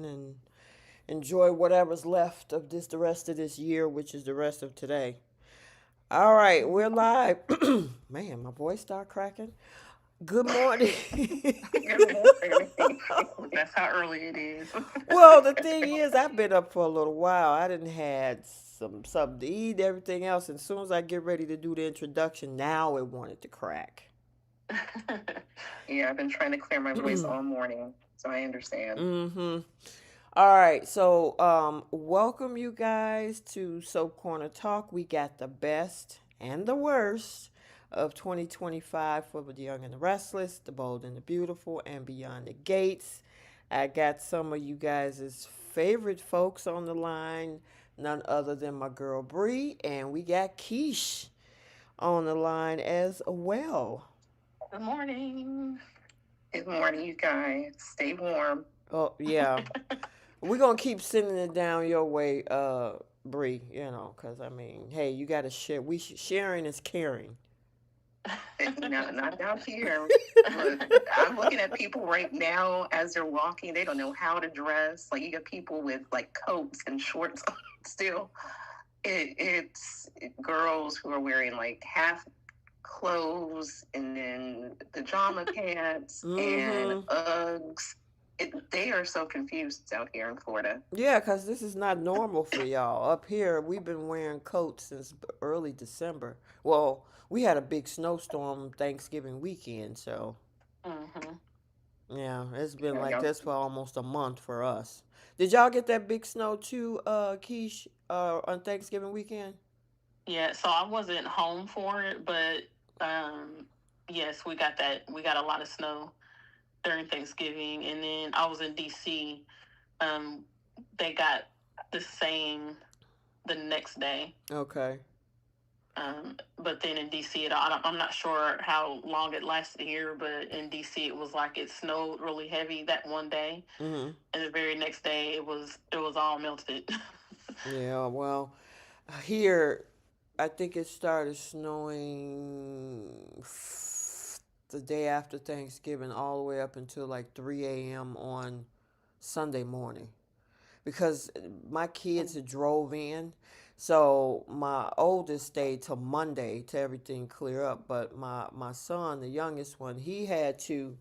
and enjoy whatever's left of the rest of this year, which is the rest of today. All right, we're live. Man, my voice start cracking. Good morning. Good morning. That's how early it is. Well, the thing is, I've been up for a little while. I didn't had something to eat, everything else, and as soon as I get ready to do the introduction, now it wanted to crack. Yeah, I've been trying to clear my voice all morning, so I understand. Mm-hmm. All right, so welcome you guys to Soap Corner Talk. We got the best and the worst of 2025 for the young and the restless, the bold and the beautiful, and beyond the gates. I got some of you guys' favorite folks on the line, none other than my girl Bree, and we got Keish on the line as well. Good morning. Good morning, you guys. Stay warm. Oh yeah, we're gonna keep sending it down your way, Bree. Cause I mean, hey, you gotta share. Sharing is caring. Not down here. Look, I'm looking at people right now as they're walking. They don't know how to dress. Like you got people with like coats and shorts on still. It's girls who are wearing like half clothes and then pajama pants and Mm-hmm. Uggs. They are so confused out here in Florida. Yeah, cause this is not normal for y'all. Up here, we've been wearing coats since early December. Well, we had a big snowstorm Thanksgiving weekend, so Mm-hmm. yeah, it's been Yeah, like y'all, this for almost a month for us. Did y'all get that big snow too, Keish, on Thanksgiving weekend? Yeah, so I wasn't home for it, but um, yes, we got that. We got a lot of snow during Thanksgiving, and then I was in DC. Um, they got the same the next day. Okay. But then in DC, I'm not sure how long it lasted here, but in DC, it was like it snowed really heavy that one day, Mm-hmm. and the very next day, it was all melted. Yeah, well, here, I think it started snowing the day after Thanksgiving, all the way up until like 3 a.m. on Sunday morning. Because my kids had drove in, so my oldest stayed till Monday to everything clear up. But my son, the youngest one, he had to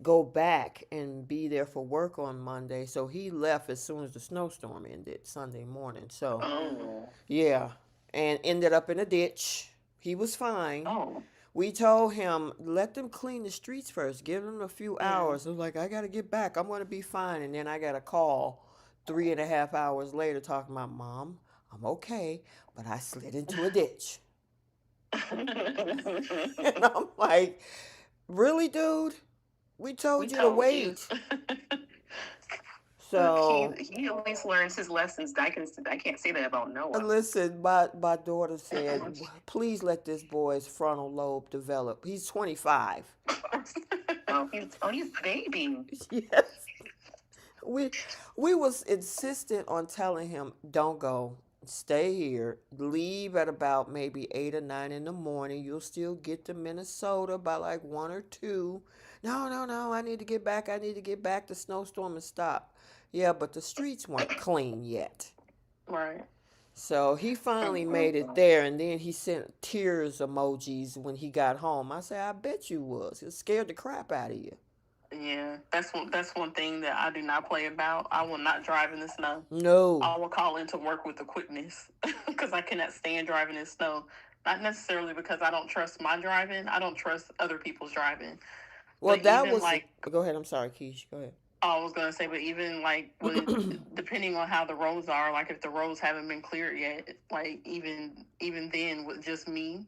go back and be there for work on Monday. So he left as soon as the snowstorm ended Sunday morning. So oh, yeah, and ended up in a ditch. He was fine. Oh, We told him, let them clean the streets first. Give them a few yeah. hours. I was like, I got to get back. I'm going to be fine. And then I got a call 3.5 hours later talking about, Mom, I'm okay, but I slid into a ditch. And I'm like, really, dude? We We told you to told you. wait. look, So, he always learns his lessons. I can't say that about Noah. listen, my daughter said, please let this boy's frontal lobe develop. He's 25. He's a baby. Yes. we we was insistent on telling him don't go, stay here, leave at about maybe 8 or 9 in the morning. You'll still get to Minnesota by like 1 or 2. No, no, no, I need to get back, I need to get back. The snowstorm has stopped. Yeah, but the streets weren't clean yet. Right. So he finally made it there, and then he sent tears emojis when he got home. I said, I bet you was. It scared the crap out of you. Yeah, that's one thing that I do not play about. I will not drive in the snow. No. I will call into work with the quickness because I cannot stand driving in snow. Not necessarily because I don't trust my driving. I don't trust other people's driving. Well, But that even was. like Go ahead. I'm sorry, Keish. Go ahead. I was gonna say, but even like when depending on how the roads are, like if the roads haven't been cleared yet, like even then with just me,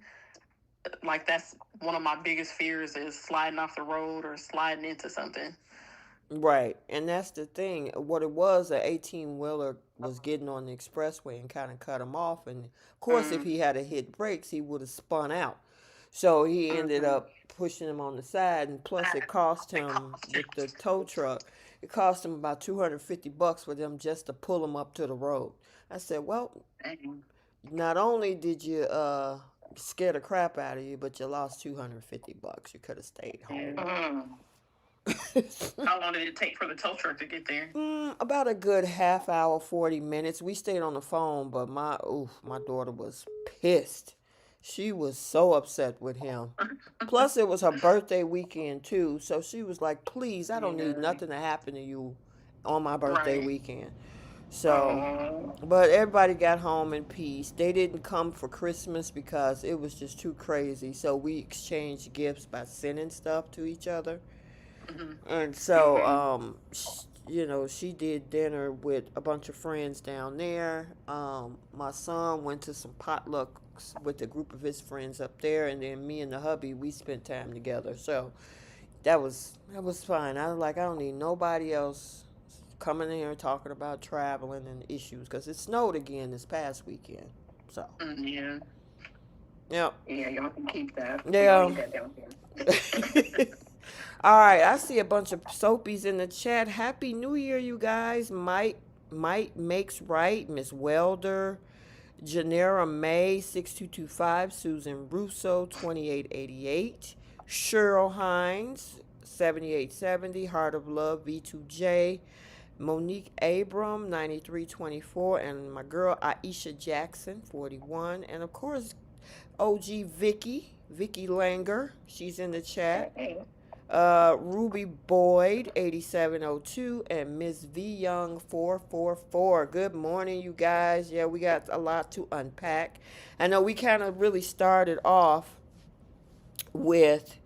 like that's one of my biggest fears is sliding off the road or sliding into something. Right, and that's the thing. What it was, an 18 wheeler was getting on the expressway and kind of cut him off. And of course, if Mm, he had a hit brakes, he would have spun out. So he ended mm-hmm. up pushing him on the side, and plus it cost him with the tow truck. It cost him about $250 for them just to pull him up to the road. I said, well, Dang. not only did you scare the crap out of you, but you lost $250. You could have stayed home. Yeah. Mm. How long did it take for the tow truck to get there? About a good half hour, 40 minutes. We stayed on the phone, but my daughter was pissed. She was so upset with him. Plus, it was her birthday weekend too, so she was like, "Please, I don't need Yeah. nothing to happen to you on my birthday Right. weekend." So, Oh, but everybody got home in peace. They didn't come for Christmas because it was just too crazy. So we exchanged gifts by sending stuff to each other. Hmm. And so, she did dinner with a bunch of friends down there. My son went to some potlucks with a group of his friends up there, and then me and the hubby, we spent time together. So that was fine. I was like, I don't need nobody else coming in here and talking about traveling and issues because it snowed again this past weekend. So, Yeah. yeah, yeah, y'all can keep that. We don't yeah. need that down here. All right, I see a bunch of soapies in the chat. Happy New Year, you guys. Might makes right. Miss Welder, Janera May 6225, Susan Russo 2888, Cheryl Hines 7870, Heart of Love V2J, Monique Abram 9324, and my girl Aisha Jackson 41, and of course OG Vicky Langer. She's in the chat. Hey, Ruby Boyd, 8702, and Miss V Young, 444. Good morning, you guys. Yeah, we got a lot to unpack. I know we kind of really started off with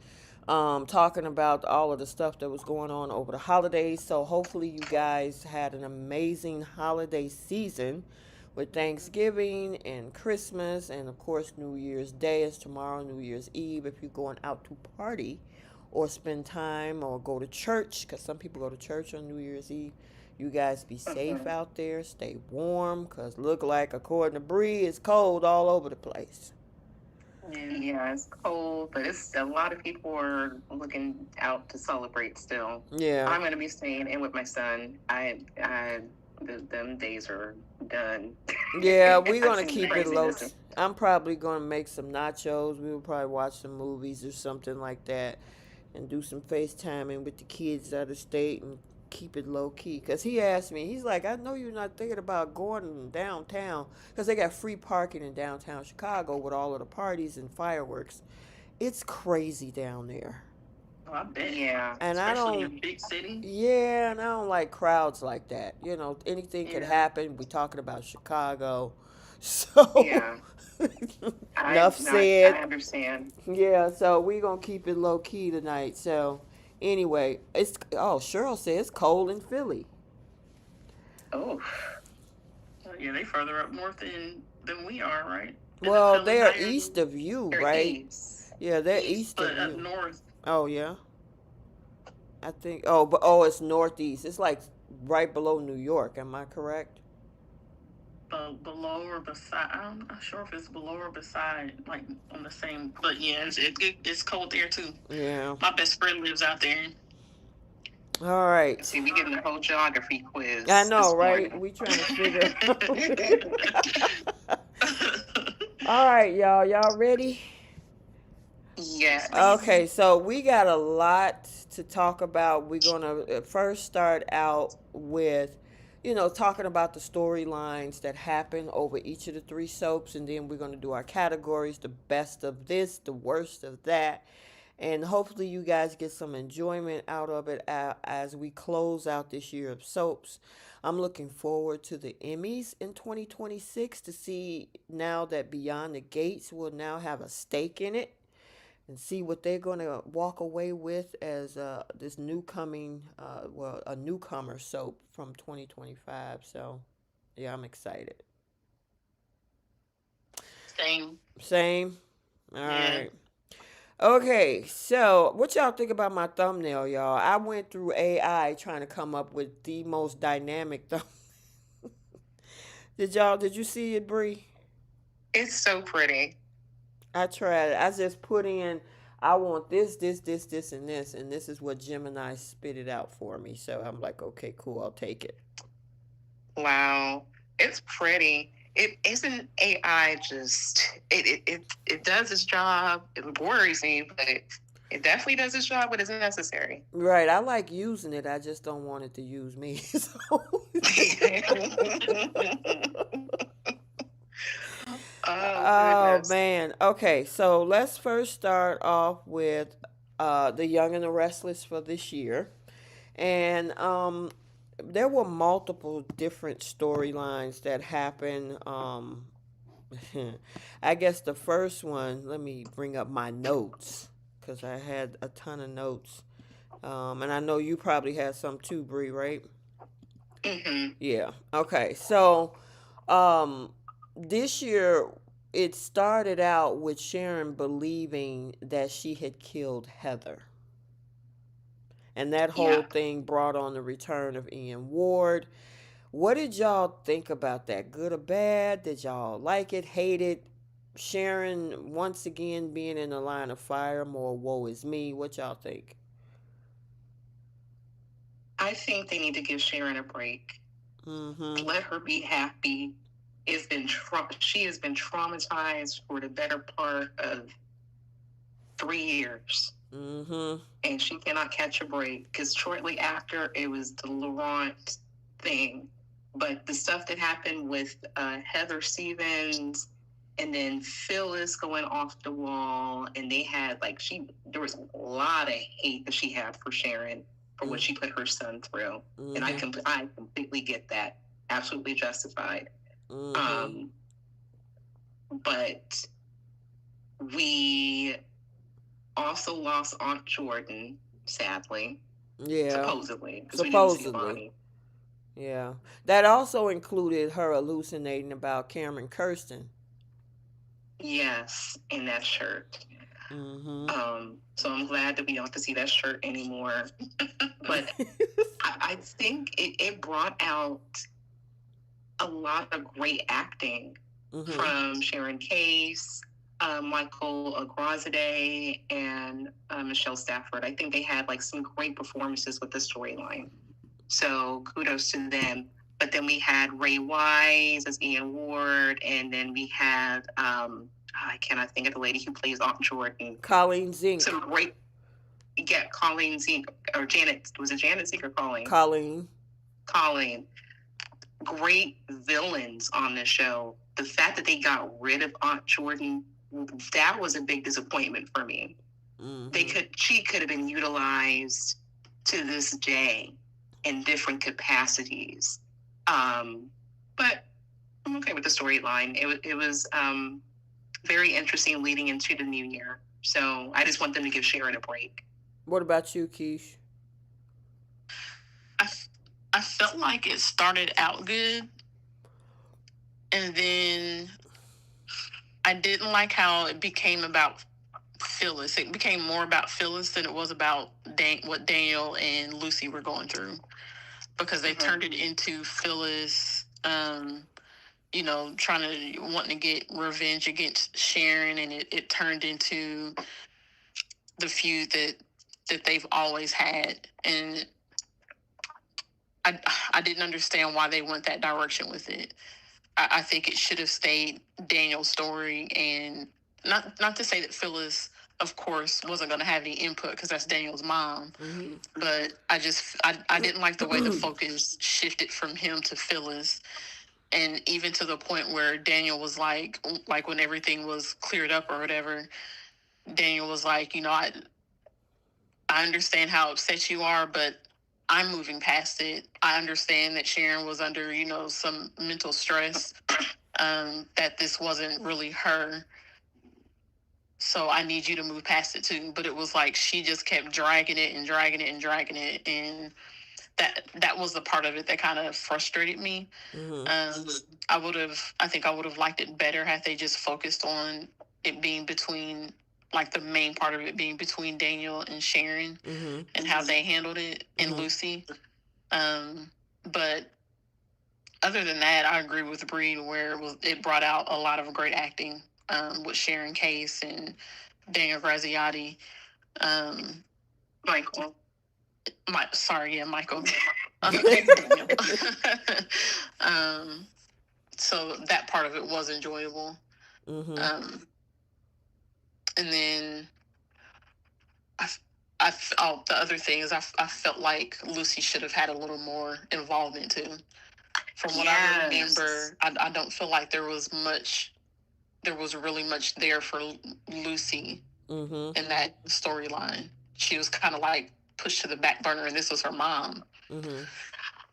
talking about all of the stuff that was going on over the holidays. So hopefully you guys had an amazing holiday season with Thanksgiving and Christmas, and of course New Year's Day is tomorrow, New Year's Eve. If you're going out to party or spend time or go to church, because some people go to church on New Year's Eve, you guys be safe mhm. out there. Stay warm, because look like, according to Bree, it's cold all over the place. Yeah. Yeah, it's cold, but it's a lot of people are looking out to celebrate still. Yeah. I'm gonna be staying in with my son. Them days are done. Yeah, we're I've gonna seen the keep it low. craziness. I'm probably gonna make some nachos. We will probably watch some movies or something like that, and do some FaceTiming with the kids out of state and keep it low key. Cause he asked me, he's like, I know you're not thinking about going downtown, cause they got free parking in downtown Chicago with all of the parties and fireworks. It's crazy down there, Oh, I bet. Yeah, and I Especially don't. in big city. Yeah, and I don't like crowds like that. Anything could Yeah. happen. We talking about Chicago, so yeah. enough I said. understand. Yeah, so we gonna keep it low key tonight. So anyway, Cheryl says it's cold in Philly. Oh, Yeah, they further up north than we are, right? Isn't Well, Philly they're higher east than of you, they're right? east. Yeah, they're East. east of but up you. north, Oh yeah, I think. It's northeast. It's like right below New York. Am I correct? below or beside? I'm not sure if it's below or beside, like on the same. But yeah, it's cold there too. Yeah. My best friend lives out there. All right. See, we getting the whole geography I quiz know, this right? morning. We trying to figure out. All right, y'all. Y'all ready? Yes, please. Okay, so we got a lot to talk about. We're going to first start out with, talking about the storylines that happen over each of the three soaps, and then we're going to do our categories, the best of this, the worst of that. And hopefully, you guys get some enjoyment out of it as we close out this year of soaps. I'm looking forward to the Emmys in 2026 to see now that Beyond the Gates will now have a stake in it and see what they're going to walk away with as this new coming, a newcomer soap from 2025. So, yeah, I'm excited. Same. Same. All Yeah. right. Okay, so what y'all think about my thumbnail, y'all? I went through AI trying to come up with the most dynamic thumb. Did you see it, Bree? It's so pretty. I tried. I just put in, I want this, and this is what Gemini spit it out for me. So I'm like, okay, cool, I'll take it. Wow, it's pretty. It isn't AI just it does its job. It worries me, but It definitely does its job, but it's necessary. Right. I like using it. I just don't want it to use me. So. Oh Oh goodness. man. Okay, so let's first start off with the Young and the Restless for this year. And there were multiple different storylines that happened. I guess the first one, let me bring up my notes because I had a ton of notes. And I know you probably had some too, Bree, right? Hmm. Yeah. Okay. So, um, this year it started out with Sharon believing that she had killed Heather, and that whole Yeah. thing brought on the return of Ian Ward. What did y'all think about that? Good or bad? Did y'all like it, hate it? Sharon once again being in the line of fire, more woe is me. What y'all think? I think they need to give Sharon a break. Mm-hmm. Let her be happy. She has been traumatized for the better part of 3 years, Mm-hmm. and she cannot catch a break because shortly after it was the Laurent thing, but the stuff that happened with Heather Stevens and then Phyllis going off the wall, and they had like there was a lot of hate that she had for Sharon for what she put her son through, and Mm-hmm. I completely get that, absolutely justified. Mm-hmm. Um, but we also lost Aunt Jordan, sadly, Yeah. supposedly, because we didn't see Supposedly. Bonnie. Yeah. That also included her hallucinating about Cameron Kirsten. Yes, in that shirt. Mm-hmm. So I'm glad that we don't have to see that shirt anymore. But I think it brought out a lot of great acting Mm-hmm. from Sharon Case, Michael Agrazade, and Michelle Stafford. I think they had like some great performances with the storyline. So kudos to them. But then we had Ray Wise as Ian Ward, and then we had I cannot think of the lady who plays Aunt Jordan. Colleen Zink. Some great, yeah, Colleen Zink or Janet. Was it Janet Zink or Colleen? Colleen. Colleen. Great villains on the show. The fact that they got rid of Aunt Jordan, that was a big disappointment for me. Mm-hmm. She could have been utilized to this day in different capacities. But I'm okay with the storyline. It was very interesting leading into the new year. So I just want them to give Sharon a break. What about you, Keish? I, I felt like it started out good, and then I didn't like how it became about Phyllis. It became more about Phyllis than it was about what Daniel and Lucy were going through, because they turned it into Phyllis, trying to wanting to get revenge against Sharon, and it turned into the feud that they've always had, and I I didn't understand why they went that direction with it. I think it should have stayed Daniel's story, and not to say that Phyllis, of course, wasn't going to have any input because that's Daniel's mom. Mm-hmm. But I didn't like the way the focus shifted from him to Phyllis, and even to the point where Daniel was like when everything was cleared up or whatever, Daniel was like, I understand how upset you are, but I'm moving past it. I understand that Sharon was under, some mental stress, that this wasn't really her. So I need you to move past it too. But it was like she just kept dragging it and dragging it and dragging it, and that was the part of it that kind of frustrated me. Mm-hmm. I think I would have liked it better had they just focused on it being between, like the main part of it being between Daniel and Sharon, Mm-hmm. and how they handled it, and Mm-hmm. Lucy. But other than that, I agree with Bree where it brought out a lot of great acting, with Sharon Case and Daniel Graziati. Um, Michael. Michael. Daniel. um, so that part of it was enjoyable. Mm-hmm. Um, and then I, oh, the other thing is I felt like Lucy should have had a little more involvement too. From what I remember, I don't feel like there was really much there for Lucy Mm-hmm. in that storyline. She was kind of like pushed to the back burner, and this was her mom. Mm-hmm.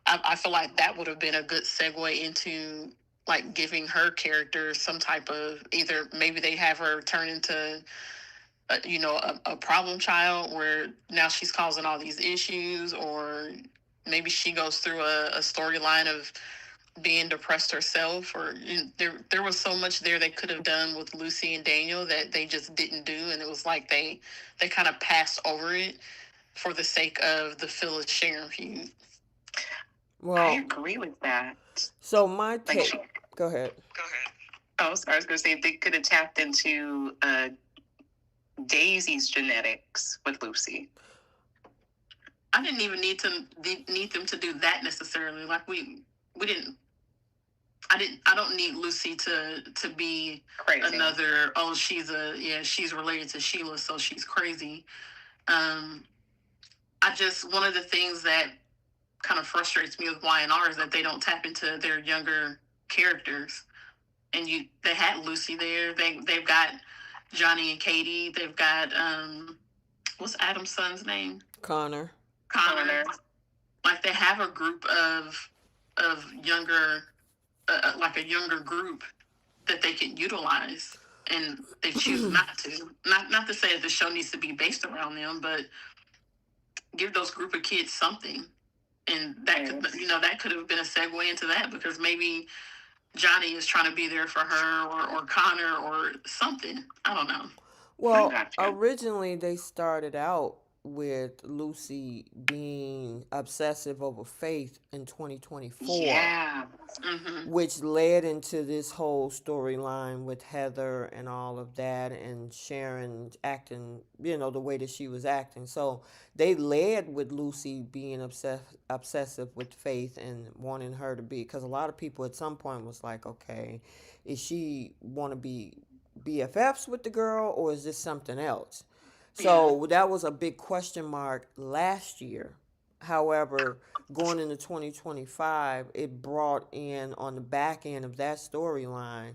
I feel like that would have been a good segue into like giving her character some type of, either maybe they have her turn into a problem child where now she's causing all these issues, or maybe she goes through a storyline of being depressed herself, or there was so much there they could have done with Lucy and Daniel that they just didn't do, and it was like they kind of passed over it for the sake of the Phyllis Sharon feud. Well, I agree with that. so my Like take. Go ahead. Go ahead. Oh, sorry, I was going to say they could have tapped into Daisy's genetics with Lucy. I didn't even need them to do that necessarily. Like we didn't. I don't need Lucy to be crazy. Another. Oh, she's related to Sheila, so she's crazy. Um, I just, one of the things that kind of frustrates me with Y&R is that they don't tap into their younger characters. And they had Lucy there. They've got Johnny and Katie. They've got what's Adam's son's name? Connor. Like they have a group of younger, like a younger group that they can utilize, and they choose not to. Not to say that the show needs to be based around them, but give those group of kids something, and that could have been a segue into that, because maybe Johnny is trying to be there for her, or Connor, or something. I don't know. Well, originally they started out with Lucy being obsessive over Faith in 2024. Yeah. Mm-hmm. Which led into this whole storyline with Heather and all of that, and Sharon acting, the way that she was acting. So they led with Lucy being obsessive with Faith and wanting her to be, because a lot of people at some point was like, okay, is she want to be BFFs with the girl, or is this something else? So that was a big question mark last year. However, going into 2025, it brought in, on the back end of that storyline,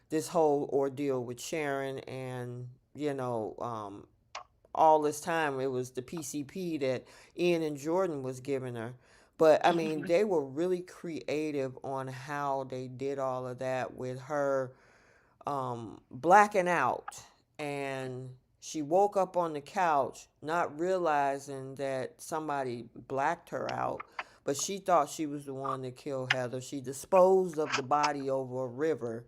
this whole ordeal with Sharon, and all this time it was the PCP that Ian and Jordan was giving her. But I mean, they were really creative on how they did all of that, with her blacking out, and she woke up on the couch not realizing that somebody blacked her out, but she thought she was the one that killed Heather. She disposed of the body over a river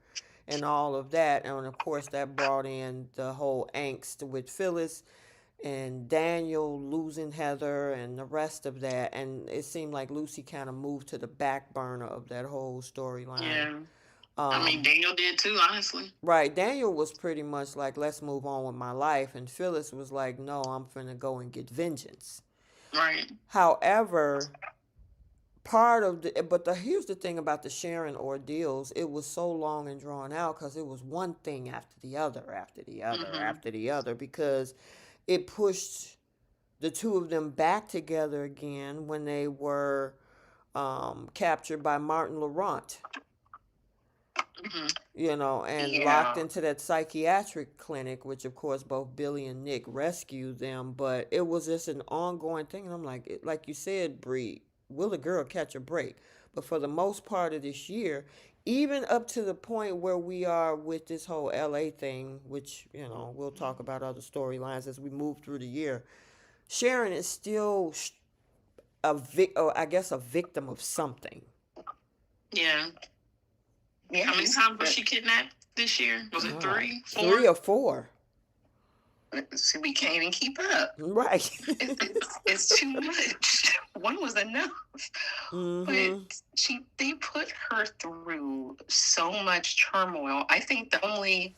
and all of that, and of course that brought in the whole angst with Phyllis and Daniel losing Heather and the rest of that, and it seemed like Lucy kind of moved to the back burner of that whole storyline. Yeah. I mean, Daniel did too, honestly. Right. Daniel was pretty much like, let's move on with my life. And Phyllis was like, no, I'm finna go and get vengeance. Right. However, here's the thing about the Sharon ordeals, it was so long and drawn out because it was one thing after the other, after the other, after the other, because it pushed the two of them back together again when they were captured by Martin Laurent. And locked into that psychiatric clinic, which of course both Billy and Nick rescued them. But it was just an ongoing thing, and I'm like you said, Bree, will the girl catch a break? But for the most part of this year, even up to the point where we are with this whole LA thing, which we'll talk about other storylines as we move through the year, Sharon is still a victim of something. Yeah. How many times was she kidnapped this year? Was it 3, 4? 3 or 4. So we can't even keep up. Right. It's too much. One was enough. But they put her through so much turmoil. I think the only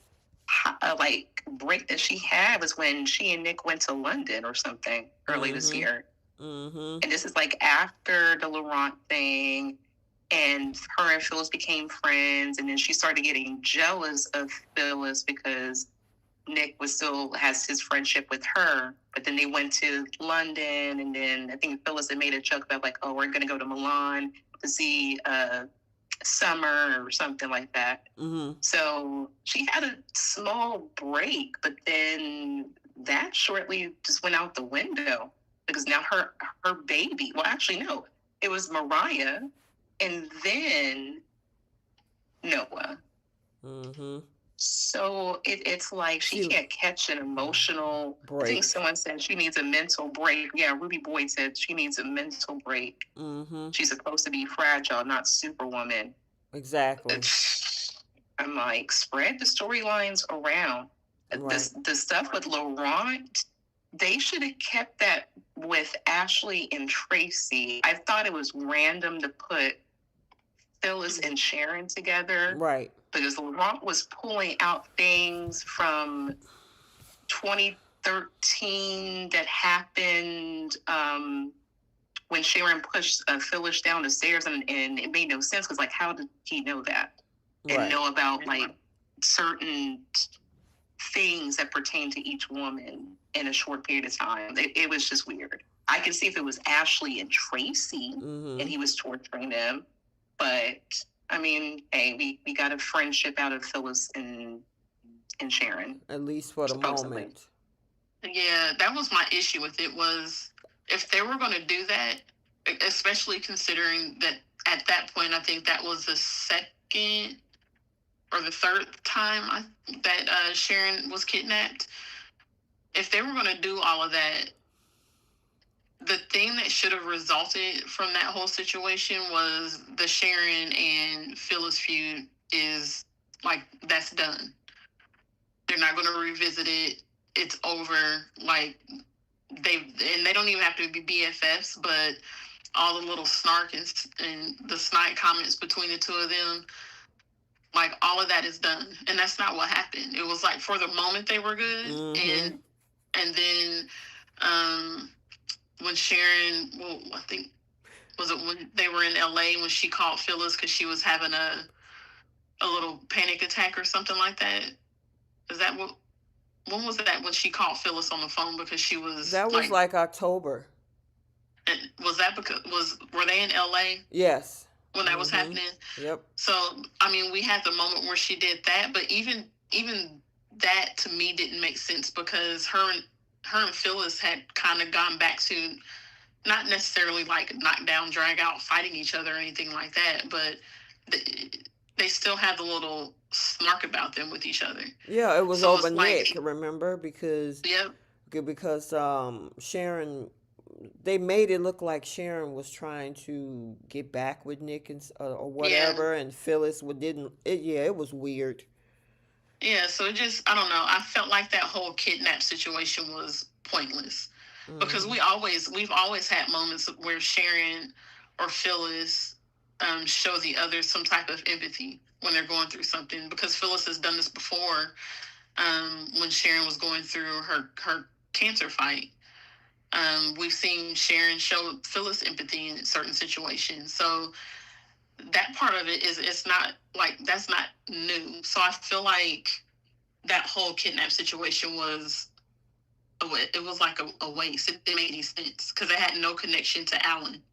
break that she had was when she and Nick went to London or something early this year. And this is like after the Laurent thing. And her and Phyllis became friends, and then she started getting jealous of Phyllis because Nick was still has his friendship with her, but then they went to London, and then I think Phyllis had made a joke about like, oh, we're gonna go to Milan to see Summer or something like that. Mm-hmm. So she had a small break, but then that shortly just went out the window because now her baby. Well, actually, no, it was Mariah, and then Noah. Mm-hmm. So it's like she can't catch an emotional break. I think someone said she needs a mental break. Yeah, Ruby Boyd said she needs a mental break. Mm-hmm. She's supposed to be fragile, not Superwoman. Exactly. I'm like, spread the storylines around. Right. The stuff with Laurent, they should have kept that with Ashley and Tracy. I thought it was random to put Phyllis and Sharon together. Right. Because Laurent was pulling out things from 2013 that happened when Sharon pushed Phyllis down the stairs, and it made no sense because, like, how did he know that and know about like certain things that pertain to each woman in a short period of time? It was just weird. I could see if it was Ashley and Tracy, and he was torturing them, but I mean, hey, we got a friendship out of Phyllis and Sharon. At least for the moment. Yeah, that was my issue with it, was if they were going to do that, especially considering that at that point, I think that was the second or the third time that Sharon was kidnapped. If they were going to do all of that, the thing that should have resulted from that whole situation was the Sharon and Phyllis feud is like, that's done. They're not going to revisit it. It's over. Like, they don't even have to be BFFs, but all the little snark and the snide comments between the two of them, like, all of that is done. And that's not what happened. It was like, for the moment they were good. And then when Sharon, well, I think, was it when they were in LA when she called Phyllis because she was having a little panic attack or something like that? Is that what? When was that when she called Phyllis on the phone because she was? That was like October. Was that because were they in LA? Yes. When that was happening. Yep. So I mean, we had the moment where she did that, but even that to me didn't make sense because her and Phyllis had kind of gone back to not necessarily like knock down, drag out, fighting each other or anything like that, but they still had the little snark about them with each other. Yeah, it was so over Nick, remember? Because Sharon, they made it look like Sharon was trying to get back with Nick and or whatever, and Phyllis didn't. It was weird. Yeah, so it just, I don't know. I felt like that whole kidnap situation was pointless because we've always had moments where Sharon or Phyllis show the other some type of empathy when they're going through something, because Phyllis has done this before when Sharon was going through her cancer fight. We've seen Sharon show Phyllis empathy in certain situations. So that part of it it's not like, that's not new. So I feel like that whole kidnap situation was like a waste. It didn't make any sense because it had no connection to Alan.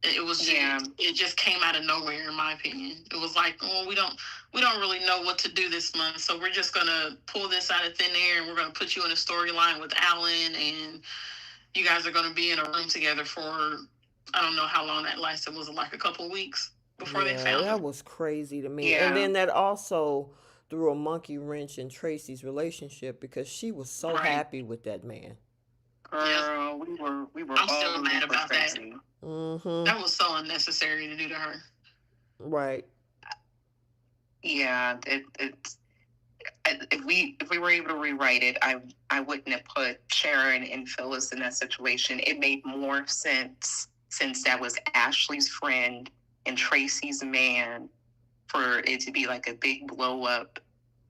It was just, it just came out of nowhere, in my opinion. It was like, oh, we don't really know what to do this month, so we're just gonna pull this out of thin air and we're gonna put you in a storyline with Alan, and you guys are gonna be in a room together for, I don't know how long that lasted. Was it like a couple of weeks before they found him? That was crazy to me. And then that also threw a monkey wrench in Tracy's relationship because she was so happy with that man. Girl, we were. I'm still mad about that. That was so unnecessary to do to her. Right. Yeah, if we were able to rewrite it, I wouldn't have put Sharon and Phyllis in that situation. It made more sense since that was Ashley's friend and Tracy's man for it to be like a big blow up,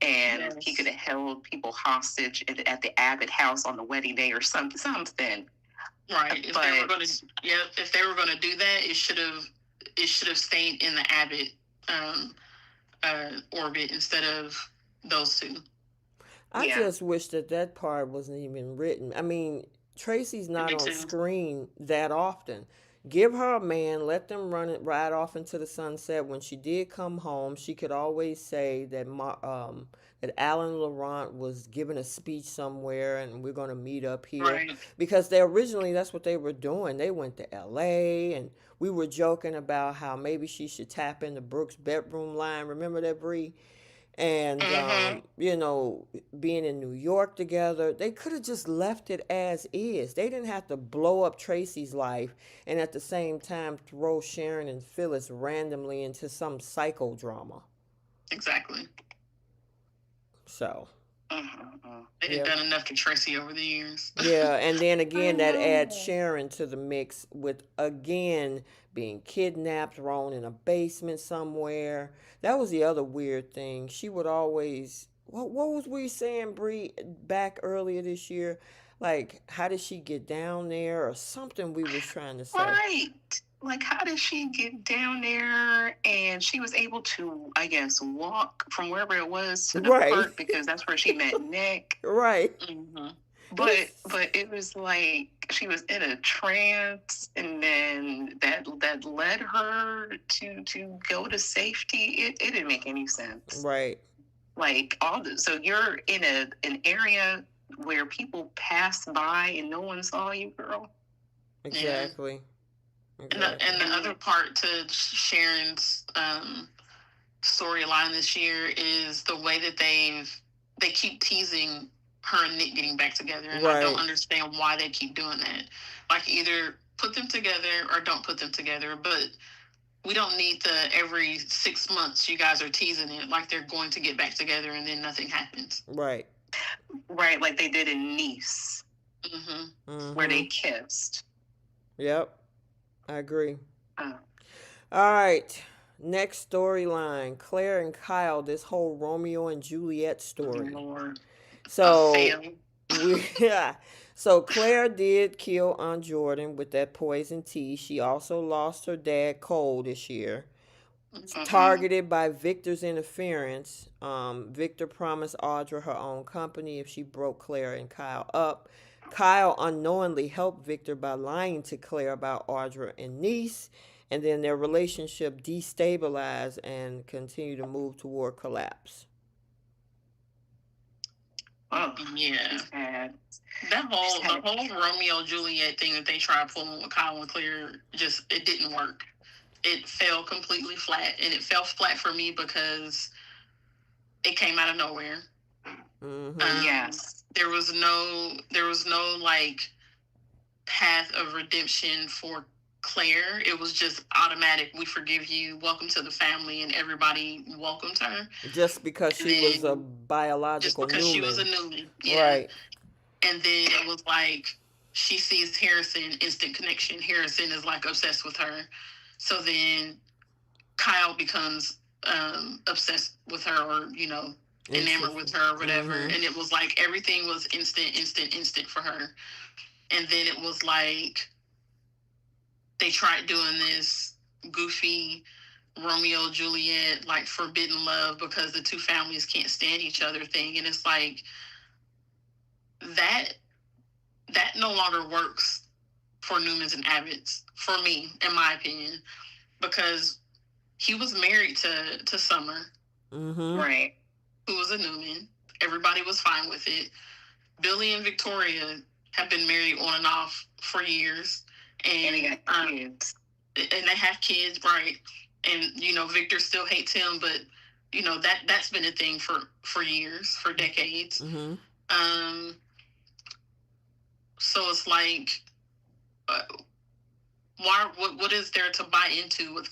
and he could have held people hostage at the Abbott house on the wedding day or something. Right. If they were gonna do that, it should have stayed in the Abbott orbit instead of those two. I Yeah. just wish that that part wasn't even written. I mean, Tracy's not Me on too. screen that often. Give her a man, let them run it right off into the sunset. When she did come home, she could always say that that Alan Laurent was giving a speech somewhere, and we're gonna meet up here, Right. because they originally that's what they were doing. They went to L.A. and we were joking about how maybe she should tap into Brooke's bedroom line. Remember that, Bree? And Mm-hmm. being in New York together, they could have just left it as is. They didn't have to blow up Tracy's life and at the same time throw Sharon and Phyllis randomly into some psychodrama. Exactly. So, Mm-hmm. They done yeah. done enough to Tracy over the years. Yeah, and then I again, that adds know. Sharon to the mix with again being kidnapped, thrown in a basement somewhere. That was the other weird thing. She would always. What was we saying, Bree, back earlier this year? Like, how did she get down there, or something? We was trying to say. Right. Like, how did she get down there? And she was able to, I guess, walk from wherever it was to the Right, park because that's where she met Nick. right. Hmm. It But it was like she was in a trance, and then that led her to go to safety. It didn't make any sense. right, Like so you're in an area where people pass by and no one saw you, girl. Yeah. exactly, And exactly. the other part to Sharon's storyline this year is the way that they keep teasing her and Nick getting back together, and I don't Right, understand why they keep doing that. Like, either put them together or don't put them together, but we don't need the every 6 months you guys are teasing it like they're going to get back together and then nothing happens. right. Right, like they did in Nice, Mm-hmm. where Mm-hmm. they kissed. Yep, I agree. Uh, All right. Next storyline, Claire and Kyle, this whole Romeo and Juliet story. Lord, a So fail. we yeah. So Claire did kill Aunt Jordan with that poison tea. She also lost her dad Cole this year. mm-hmm. Targeted by Victor's interference, Victor promised Audra her own company if she broke Claire and Kyle up. Kyle unknowingly helped Victor by lying to Claire about Audra and Niece, and then their relationship destabilized and continued to move toward collapse. Oh, Yeah. sad. The whole Romeo Juliet thing that they tried pulling with Kyle and Claire, just it didn't work. It fell completely flat, and it fell flat for me because it came out of nowhere. Mm-hmm. Yes. There was no like path of redemption for Claire. It was just automatic. We forgive you. Welcome to the family, and everybody welcomed her. Just because And she was a then just biological because she was a Newman. Newman, yeah. Right. And then it was like she sees Harrison, instant connection. Harrison is like obsessed with her. So then Kyle becomes obsessed with her, or enamored with her, or whatever. Mm-hmm. And it was like everything was instant, instant, instant for her. And then it was like they tried doing this goofy Romeo Juliet, like forbidden love because the two families can't stand each other thing. And it's like that that no longer works for Newmans and Abbotts, for me, in my opinion, because he was married to Summer, Mm-hmm. Right. who was a Newman. Everybody was fine with it. Billy and Victoria have been married on and off for years, And they and got kids. and they have kids, right? And Victor still hates him, but that's been a thing for years, for decades. Mm-hmm. Um, so it's like, uh, why? What is there to buy into with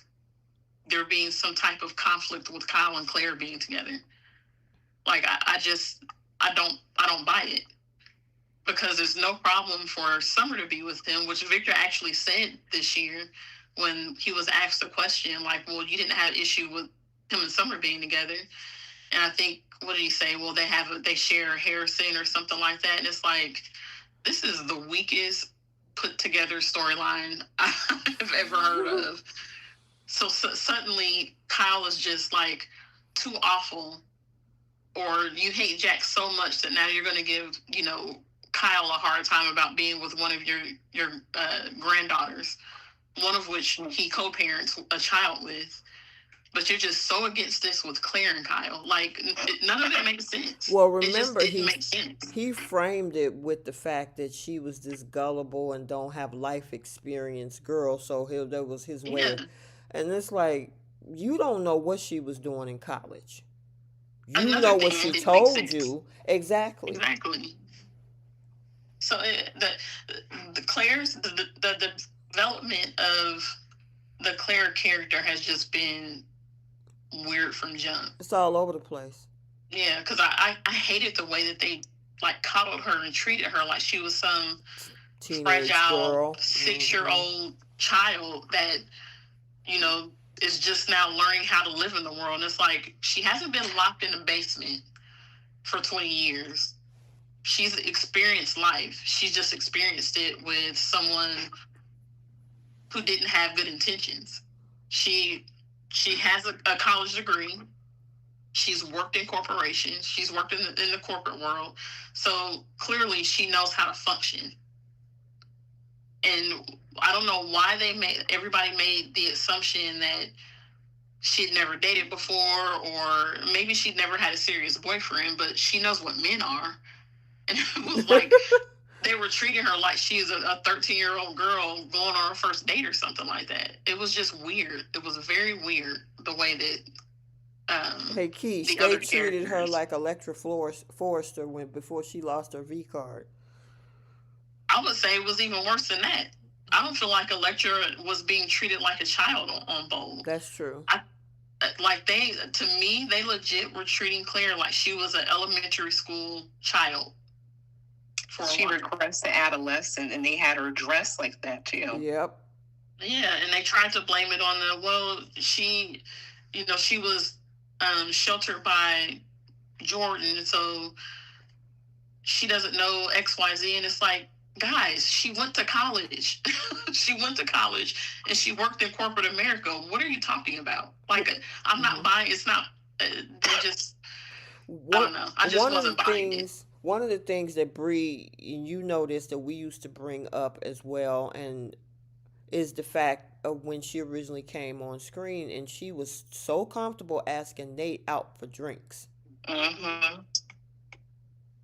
there being some type of conflict with Kyle and Claire being together? Like, I don't buy it, because there's no problem for Summer to be with him, which Victor actually said this year when he was asked the question, like, well, you didn't have issue with him and Summer being together. And I think, what did he say? Well, they share Harrison or something like that. And it's like, this is the weakest put together storyline I've ever heard of. So suddenly Kyle is just like too awful or you hate Jack so much that now you're going to give, Kyle a hard time about being with one of your granddaughters, one of which he co-parents a child with. But you're just so against this with Claire and Kyle. Like, none of that makes sense. Well, It just remember didn't make sense. he framed it with the fact that she was this gullible and don't have life experience girl, so that was his way Yeah, of, and it's like you don't know what she was doing in college. You another know what thing that she didn't make told sense. you exactly. Exactly. So the Claire's the development of the Claire character has just been weird from jump. It's all over the place. Yeah, because I hated the way that they like coddled her and treated her like she was some Teenage fragile girl. 6 year old child that you know is just now learning how to live in the world. And it's like she hasn't been locked in a basement for 20 years. She's experienced life. She's just experienced it with someone who didn't have good intentions. She she has a college degree. She's worked in corporations. She's worked in the corporate world. So clearly she knows how to function. And I don't know why everybody made the assumption that she'd never dated before, or maybe she'd never had a serious boyfriend, but she knows what men are. And it was like they were treating her like she's a 13-year-old girl going on her first date or something like that. It was just weird. It was very weird the way that Hey, Keish, the they other treated her characters. like Electra Forrester when before she lost her V card. I would say it was even worse than that. I don't feel like Electra was being treated like a child on Bold. That's true. Like to me, they legit were treating Claire like she was an elementary school child. She regressed to adolescent, and they had her dressed like that too. Yep. Yeah, and they tried to blame it on she was sheltered by Jordan, so she doesn't know XYZ, and it's like, guys, she went to college. She went to college and she worked in corporate America. What are you talking about? Like, I'm not buying. It's not. They just. I don't know. I just wasn't buying it. One of the things that Bree, you noticed that we used to bring up as well, and is the fact of when she originally came on screen and she was so comfortable asking Nate out for drinks. Mm-hmm.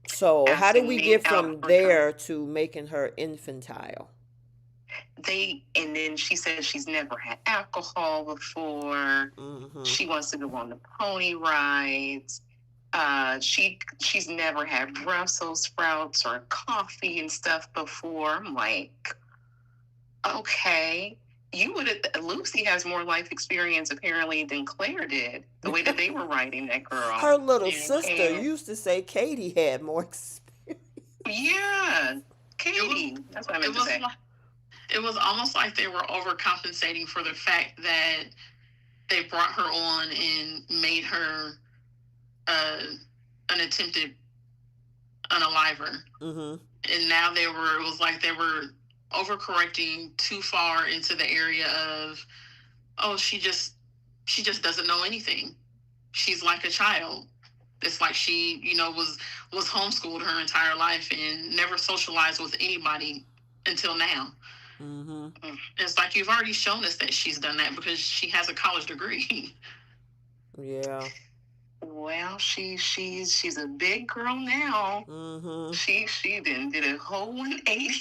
So how did we get from there to making her infantile? And then she says she's never had alcohol before. Mm-hmm. She wants to go on the pony rides. She's never had Brussels sprouts or coffee and stuff before. I'm like, okay, Lucy has more life experience apparently than Claire did. The way that they were writing that girl. Her little sister used to say Katie had more experience. Yeah, Katie. That's what I meant to say. It was almost like they were overcompensating for the fact that they brought her on and made her an attempted unaliver. Mm-hmm. And now it was like they were overcorrecting too far into the area of, oh, she just doesn't know anything. She's like a child. It's like she, was homeschooled her entire life and never socialized with anybody until now. Mm-hmm. It's like you've already shown us that she's done that because she has a college degree. Yeah. Well, she's a big girl now. Mm-hmm. She then did a whole 180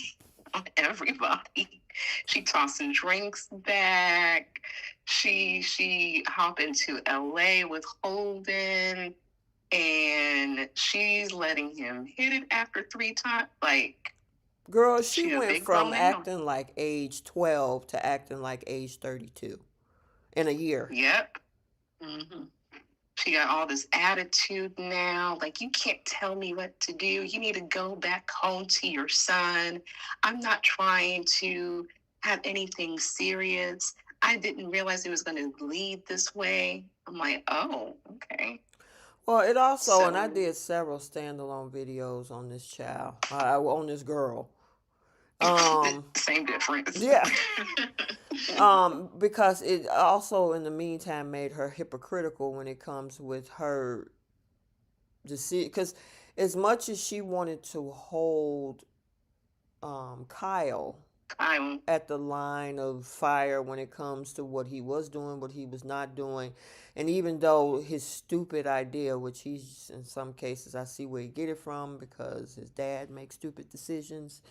on everybody. She tossing drinks back. She hopped into LA with Holden, and she's letting him hit it after 3 times. Like, girl, she went from acting like age 12 to acting like age 32 in a year. Yep. Mm-hmm. She got all this attitude now. Like, you can't tell me what to do. You need to go back home to your son. I'm not trying to have anything serious. I didn't realize it was going to lead this way. I'm like, oh, okay. Well, it also, and I did several standalone videos on this child, on this girl. Same difference. Yeah. Because it also, in the meantime, made her hypocritical when it comes with her to see, because as much as she wanted to hold Kyle I'm at the line of fire when it comes to what he was doing, what he was not doing. And even though his stupid idea, which he's in some cases I see where he get it from because his dad makes stupid decisions.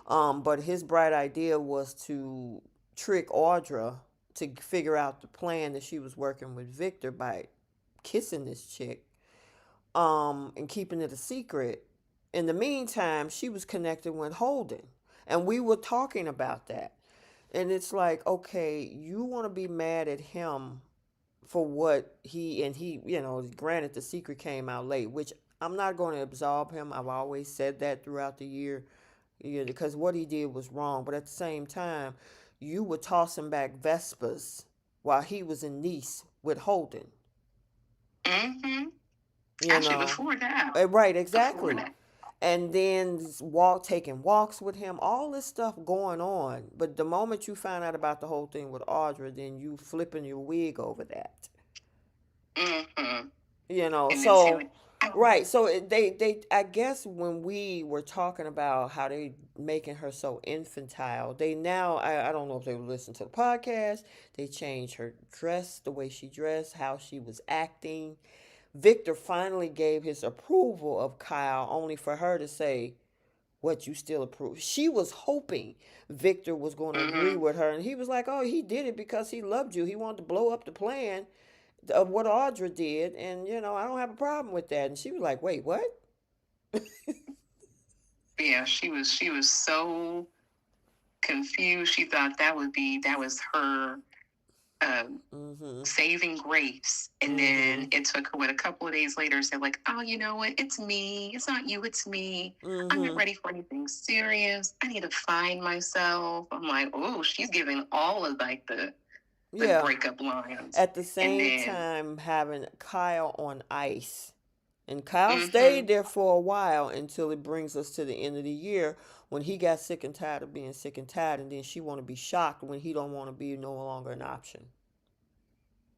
But his bright idea was to trick Audra to figure out the plan that she was working with Victor by kissing this chick, and keeping it a secret. In the meantime, she was connected with Holden. And we were talking about that. And it's like, okay, you want to be mad at him for what he, granted the secret came out late, which I'm not going to absolve him. I've always said that throughout the year, because what he did was wrong. But at the same time, you were tossing back Vespers while he was in Nice with Holden, mm-hmm. you Actually, know. before that, Right, before exactly. that, And then taking walks with him, all this stuff going on. But the moment you find out about the whole thing with Audra, then you flipping your wig over that. mm-hmm. And then So saying, right, so they I guess when we were talking about how they making her so infantile, they now I don't know if they would listen to the podcast. They changed her dress, the way she dressed, how she was acting. Victor finally gave his approval of Kyle, only for her to say, "What, you still approve?" She was hoping Victor was going to agree mm-hmm. with her, and he was like, "Oh, he did it because he loved you. He wanted to blow up the plan of what Audra did, and I don't have a problem with that." And she was like, "Wait, what?" Yeah, she was so confused. She thought that was her um, Mm-hmm. saving grace. And Mm-hmm. then it took her, what, a couple of days later, said, like, oh, you know what? It's me. It's not you. It's me. I'm not Mm-hmm. ready for anything serious. I need to find myself. I'm like, oh, she's giving all of like the Yeah. breakup lines. At the And same then, time, having Kyle on ice. And Kyle mm-hmm. stayed there for a while until it brings us to the end of the year when he got sick and tired of being sick and tired, and then she want to be shocked when he don't want to be no longer an option.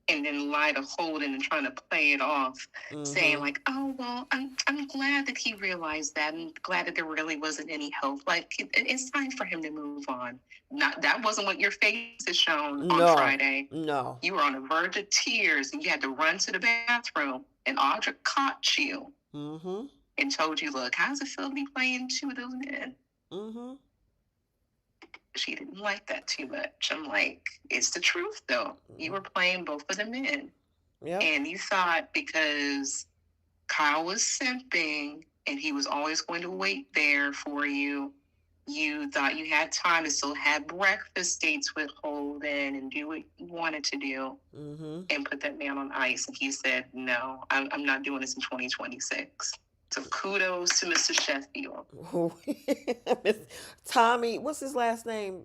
And then lie to Holden and trying to play it off, saying Mm-hmm. like, "Oh well, I'm glad that he realized that, and glad that there really wasn't any hope. Like it's time for him to move on. Not that wasn't what your face is shown on No. Friday. No. You were on the verge of tears, and you had to run to the bathroom, and Audra caught you Mm-hmm. and told you, look, how does it feel to be playing two of those men?" Mm-hmm. She didn't like that too much. I'm like, it's the truth though. You were playing both of the men. Yep. And you thought because Kyle was simping and he was always going to wait there for you, you thought you had time to still have breakfast dates with Holden and do what you wanted to do Mm-hmm. and put that man on ice. And he said, no, I'm not doing this in 2026. So kudos to Mr. Sheffield. Tommy, what's his last name?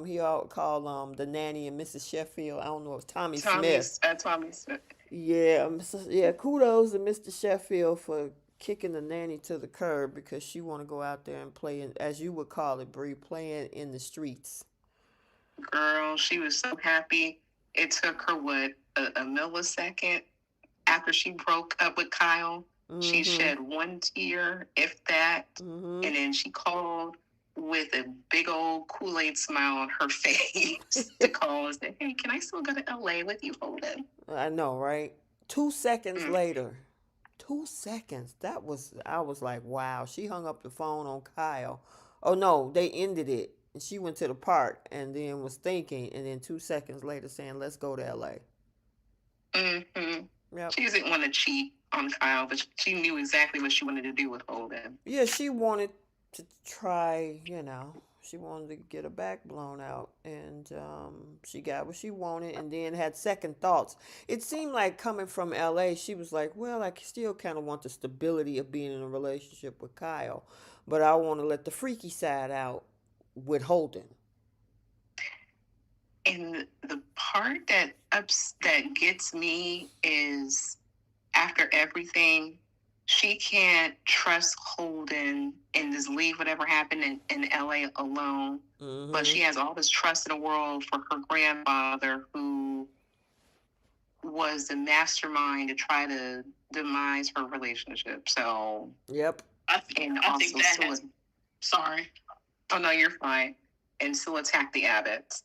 He all called the nanny and Mrs. Sheffield. I don't know, it's Tommy Smith. Tommy Smith. Yeah, yeah. Kudos to Mr. Sheffield for kicking the nanny to the curb because she want to go out there and play, as you would call it, Bree, playing in the streets. Girl, she was so happy. It took her, what, a millisecond after she broke up with Kyle. She Mm-hmm. shed one tear, if that, Mm-hmm. and then she called with a big old Kool-Aid smile on her face to call and say, hey, can I still go to LA with you, Holden? I know, right? 2 seconds Mm. later. 2 seconds. I was like, wow. She hung up the phone on Kyle. Oh no, they ended it. And she went to the park and then was thinking, and then 2 seconds later saying, let's go to LA. Mm-hmm. Yep. She didn't want to cheat on Kyle, but she knew exactly what she wanted to do with Holden. Yeah, she wanted to try, she wanted to get her back blown out, and she got what she wanted, and then had second thoughts. It seemed like coming from LA, she was like, well, I still kind of want the stability of being in a relationship with Kyle, but I want to let the freaky side out with Holden. And the part that gets me is after everything, she can't trust Holden and just leave whatever happened in LA alone. Mm But hmm. she has all this trust in the world for her grandfather, who was the mastermind to try to demise her relationship. So, Yep. and I also think that still, has. Sorry. oh no, you're fine. And still attack the Abbotts.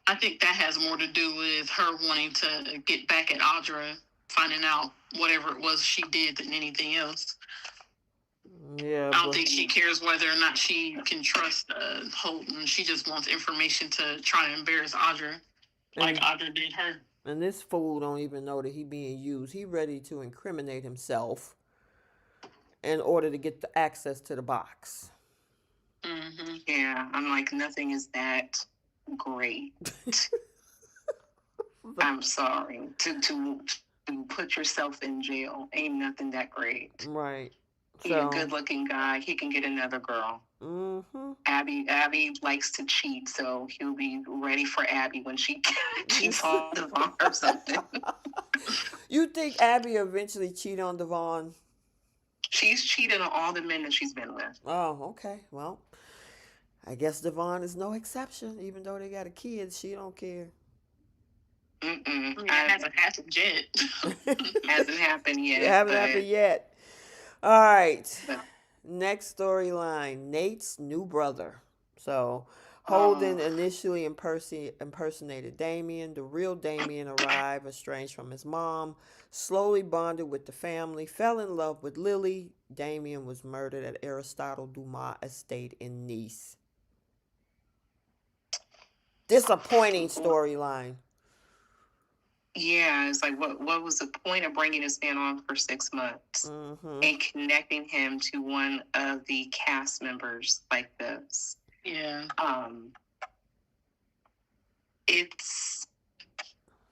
I think that has more to do with her wanting to get back at Audra, finding out whatever it was she did than anything else. Yeah, I don't but think she cares whether or not she can trust Holton. She just wants information to try and embarrass Audra, like and Audra did her. and this fool don't even know that he being used. He ready to incriminate himself in order to get the access to the box. Mm-hmm. Yeah, I'm like, nothing is that great. I'm sorry. To put yourself in jail ain't nothing that great. Right. He a So. good looking guy. He can get another girl. Mm-hmm. Abby likes to cheat, so he'll be ready for Abby when she cheats on Devon or something. You think Abby eventually cheat on Devon? She's cheated on all the men that she's been with. Oh, okay. Well, I guess Devon is no exception. Even though they got a kid, she don't care. It hasn't happened yet. Hasn't happened yet. It haven't but, happened yet. All right. But, Next storyline: Nate's new brother. So Holden initially impersonated Damien. The real Damien arrived, estranged from his mom, slowly bonded with the family, fell in love with Lily. Damien was murdered at Aristotle Dumas estate in Nice. Disappointing storyline. yeah, it's like what was the point of bringing this man on for 6 months and connecting him to one of the cast members like this? Yeah.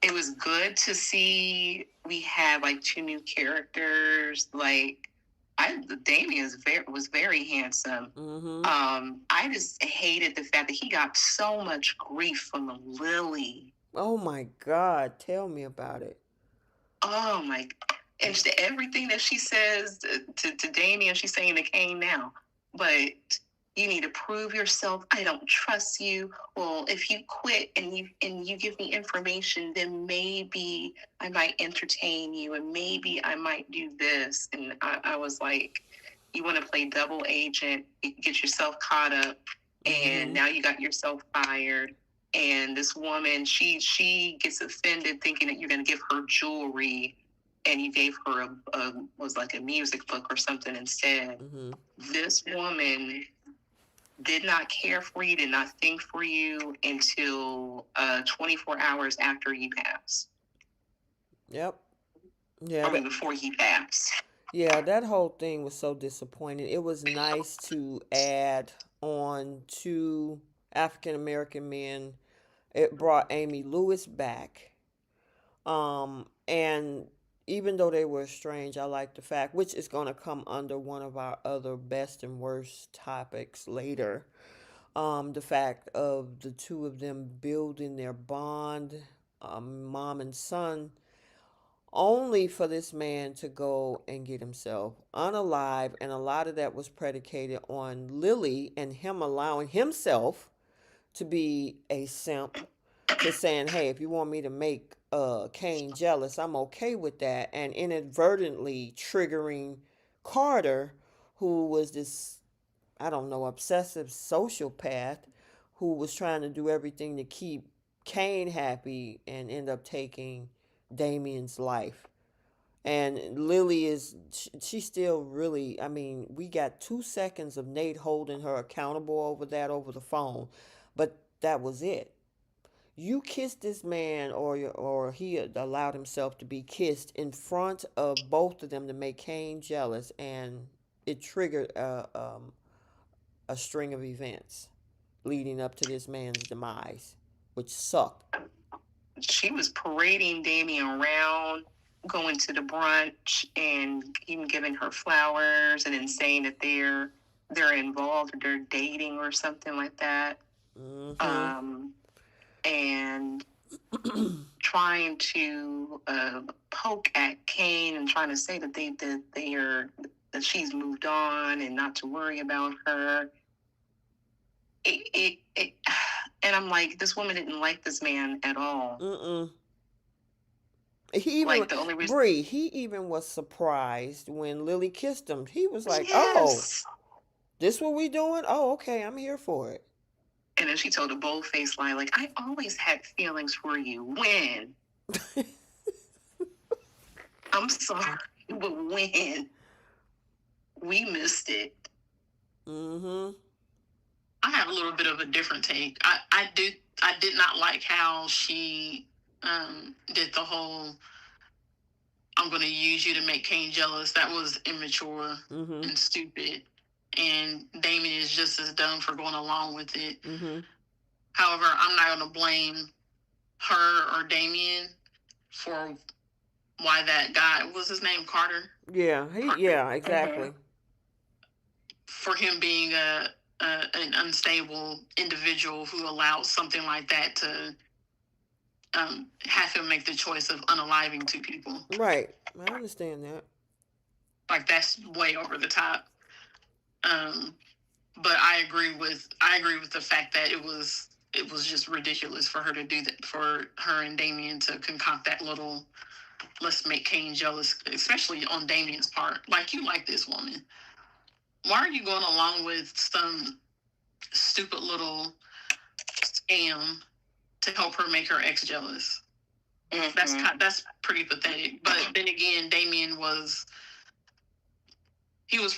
It was good to see we had like 2 new characters. Like Damien was very handsome. I just hated the fact that he got so much grief from Lily. Oh my God, tell me about it. Oh my, and everything that she says to Damien, she's saying to Kane now. But you need to prove yourself. I don't trust you. Well, if you quit and you give me information, then maybe I might entertain you, and maybe I might do this. And I was like, you want to play double agent, get yourself caught up, and now you got yourself fired. And this woman, she gets offended thinking that you're going to give her jewelry, and you gave her a was like a music book or something instead. This woman did not care for you, did not think for you until 24 hours after you passed. Yep. Yeah. Before he passed. Yeah, that whole thing was so disappointing. It was nice to add on 2 African American men. It brought Amy Lewis back. And even though they were estranged, I like the fact, which is going to come under one of our other best and worst topics later, the fact of the 2 of them building their bond, mom and son, only for this man to go and get himself unalive. And a lot of that was predicated on Lily and him allowing himself to be a simp, to saying, hey, if you want me to make Kane jealous, I'm okay with that. And inadvertently triggering Carter, who was this, I don't know, obsessive sociopath who was trying to do everything to keep Kane happy and end up taking Damien's life. And Lily is, she still really, I mean, we got 2 seconds of Nate holding her accountable over the phone, but that was it. You kissed this man, or he allowed himself to be kissed in front of both of them to make Kane jealous, and it triggered a string of events leading up to this man's demise, which sucked. She was parading Damien around, going to the brunch, and even giving her flowers, and then saying that they're involved, or they're dating, or something like that. And trying to poke at Kane and trying to say that that she's moved on and not to worry about her. And I'm like, this woman didn't like this man at all. He even Like the only reason. Bree, he even was surprised when Lily kissed him. He was like, "Oh, Yes. this what we doing? Oh, okay, I'm here for it." And then she told a bold faced lie, like, I always had feelings for you. When? I'm sorry, but when? We missed it. Mm-hmm. I have a little bit of a different take. I did not like how she did the whole I'm going to use you to make Kane jealous. That was immature Mm-hmm. and stupid. And Damien is just as dumb for going along with it. Mm-hmm. However, I'm not going to blame her or Damien for why that guy, what was his name, Carter? Yeah, Carter. yeah, exactly. For him being an unstable individual who allowed something like that to have him make the choice of unaliving two people. Right. I understand that. Like that's way over the top. Um, but I agree with the fact that it was just ridiculous for her to do that, for her and Damien to concoct that little let's make Kane jealous, especially on Damien's part. Like, you like this woman. Why are you going along with some stupid little scam to help her make her ex jealous? Mm-hmm. That's pretty pathetic. But then again, Damien was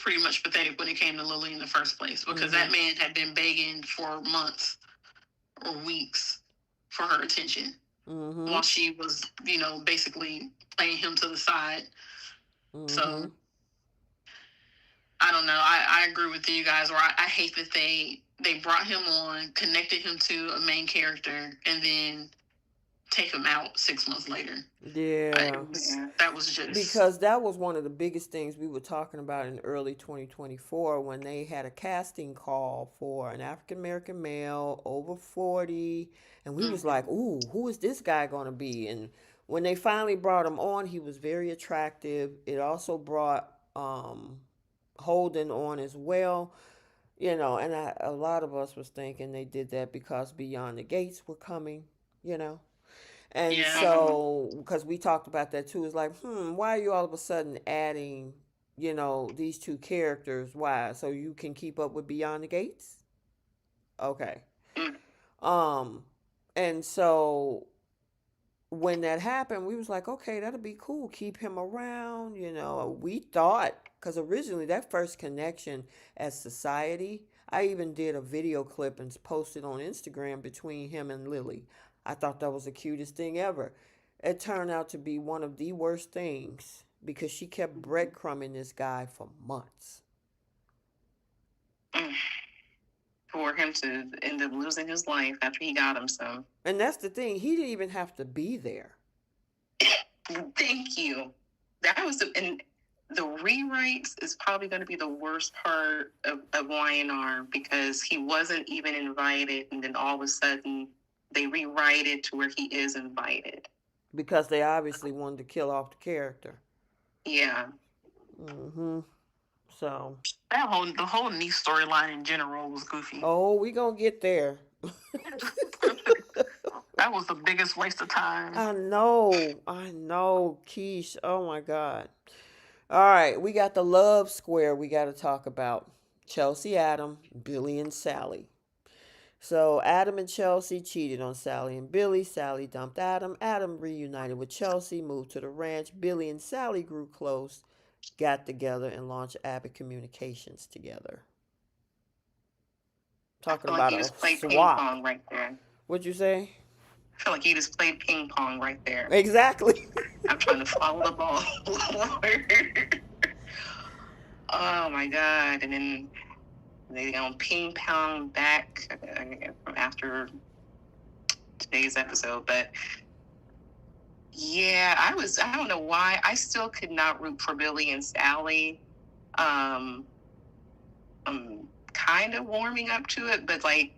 pretty much pathetic when it came to Lily in the first place, because that man had been begging for months or weeks for her attention, while she was, basically playing him to the side. So I don't know. I agree with you guys, or I hate that they brought him on, connected him to a main character, and then take him out 6 months later. Yeah. That was just Because that was one of the biggest things we were talking about in early 2024 when they had a casting call for an African American male over 40, and we was like, "Ooh, who is this guy going to be?" And when they finally brought him on, he was very attractive. It also brought Holden on as well. And a lot of us was thinking they did that because Beyond the Gates were coming, you know. And yeah. so, because we talked about that too, it's like, why are you all of a sudden adding, these two characters? Why? So you can keep up with Beyond the Gates? Okay. Um, and so when that happened, we was like, okay, that'll be cool. Keep him around. We thought, because originally that first connection as society, I even did a video clip and posted on Instagram between him and Lily. I thought that was the cutest thing ever. It turned out to be one of the worst things because she kept breadcrumbing this guy for months. For him to end up losing his life after he got him some. And that's the thing. He didn't even have to be there. Thank you. That was and the rewrites is probably going to be the worst part of YNR, because he wasn't even invited, and then all of a sudden they rewrite it to where he is invited. Because they obviously wanted to kill off the character. Yeah. So the whole niece storyline in general was goofy. Oh, we gonna get there. That was the biggest waste of time. I know, Keish. Oh my God. All right, we got the love square we got to talk about. Chelsea, Adam, Billy, and Sally. So Adam and Chelsea cheated on Sally and Billy. Sally dumped Adam. Adam reunited with Chelsea, moved to the ranch. Billy and Sally grew close, got together, and launched Abbott Communications together. Talking I feel like about you a just played ping swap. pong right there. What'd you say? I feel like you just played ping pong right there. Exactly. I'm trying to follow the ball. Oh my God. And then they ping pong back from after today's episode. But yeah, I don't know why. I still could not root for Billy and Sally. I'm kind of warming up to it, but like,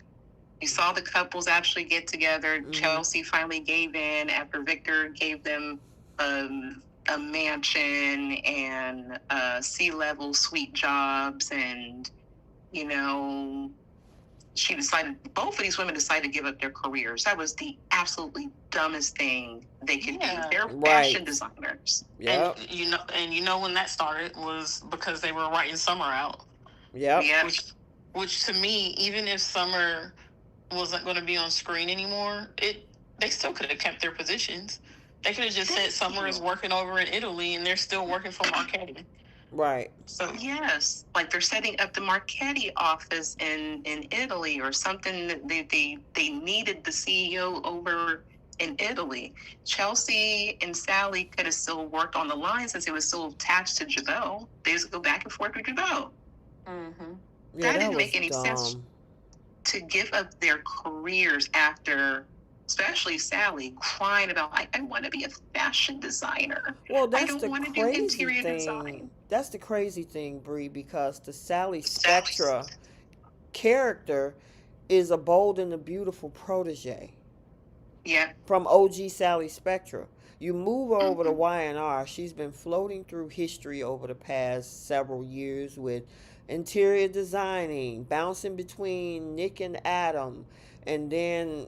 you saw the couples actually get together. Chelsea finally gave in after Victor gave them a mansion and C-level sweet jobs, and she decided, both of these women decided to give up their careers. That was the absolutely dumbest thing they could do. Yeah. They're fashion Right. designers. Yep. And you know when that started was because they were writing Summer out, Yep. Yep. which to me, even if Summer wasn't going to be on screen anymore, they still could have kept their positions. They could have just said Summer is working over in Italy and they're still working for Marquetti. Right. So yes, like they're setting up the Marchetti office in Italy or something. That they needed the CEO over in Italy. Chelsea and Sally could have still worked on the line since it was still attached to Jabot. They just go back and forth with Jabot. Mm-hmm. Yeah, That that didn't was make any sense dumb. to give up their careers after, especially Sally, crying about, I want to be a fashion designer. Well, I that's don't the want to do crazy interior thing. design. That's the crazy thing, Brie, because the Sally Sally. Spectra character is a bold and a beautiful protege Yeah. from OG Sally Spectra. You move over to Mm-hmm. Y&R, she's been floating through history over the past several years with interior designing, bouncing between Nick and Adam. And then,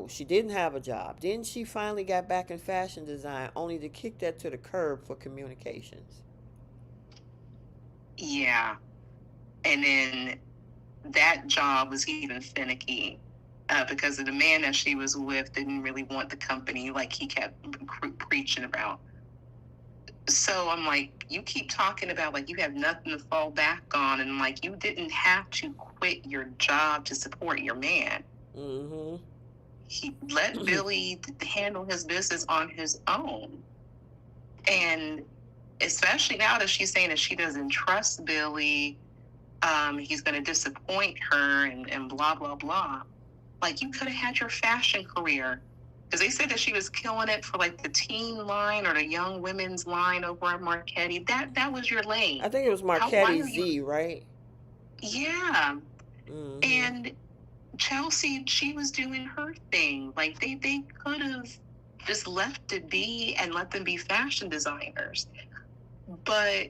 she didn't have a job. Then she finally got back in fashion design, only to kick that to the curb for communications. Yeah. And then that job was even finicky because the man that she was with didn't really want the company like he kept preaching about. So I'm like, you keep talking about like you have nothing to fall back on, and like you didn't have to quit your job to support your man. Mm-hmm. He let Billy handle his business on his own. And especially now that she's saying that she doesn't trust Billy, he's going to disappoint her and blah, blah, blah. Like, you could have had your fashion career. Because they said that she was killing it for like the teen line or the young women's line over at Marquetti. That was your lane. I think it was Why Marquetti are you? Z, right? Yeah. Mm-hmm. And Chelsea, she was doing her thing. Like they could have just left it be and let them be fashion designers. But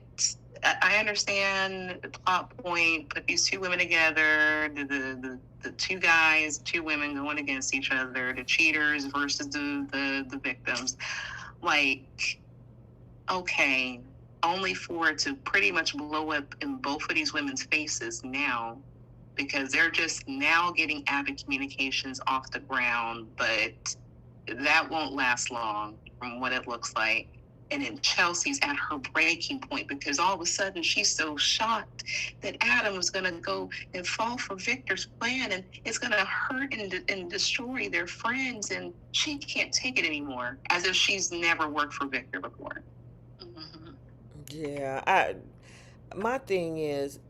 I understand the plot point. Put these two women together. The two guys, two women going against each other. The cheaters versus the victims. Like, okay, only for it to pretty much blow up in both of these women's faces now because they're just now getting Avid Communications off the ground, but that won't last long from what it looks like. And then Chelsea's at her breaking point because all of a sudden she's so shocked that Adam is going to go and fall for Victor's plan and it's going to hurt and destroy their friends. And she can't take it anymore, as if she's never worked for Victor before. Mm-hmm. Yeah, my thing is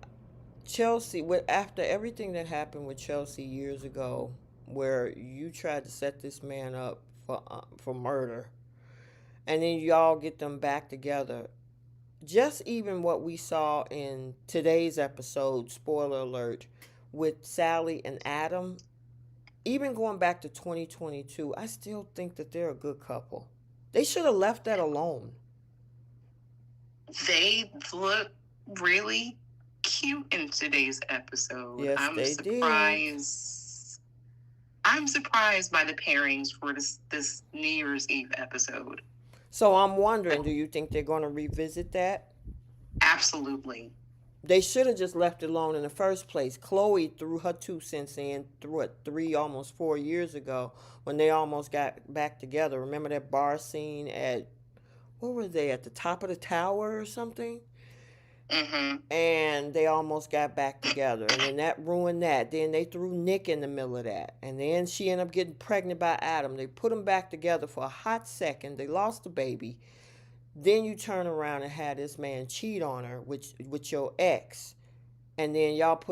Chelsea. After everything that happened with Chelsea years ago, where you tried to set this man up for murder, and then y'all get them back together. Just even what we saw in today's episode, spoiler alert, with Sally and Adam, even going back to 2022, I still think that they're a good couple. They should have left that alone. They look really cute in today's episode. Yes, they did. I'm surprised by the pairings for this New Year's Eve episode. So I'm wondering, do you think they're going to revisit that? Absolutely. They should have just left it alone in the first place. Chloe threw her 2 cents in through it 3, almost 4 years ago when they almost got back together. Remember that bar scene at, what were they, at the top of the tower or something? Mm-hmm. And they almost got back together. And then that ruined that. Then they threw Nick in the middle of that. And then she ended up getting pregnant by Adam. They put them back together for a hot second. They lost the baby. Then you turn around and have this man cheat on her with your ex. And then y'all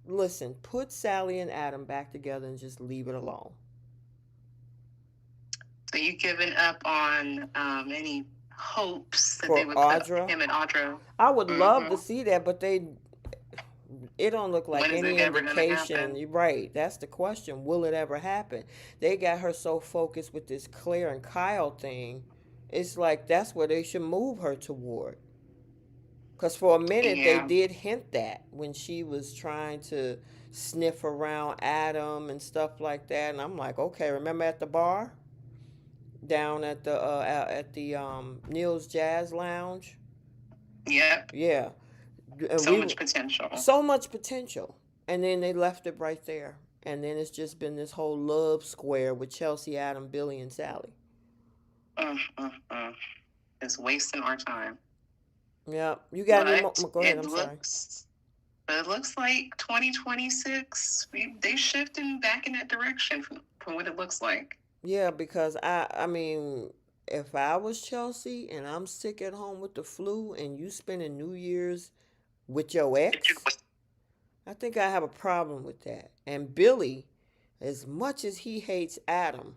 listen, put Sally and Adam back together and just leave it alone. So you given up on any hopes that they For would put Audra, him and Audra? I would love to Mm-hmm. see that, but it don't look like When is any it ever going to indication. happen? You're right. That's the question. Will it ever happen? They got her so focused with this Claire and Kyle thing. It's like that's where they should move her toward. Because for a minute they Yeah. did hint that when she was trying to sniff around Adam and stuff like that, and I'm like, okay, remember at the bar down at the Neil's Jazz Lounge? Yep. Yeah, and So we much potential. so much potential, and then they left it right there, and then it's just been this whole love square with Chelsea, Adam, Billy, and Sally. Mm, mm, mm. It's wasting our time. Yeah, you got any more? But Go ahead. I'm sorry. it looks like 2026. They shifting back in that direction from what it looks like. Yeah, because I mean, if I was Chelsea and I'm sick at home with the flu and you spending New Year's with your ex, I think I have a problem with that. And Billy, as much as he hates Adam,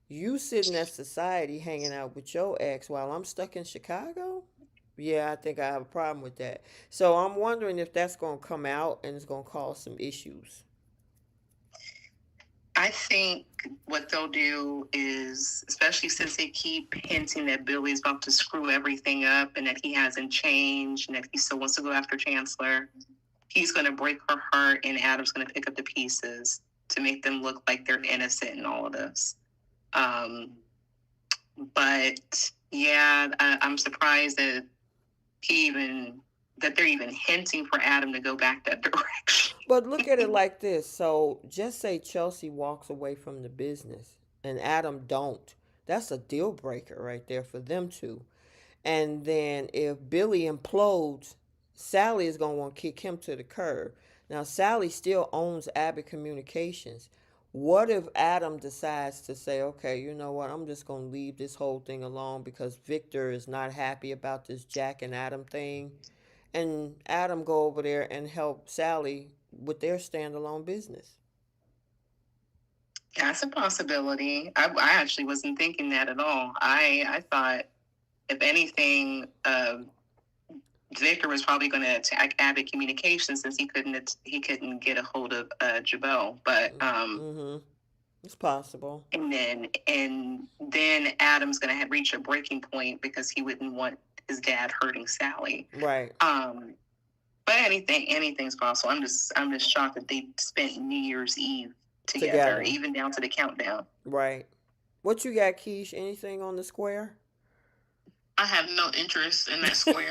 you sitting at society hanging out with your ex while I'm stuck in Chicago? Yeah, I think I have a problem with that. So I'm wondering if that's going to come out and it's going to cause some issues. I think what they'll do is, especially since they keep hinting that Billy's about to screw everything up and that he hasn't changed and that he still wants to go after Chancellor, he's going to break her heart and Adam's going to pick up the pieces to make them look like they're innocent in all of this. Um, but yeah, I'm surprised that he even that they're even hinting for Adam to go back that direction. But look at it like this. So just say Chelsea walks away from the business and Adam don't. That's a deal breaker right there for them two. And then if Billy implodes, Sally is going to want to kick him to the curb. Now, Sally still owns Abbott Communications. What if Adam decides to say, okay, you know what, I'm just going to leave this whole thing alone because Victor is not happy about this Jack and Adam thing? And Adam go over there and help Sally with their standalone business. That's a possibility. I actually wasn't thinking that at all. I thought, if anything, Victor was probably going to attack Abbott Communications since he couldn't get a hold of Jabel. But Mm-hmm. It's possible. and then Adam's going to reach a breaking point because he wouldn't want his dad hurting Sally. Right. But anything's possible. I'm just shocked that they spent New Year's Eve together, Together. even down to the countdown. Right. What you got, Keish? Anything on the square? I have no interest in that square.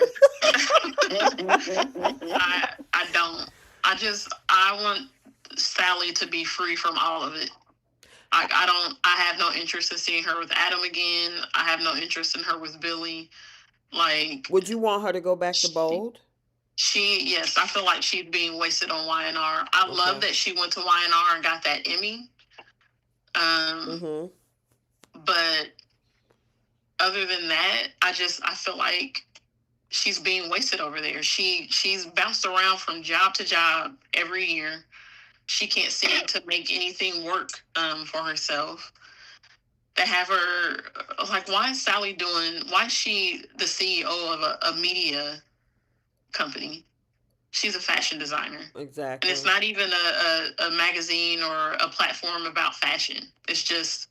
I don't. I want Sally to be free from all of it. I don't. I have no interest in seeing her with Adam again. I have no interest in her with Billy. Like, Would you want her to go back to Bold? yes, I feel like she's being wasted on YNR. I love Okay. that she went to YNR and got that Emmy. Mm-hmm. But other than that, I feel like she's being wasted over there. She's bounced around from job to job every year. She can't seem to make anything work for herself. They have her, like, why is Sally doing? Why is she the CEO of a media company? She's a fashion designer. Exactly. And it's not even a magazine or a platform about fashion. It's just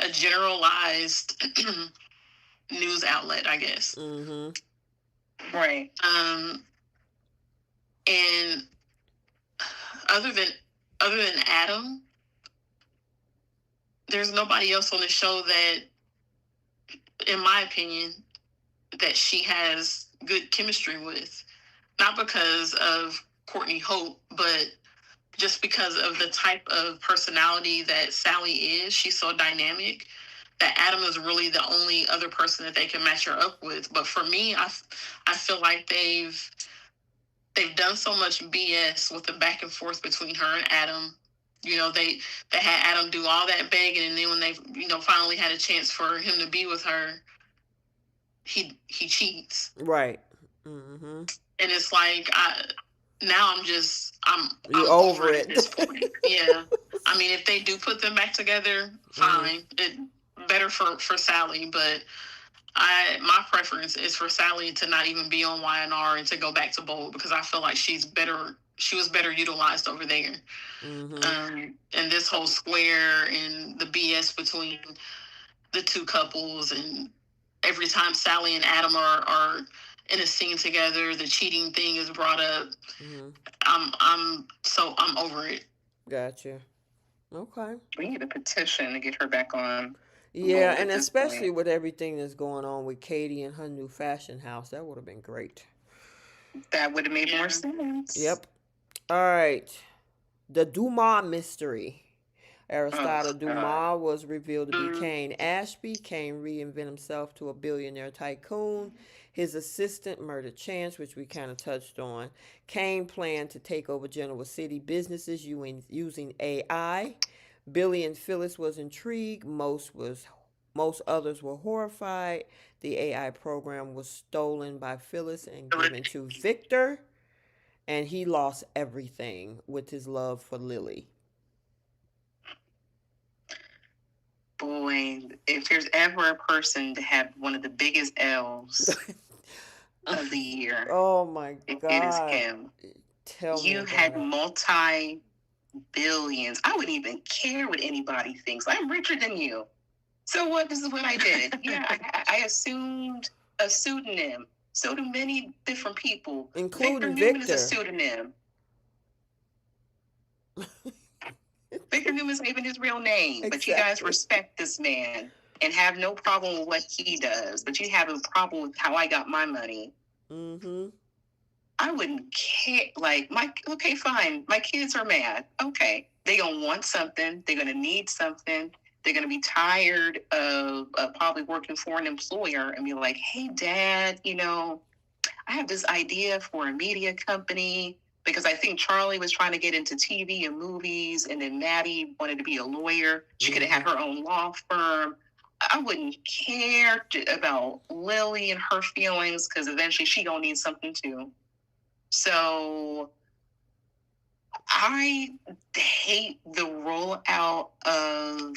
a generalized news outlet, I guess. Mm-hmm. Right. And other than Adam, there's nobody else on the show that, in my opinion, that she has good chemistry with. Not because of Courtney Hope, but just because of the type of personality that Sally is. She's so dynamic that Adam is really the only other person that they can match her up with. But for me, I feel like they've done so much BS with the back and forth between her and Adam. You know, they had Adam do all that begging, and then when they, finally had a chance for him to be with her, he cheats. Right. Mm-hmm. And it's like, I'm You're over it over at this point. Yeah. I mean, if they do put them back together, fine. It better for Sally, but my preference is for Sally to not even be on YNR and to go back to Bold, because I feel like she was better utilized over there. And this whole square and the BS between the two couples, and every time Sally and Adam are in a scene together. The cheating thing is brought up. Mm-hmm. I'm over it. Gotcha. Okay. We need a petition to get her back on Yeah, board and at this especially point. with everything that's going on with Katie and her new fashion house, that would have been great. That would have made more Yeah. sense. Yep. All right. The Dumas mystery. Oh, Aristotle God. Dumas was revealed to be Mm. Kane Ashby. Kane reinvented himself to a billionaire tycoon. His assistant murdered Chance, which we kind of touched on. Kane planned to take over Genoa City businesses using AI. Billy and Phyllis was intrigued. Most others were horrified. The AI program was stolen by Phyllis and given to Victor, and he lost everything with his love for Lily. Boy, if there's ever a person to have one of the biggest L's of the year, Oh my it is God. him. Tell me You about had it. multi billions. I wouldn't even care what anybody thinks. I'm richer than you. So what? This is what I did. Yeah, I assumed a pseudonym. So do many different people. Victor Including Newman is a Victor. pseudonym. Victor Newman isn't even his real name, but you guys Exactly. respect this man and have no problem with what he does, but you have a problem with how I got my money. Mm-hmm. I wouldn't care. Like, okay, fine. My kids are mad. Okay. They gonna want something. They're gonna need something. They're gonna be tired of probably working for an employer and be like, hey, dad, I have this idea for a media company because I think Charlie was trying to get into TV and movies, and then Maddie wanted to be a lawyer. She could have had her own law firm. I wouldn't care about Lily and her feelings because eventually she gonna need something too. So I hate the rollout of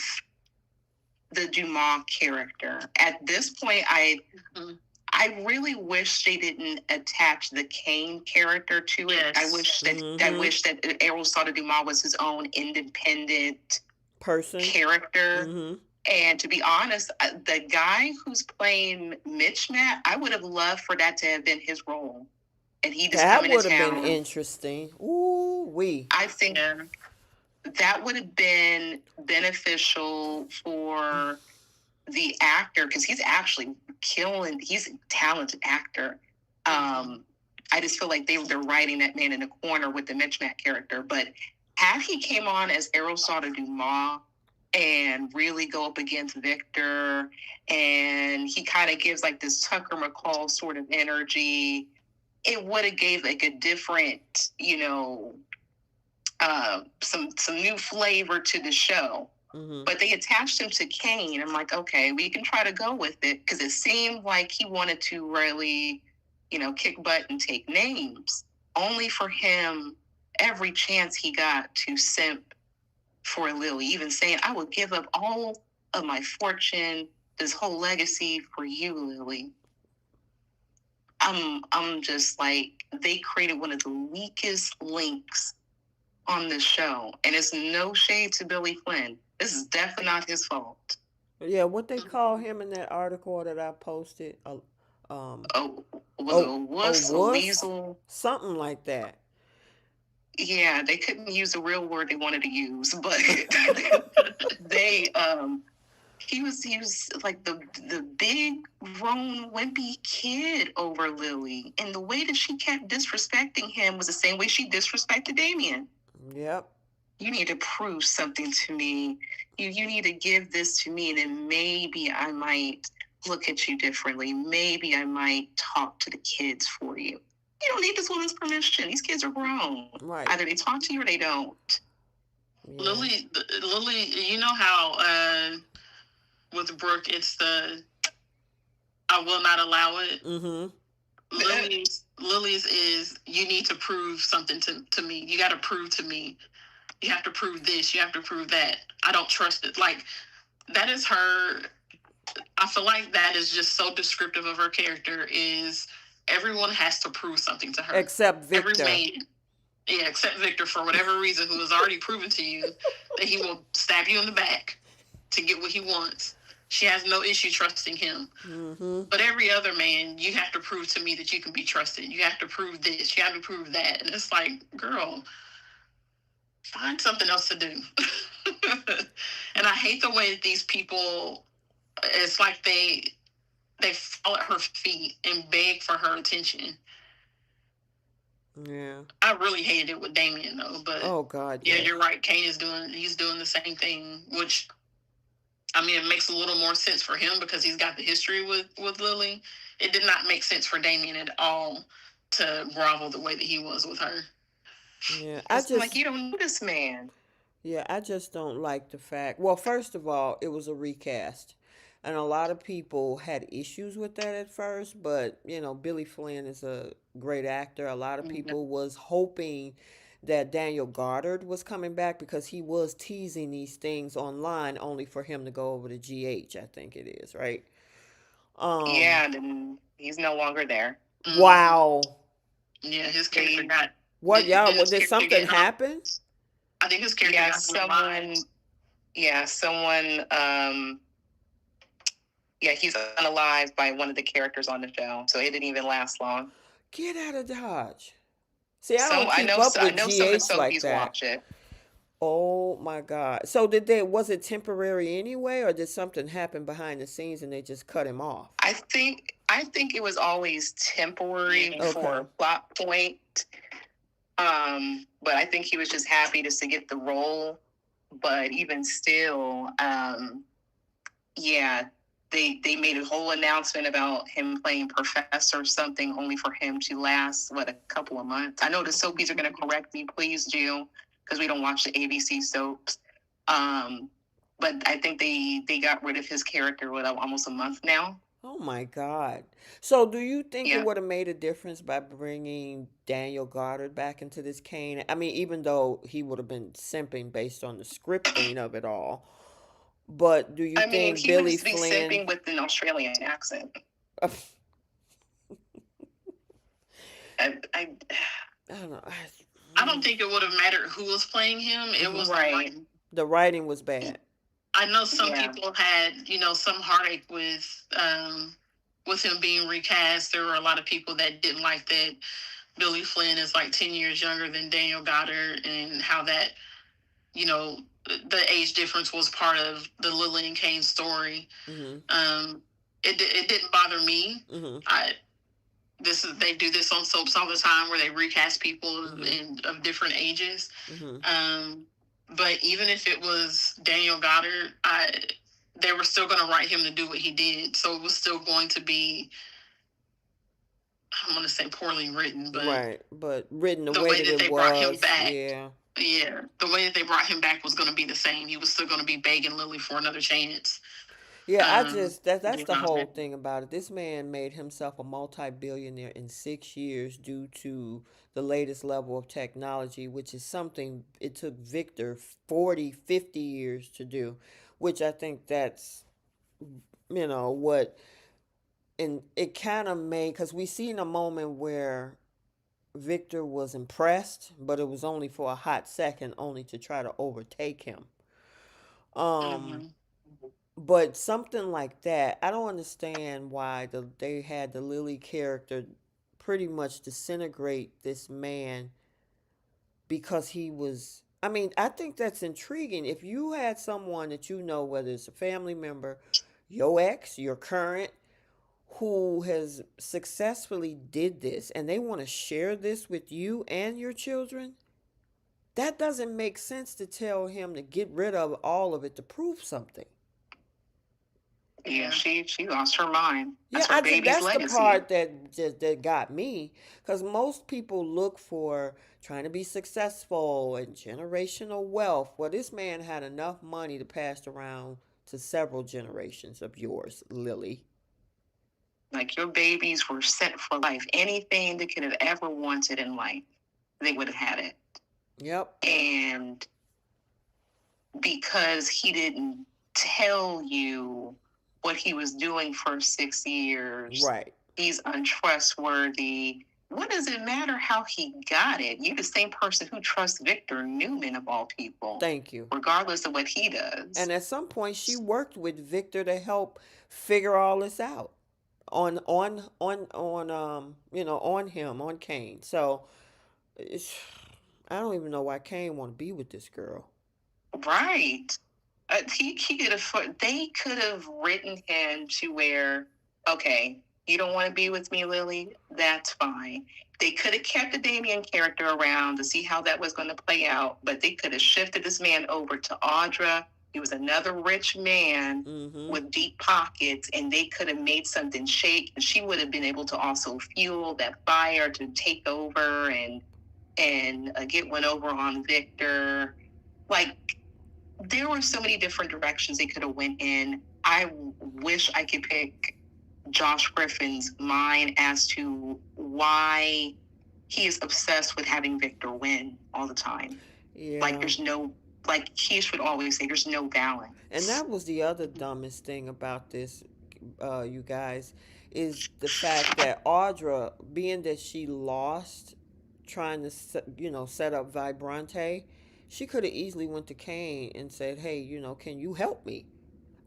the Dumas character. At this point, I really wish they didn't attach the Kane character to it. Yes. I wish that Aristotle Dumas was his own independent Person. character. Mm-hmm. And to be honest, the guy who's playing Mitch Matt, I would have loved for that to have been his role. And he just That coming to would have been town. interesting. Ooh, wee. I think that would have been beneficial for the actor because he's actually killing. He's a talented actor. I just feel like they're writing that man in the corner with the Mitch Matt character. But have he came on as Aristotle Dumas and really go up against Victor, and he kind of gives like this Tucker McCall sort of energy, it would have gave like a different, some new flavor to the show. Mm-hmm. But they attached him to Kane. I'm like, okay, we can try to go with it because it seemed like he wanted to really, kick butt and take names. Only for him, every chance he got to simp for Lily, even saying, I would give up all of my fortune, this whole legacy for you, Lily. I'm just like, they created one of the weakest links on this show, and it's no shade to Billy Flynn. This is definitely not his fault. Yeah, what they call him in that article that I posted? Was a wuss, a weasel, something like that. Yeah, they couldn't use the real word they wanted to use, but they he was like the big grown wimpy kid over Lily, and the way that she kept disrespecting him was the same way she disrespected Damien. Yep. You need to prove something to me. You need to give this to me, and then maybe I might look at you differently. Maybe I might talk to the kids for you. You don't need this woman's permission. These kids are grown. Right. Either they talk to you or they don't. Yeah. Lily, you know how with Brooke, it's the I will not allow it. Mm-hmm. Lily's is you need to prove something to me. You got to prove to me. You have to prove this. You have to prove that. I don't trust it. Like, that is her. I feel like that is just so descriptive of her character is everyone has to prove something to her. Except Victor. Except Victor, for whatever reason, who has already proven to you that he will stab you in the back to get what he wants. She has no issue trusting him. Mm-hmm. But every other man, you have to prove to me that you can be trusted. You have to prove this. You have to prove that. And it's like, girl, find something else to do. And I hate the way that these people, it's like they fall at her feet and beg for her attention. Yeah. I really hated it with Damien though, but Oh God, yeah, yes. you're right. Kane is he's doing the same thing, which I mean, it makes a little more sense for him because he's got the history with Lily. It did not make sense for Damien at all to grovel the way that he was with her. Yeah. I Because I'm like, just you don't know this man. Yeah, I just don't like the fact. Well, first of all, it was a recast. And a lot of people had issues with that at first, but Billy Flynn is a great actor. A lot of people was hoping that Daniel Goddard was coming back because he was teasing these things online only for him to go over to GH, I think it is, right? Um Yeah, then he's no longer there. Mm-hmm. wow. Yeah, his character got What y'all did what his did character something get happen? I think his character Yeah, got someone. revised. Yeah, someone. Yeah, he's unalived by one of the characters on the show, so it didn't even last long. Get out of Dodge. See, I Some don't I keep know. up I with know some of the GH like Soapies that. watch it. Oh my God. So did they was it temporary anyway or did something happen behind the scenes and they just cut him off? I think it was always temporary for Okay. a plot point. But I think he was just happy just to get the role. But even still, yeah, they made a whole announcement about him playing Professor something only for him to last a couple of months. I know the Soapies are going to correct me, please, Jill, because we don't watch the ABC soaps. Um, but I think they got rid of his character with almost a month now. Oh my God. So do you think it Yeah, would have made a difference by bringing Daniel Goddard back into this Kane? I mean, even though he would have been simping based on the scripting of it all, but do you I mean think he would Billy be Flynn simping with an Australian accent. I I don't know. I don't think it would have mattered who was playing him. It Mhm. was right. The writing was bad. I know some Yeah. people had, some heartache with him being recast. There were a lot of people that didn't like that Billy Flynn is like 10 years younger than Daniel Goddard and how that, you know, the age difference was part of the Lily and Kane story. Mhm. Um, it didn't bother me. Mhm. I they do this on soaps all the time where they recast people Mhm. of different ages. Mhm. Um, but even if it was Daniel Goddard, they were still going to write him to do what he did. So it was still going to be, I'm going to say poorly written, but Right, but written the the way way that that it they brought him was, back, yeah. yeah, the way that they brought him back was going to be the same. He was still going to be begging Lily for another chance. Yeah, I Um, just that's you the know, whole thing about it. This man made himself a multi-billionaire in 6 years due to the latest level of technology, which is something it took Victor 40, 50 years to do, which I think that's what and it kind of made because we seen a moment where Victor was impressed, but it was only for a hot second, only to try to overtake him. Um, mm-hmm. but something like that, I don't understand why they had the Lily character pretty much disintegrate this man because he was. I mean, I think that's intriguing. If you had someone that whether it's a family member, your ex, your current, who has successfully did this and they want to share this with you and your children, that doesn't make sense to tell him to get rid of all of it to prove something. Yeah, she lost her mind. Yeah, That's her baby's that's the legacy. part that got me because most people look for trying to be successful and generational wealth. Well, this man had enough money to pass around to several generations of yours, Lily. Like your babies were set for life. Anything they could have ever wanted in life, they would have had it. Yep. And because he didn't tell you what he was doing for 6 years, Right. he's untrustworthy. what does it matter how he got it? You're the same person who trusts Victor Newman of all people, Thank you. regardless of what he does. And at some point, she worked with Victor to help figure all this out on him, on Kane. So it's, I don't even know why Kane want to be with this girl. Right. He could have. They could have written him to where, okay, you don't want to be with me, Lily. That's fine. They could have kept the Damien character around to see how that was going to play out, but they could have shifted this man over to Audra. He was another rich man with deep pockets, and they could have made something shake. And she would have been able to also fuel that fire to take over and get one over on Victor. Like, there were so many different directions they could have went in. I wish I could pick Josh Griffin's mind as to why he is obsessed with having Victor win all the time. Yeah. Like, there's no, like Keith would always say, there's no balance. And that was the other dumbest thing about this, you guys, is the fact that Audra, being that she lost trying to set up Vibrante, she could have easily went to Kane and said, "Hey, can you help me?"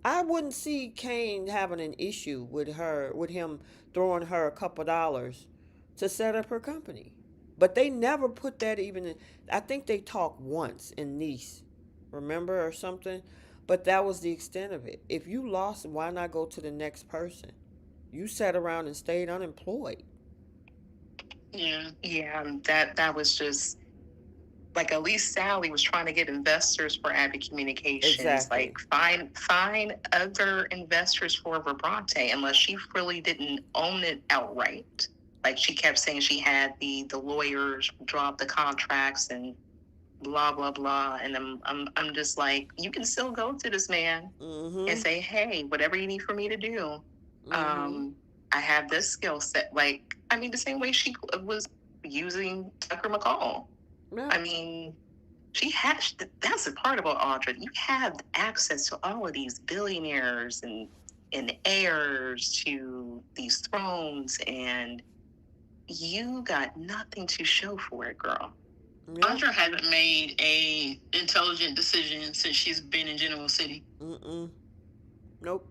I wouldn't see Kane having an issue with him throwing her a couple dollars to set up her company. But they never put that even in. I think they talked once in Nice, remember, or something. But that was the extent of it. If you lost, why not go to the next person? You sat around and stayed unemployed. Yeah, that was just like, at least Sally was trying to get investors for Abbott Communications. Exactly. Like, find other investors for Vibrante, unless she really didn't own it outright. Like, she kept saying she had the lawyers draw up the contracts and blah blah blah. And I'm just like, you can still go to this man and say, hey, whatever you need for me to do, I have this skill set. Like, I mean, the same way she was using Tucker McCall. Yeah. I mean, that's a part about Audra. You have access to all of these billionaires and heirs to these thrones, and you got nothing to show for it, girl. Yeah. Audra hasn't made a intelligent decision since she's been in Genoa City. Nope.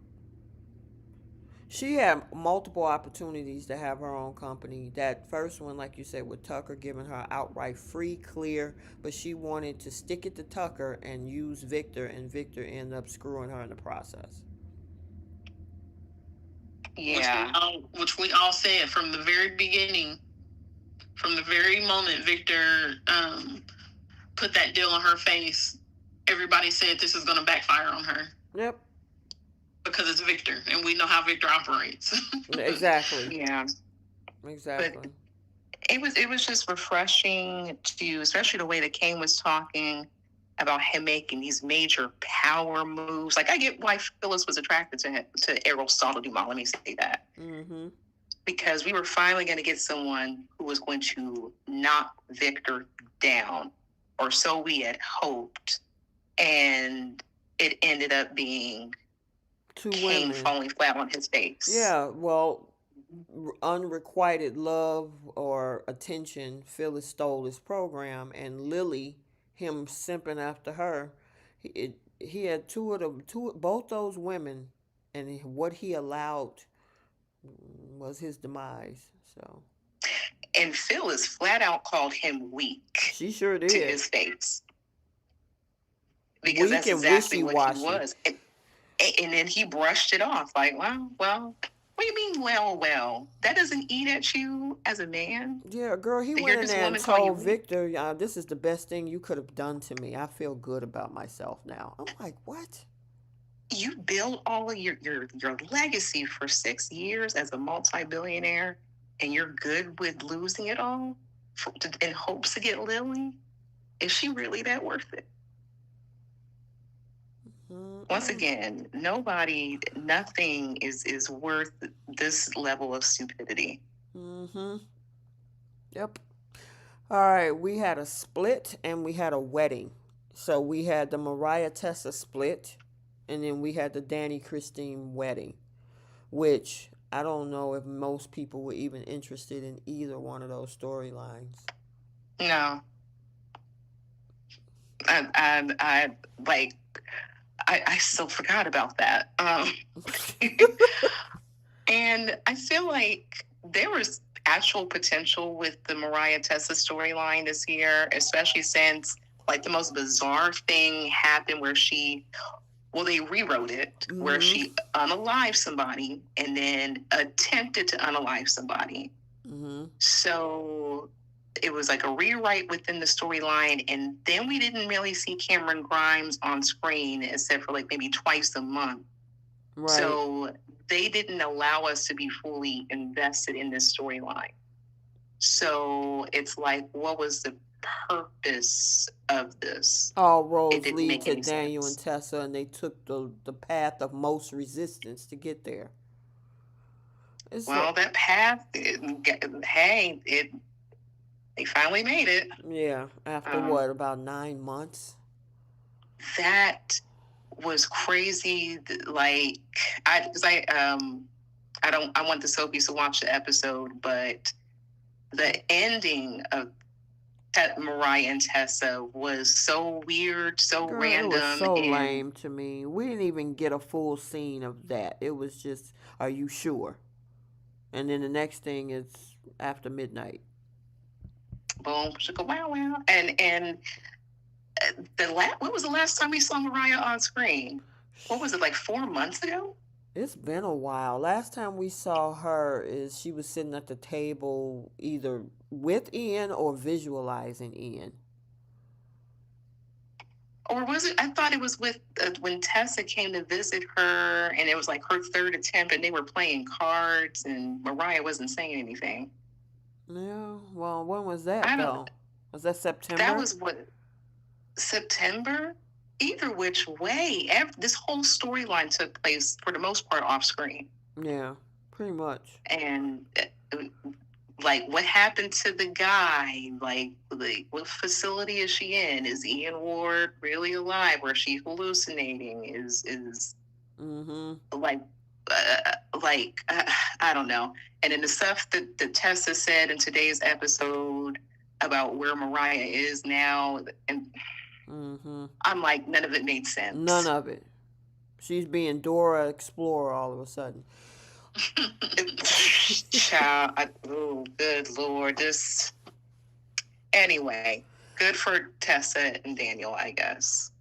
She had multiple opportunities to have her own company. That first one, like you said, with Tucker giving her outright free, clear, but she wanted to stick it to Tucker and use Victor, and Victor ended up screwing her in the process. Yeah. Which we all said from the very beginning, from the very moment Victor put that deal on her face, everybody said this is going to backfire on her. Yep. Because it's Victor, and we know how Victor operates. Exactly. Yeah. Exactly. But it was just refreshing to, especially the way that Kane was talking about him making these major power moves. Like, I get why Phyllis was attracted to him, to Errol Dumas. Let me say that. Because we were finally going to get someone who was going to knock Victor down, or so we had hoped. And it ended up being Kane falling flat on his face. Yeah, well, unrequited love or attention, Phyllis stole his program, and Lily, him simping after her, he had both those women, and what he allowed was his demise. So, and Phyllis flat out called him weak. She sure did, to his face, because weak that's exactly what he was. And then he brushed it off like, well, what do you mean, well? That doesn't eat at you as a man? Yeah, girl, he went in there and told Victor, this is the best thing you could have done to me. I feel good about myself now. I'm like, what? You build all of your legacy for 6 years as a multi-billionaire, and you're good with losing it all in hopes to get Lily? Is she really that worth it? Once again, nothing is worth this level of stupidity. Yep. All right, we had a split and we had a wedding. So we had the Mariah Tessa split, and then we had the Danny Christine wedding, which I don't know if most people were even interested in either one of those storylines. No, I like I still forgot about that. And I feel like there was actual potential with the Mariah Tessa storyline this year, especially since like the most bizarre thing happened where they rewrote it where Mm-hmm. she unalived somebody and then attempted to unalive somebody. Mm-hmm. So it was like a rewrite within the storyline, and then we didn't really see Cameron Grimes on screen except for like maybe twice a month. Right. So they didn't allow us to be fully invested in this storyline. So it's like, what was the purpose of this? All It roads didn't lead make to any Daniel and sense. Tessa, and they took the path of most resistance to get there. It's a, Well, that path, hey, they finally made it. yeah. After Um, what, about 9 months? that was crazy. Like, because I want the Soapies to watch the episode, but the ending of Mariah and Tessa was so weird, so Girl, it was random, so and lame to me. We didn't even get a full scene of that. It was just, are you sure? And then the next thing is after midnight. boom, shaka wow wow, and what was the last time we saw Mariah on screen? What was it, like 4 months ago? It's been a while. Last time we saw her is she was sitting at the table either with Ian or visualizing Ian. Or was it? I thought it was with when Tessa came to visit her, and it was like her third attempt, and they were playing cards, and Mariah wasn't saying anything. Yeah, well, when was that I don't. though? Was that That September? was what, September. Either which way, this whole storyline took place for the most part off screen, Yeah, pretty much. and like what happened to the guy? Like what facility is she in? Is Ian Ward really alive? Or is she hallucinating? Is Mm-hmm. like uh, I don't know. And then the stuff that Tessa said in today's episode about where Mariah is now, and Mm-hmm. I'm like, none of it made None sense. of it. She's being Dora Explorer all of a sudden. Child, oh, good Lord. This, anyway, good for Tessa and Daniel, I guess.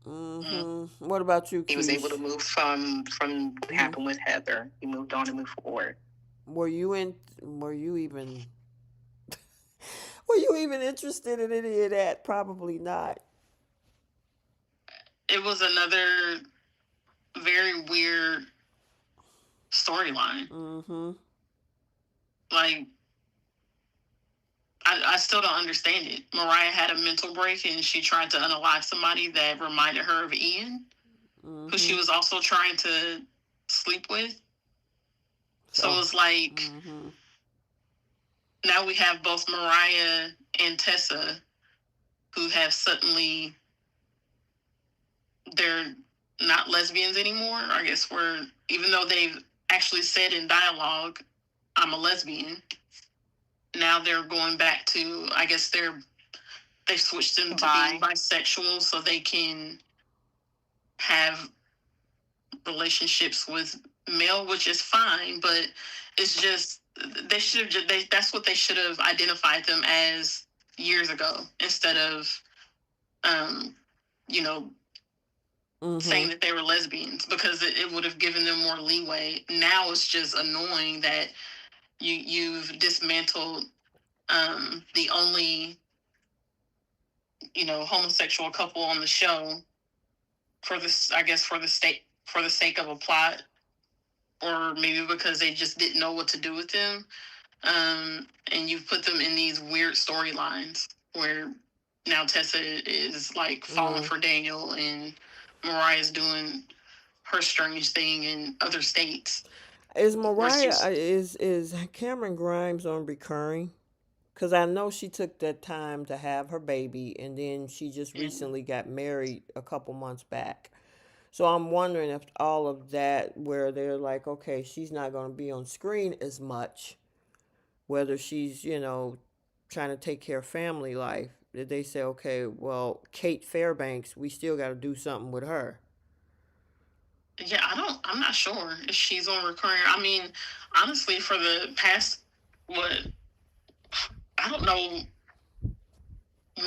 Mm-hmm. What about you, He was able to Keish? move from what Mm-hmm. happened with Heather. He moved on and moved forward. Were you in? Were you even? Were you even interested in any of that? Probably not. It was another very weird storyline. Mm-hmm. Like, I still don't understand it. Mariah had a mental break and she tried to unalive somebody that reminded her of Ian, who she Mm-hmm. was also trying to sleep with. So So. it's like Mm-hmm. now we have both Mariah and Tessa who have suddenly, they're not lesbians anymore. I guess even though they've actually said in dialogue, I'm a lesbian, now they're going back to, I guess they've switched them to being bisexual so they can have relationships with male, which is fine, but it's just that's what they should have identified them as years ago instead of um you know Mm-hmm. saying that they were lesbians, because it would have given them more leeway. Now it's just annoying that you've dismantled the only homosexual couple on the show for this, I guess, for the sake of a plot, or maybe because they just didn't know what to do with them. And you've put them in these weird storylines where now Tessa is like falling Mm. for Daniel, and Mariah's doing her strange thing in other states. Is Where Mariah she's is Cameron Grimes on recurring? Cause I know she took that time to have her baby, and then she just in, recently got married a couple months back. So I'm wondering if all of that, where they're like, okay, she's not going to be on screen as much, whether she's, trying to take care of family life, did they say, okay, well, Kate Fairbanks, we still got to do something with her? Yeah, I'm not sure if she's on recurring. I mean, honestly, for the past, what, I don't know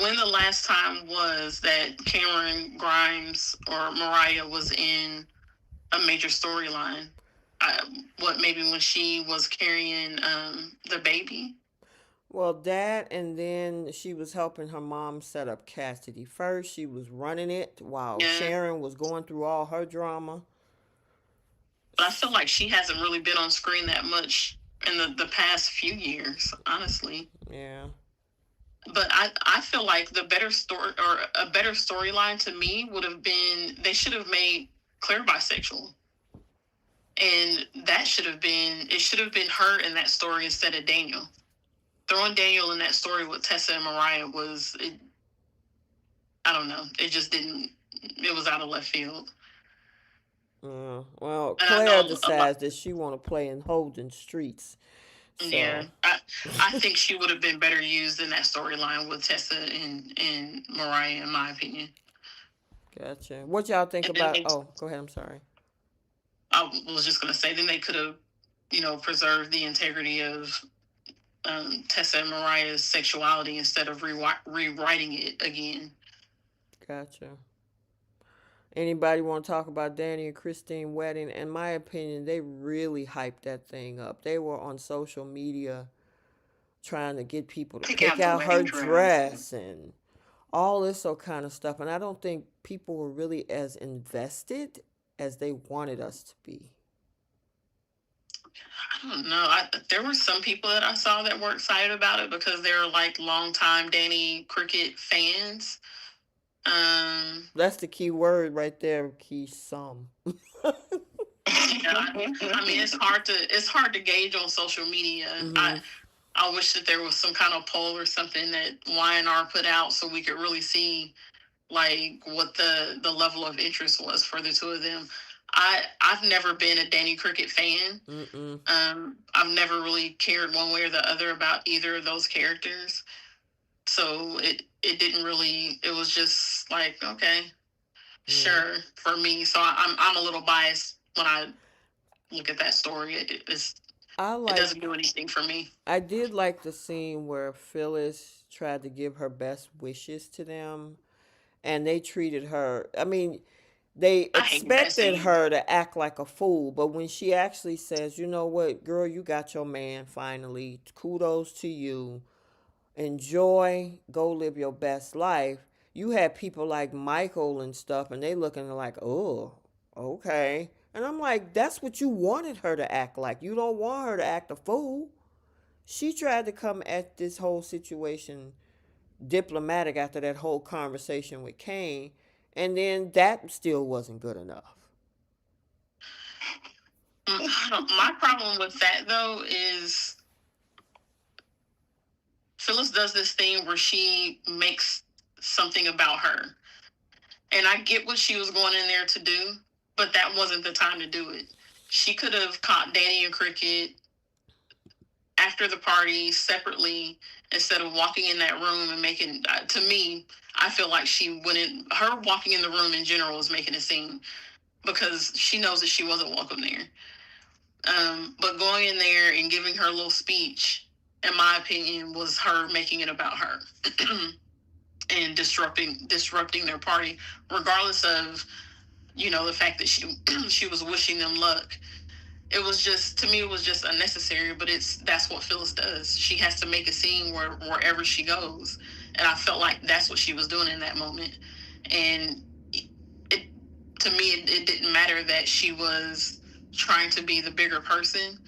when the last time was that Cameron Grimes or Mariah was in a major storyline. What, maybe when she was carrying the baby? Well, that, and then she was helping her mom set up Cassidy first. She was running it while Yeah, Sharon was going through all her drama. but I feel like she hasn't really been on screen that much in the past few years, honestly. Yeah. But I feel like the better story or a better storyline to me would have been they should have made Claire bisexual. And that should have been her in that story instead of Daniel. Throwing Daniel in that story with Tessa and Mariah I don't know. It just didn't, it was out of left field. Well, And I Claire know a lot, decides that she want to play in Holden Streets. yeah. So, I think she would have been better used in that storyline with Tessa and Mariah, in my opinion. gotcha. What y'all think And then about? Oh, go ahead. I'm sorry. I was just going to say, then they could have, preserved the integrity of Tessa and Mariah's sexuality instead of rewriting it again. Gotcha. Anybody want to talk about Danny and Christine wedding? In my opinion, they really hyped that thing up. They were on social media trying to get people to Pick pick out the out her wedding dress. dress and all this so kind of stuff. And I don't think people were really as invested as they wanted us to be. I don't know. There were some people that I saw that were excited about it because they're like longtime Danny Cricket fans. That's the key word right there, key some. Yeah, I mean, it's hard to gauge on social media. Mm-hmm. I wish that there was some kind of poll or something that Y&R put out so we could really see like what the level of interest was for the two of them. I've never been a Danny Cricket fan. Mm-mm. I've never really cared one way or the other about either of those characters. So it didn't really. It was just like, okay, Yeah. sure for me. So I'm a little biased when I look at that story. I It like. doesn't do anything for me. I did like the scene where Phyllis tried to give her best wishes to them, and they treated her. I mean, they I hated that expected scene. her to act like a fool, but when she actually says, "You know what, girl, you got your man finally. Kudos to you. Enjoy, go live your best life." You had people like Michael and stuff, and they looking like, "Oh, okay." And I'm like, that's what you wanted her to act like. You don't want her to act a fool. She tried to come at this whole situation diplomatic after that whole conversation with Kane, and then that still wasn't good enough. My problem with that though is Phyllis does this thing where she makes something about her. And I get what she was going in there to do, but that wasn't the time to do it. She could have caught Danny and Cricket after the party separately instead of walking in that room and making, to me, I feel like she went in, her walking in the room in general is making a scene because she knows that she wasn't welcome there. But going in there and giving her a little speech, in my opinion, was her making it about her. And disrupting their party, regardless of the fact that she was wishing them luck. It was just, to me, it was just unnecessary. But that's what Phyllis does. She has to make a scene wherever she goes, and I felt like that's what she was doing in that moment. And it to me, it didn't matter that she was trying to be the bigger person.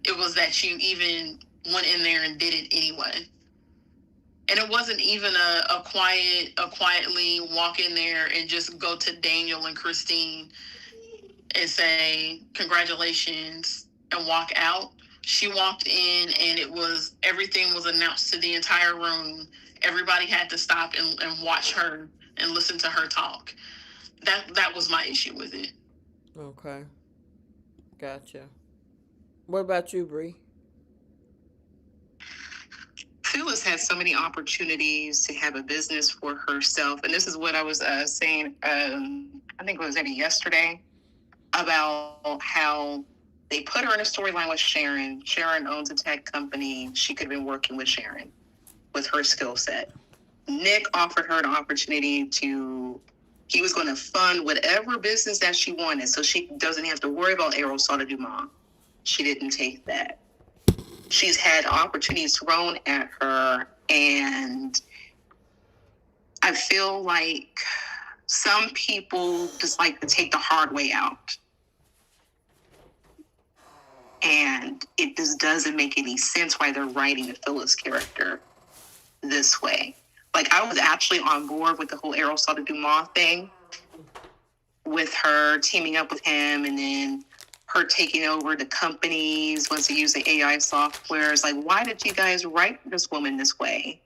It was that she even went in there and did it anyway. And it wasn't even a quietly walk in there and just go to Daniel and Christine and say congratulations and walk out. She walked in and everything was announced to the entire room. Everybody had to stop and watch her and listen to her talk. that was my issue with it. Okay. Gotcha. What about you, Bree? Phyllis had so many opportunities to have a business for herself, and this is what I was saying. I think it was maybe yesterday about how they put her in a storyline with Sharon. Sharon owns a tech company. She could have been working with Sharon with her skill set. Nick offered her an opportunity to. He was going to fund whatever business that she wanted, so she doesn't have to worry about Aerosol de Dumas. She didn't take that. She's had opportunities thrown at her, and I feel like some people just like to take the hard way out, and it just doesn't make any sense why they're writing the Phyllis character this way. Like, I was actually on board with the whole Aerosol de Dumas thing, with her teaming up with him, and then her taking over the companies once they use the AI software. It's like, why did you guys write this woman this way?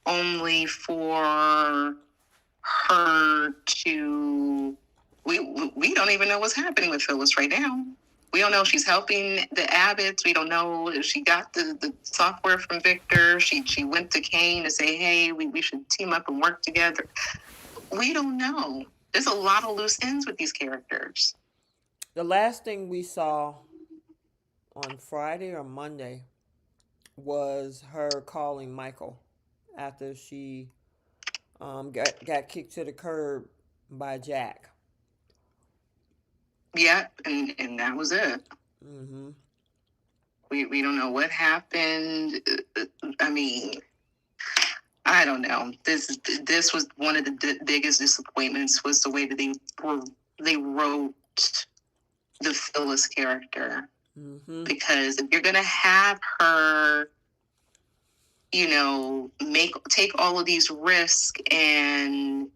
Only for her to we don't even know what's happening with Phyllis right now. We don't know if she's helping the Abbotts. We don't know if she got the software from Victor. She went to Kane to say, hey, we should team up and work together. We don't know. There's a lot of loose ends with these characters. The last thing we saw on Friday or Monday was her calling Michael after she got kicked to the curb by Jack. Yeah, and that was it. Mm-hmm. We don't know what happened. I mean, I don't know. This was one of the biggest disappointments, was the way that they wrote the Phyllis character. Mm-hmm. Because if you're gonna have her, take all of these risks, and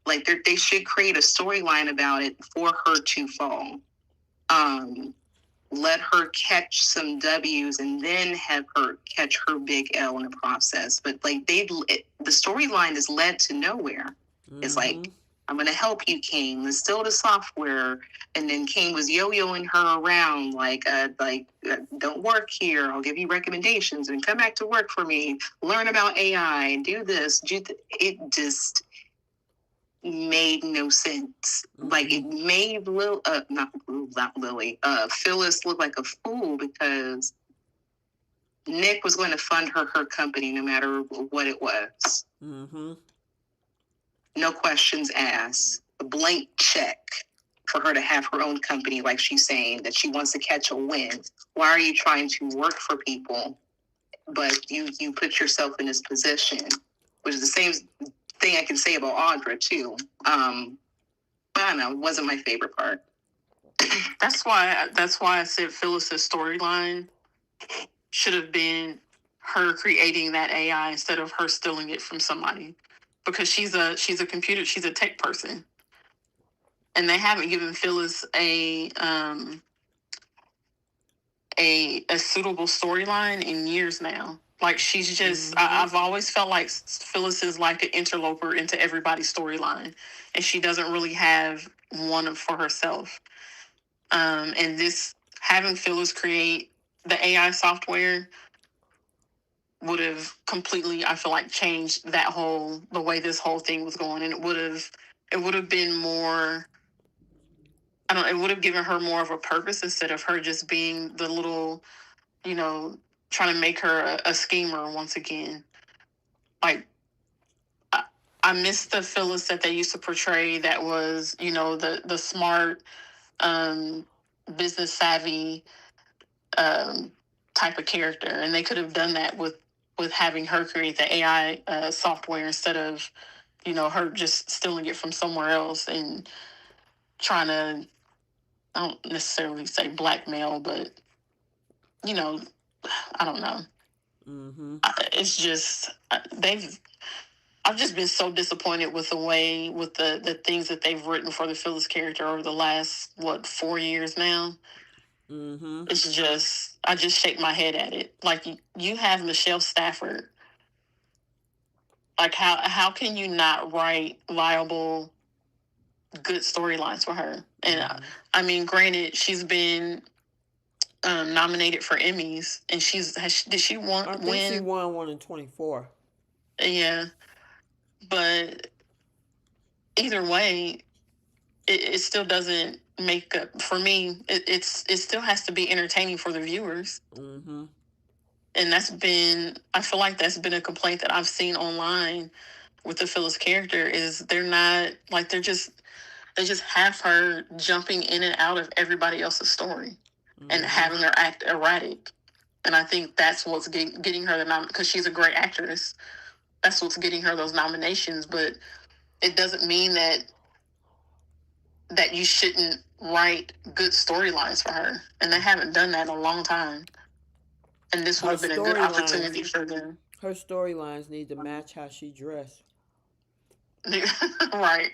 like they should create a storyline about it for her to fall. Let her catch some W's and then have her catch her big L in the process. But like the storyline is led to nowhere. Mm-hmm. It's like, I'm going to help you, Kane. Let's still the software. And then Kane was yo-yoing her around don't work here. I'll give you recommendations and come back to work for me. Learn about AI. Do this. It just made no sense. Mm-hmm. Like, it made not Lily, Phyllis look like a fool, because Nick was going to fund her company no matter what it was. Mm-hmm. No questions asked. A blank check for her to have her own company, like she's saying that she wants to catch a win. Why are you trying to work for people, but you put yourself in this position? Which is the same thing I can say about Audra too. But I don't know, it wasn't my favorite part. That's why I said Phyllis's storyline should have been her creating that AI instead of her stealing it from somebody, because she's a tech person, and they haven't given Phyllis a suitable storyline in years now. Like, she's just, I've always felt like Phyllis is like an interloper into everybody's storyline, and she doesn't really have one for herself. And this, having Phyllis create the AI software would have completely, I feel like, changed the way this whole thing was going. And it would have been more, it would have given her more of a purpose instead of her just being the little, trying to make her a schemer once again. Like, I miss the Phyllis that they used to portray, that was, the smart, business savvy, type of character. And they could have done that with having her create the AI software instead of, her just stealing it from somewhere else and trying to, I don't necessarily say blackmail, but, I don't know. Mm-hmm. It's just, I've just been so disappointed with the things that they've written for the Phyllis character over the last, 4 years now. Mm-hmm. It's just, I just shake my head at it. Like, you have Michelle Stafford, Like how can you not write viable, good storylines for her? And I mean, granted, she's been nominated for Emmys, and did she I think she win? won one in 24. Yeah, but either way, it still doesn't make up for me. It still has to be entertaining for the viewers. Mm-hmm. And I feel like that's been a complaint that I've seen online with the Phyllis character, is they're not like they just have her jumping in and out of everybody else's story, and having her act erratic. And I think that's what's getting her the because she's a great actress. That's what's getting her those nominations. But it doesn't mean that you shouldn't write good storylines for her. And they haven't done that in a long time. And this would Her have been a good storylines, opportunity for them. her storylines need to match how she dressed. Right.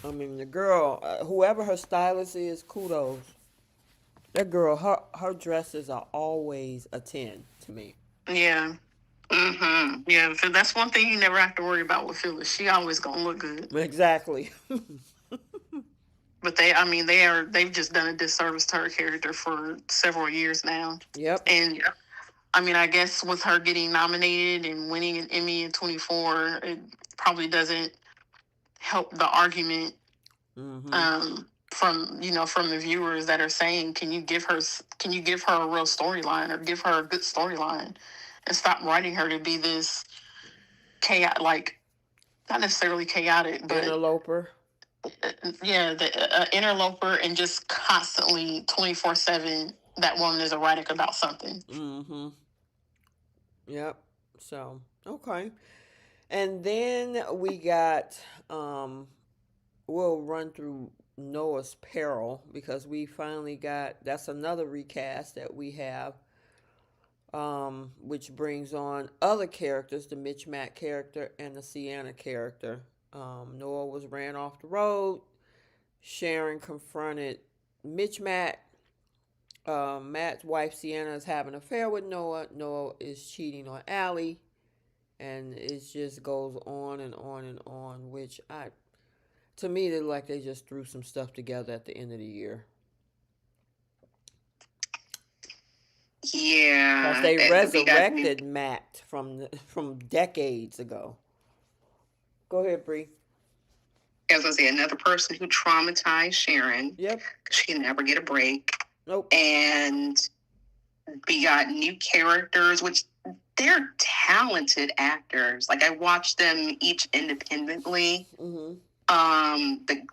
I mean, the girl, whoever her stylist is, kudos. That girl, her dresses are always a 10 to me. Yeah. Mm-hmm. Yeah, that's one thing you never have to worry about with Phyllis. She always gonna look good. Exactly. But they've just done a disservice to her character for several years now. Yep. And I mean, I guess with her getting nominated and winning an Emmy in 24, it probably doesn't help the argument. From the viewers that are saying, can you give her a real storyline, or give her a good storyline, and stop writing her to be this chaotic, like, not necessarily chaotic, but Interloper. yeah, the interloper, and just constantly 24/7 that woman is erratic about something. Mm-hmm. Yep. So, okay. And then we got, we'll run through Noah's Peril because we finally got, that's another recast that we have, which brings on other characters, the Mitch Matt character and the Sienna character. Noah was ran off the road. Sharon confronted Mitch Matt. Matt's wife Sienna is having an affair with Noah. Noah is cheating on Allie. And it just goes on and on and on, which to me, they like they just threw some stuff together at the end of the year. Yeah. Because they resurrected Matt from decades ago. Go ahead, Bree. I was going to say, another person who traumatized Sharon. Yep. She can never get a break. Nope. And we got new characters, which they're talented actors. Like, I watched them each independently. Mm-hmm.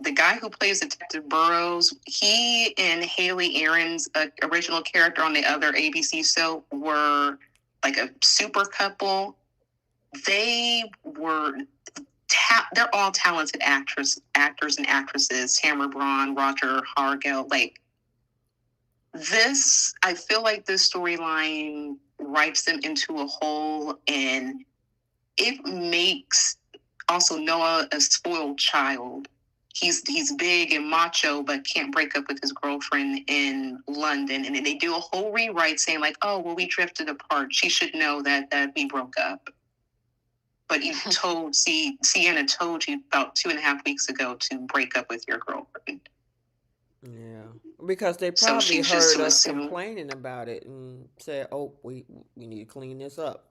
The guy who plays Detective Burrows, he and Haley Aaron's original character on the other ABC show were like a super couple. They were they're all talented actors and actresses. Tamara Braun, Roger Hargel. Like, this, I feel like this storyline writes them into a hole, and it makes also Noah a spoiled child. He's big and macho, but can't break up with his girlfriend in London. And then they do a whole rewrite saying, like, oh, well, we drifted apart. She should know that we broke up. But you Sienna told you about 2.5 weeks ago to break up with your girlfriend. Yeah, because they probably heard us complaining about it and said, "Oh, we need to clean this up."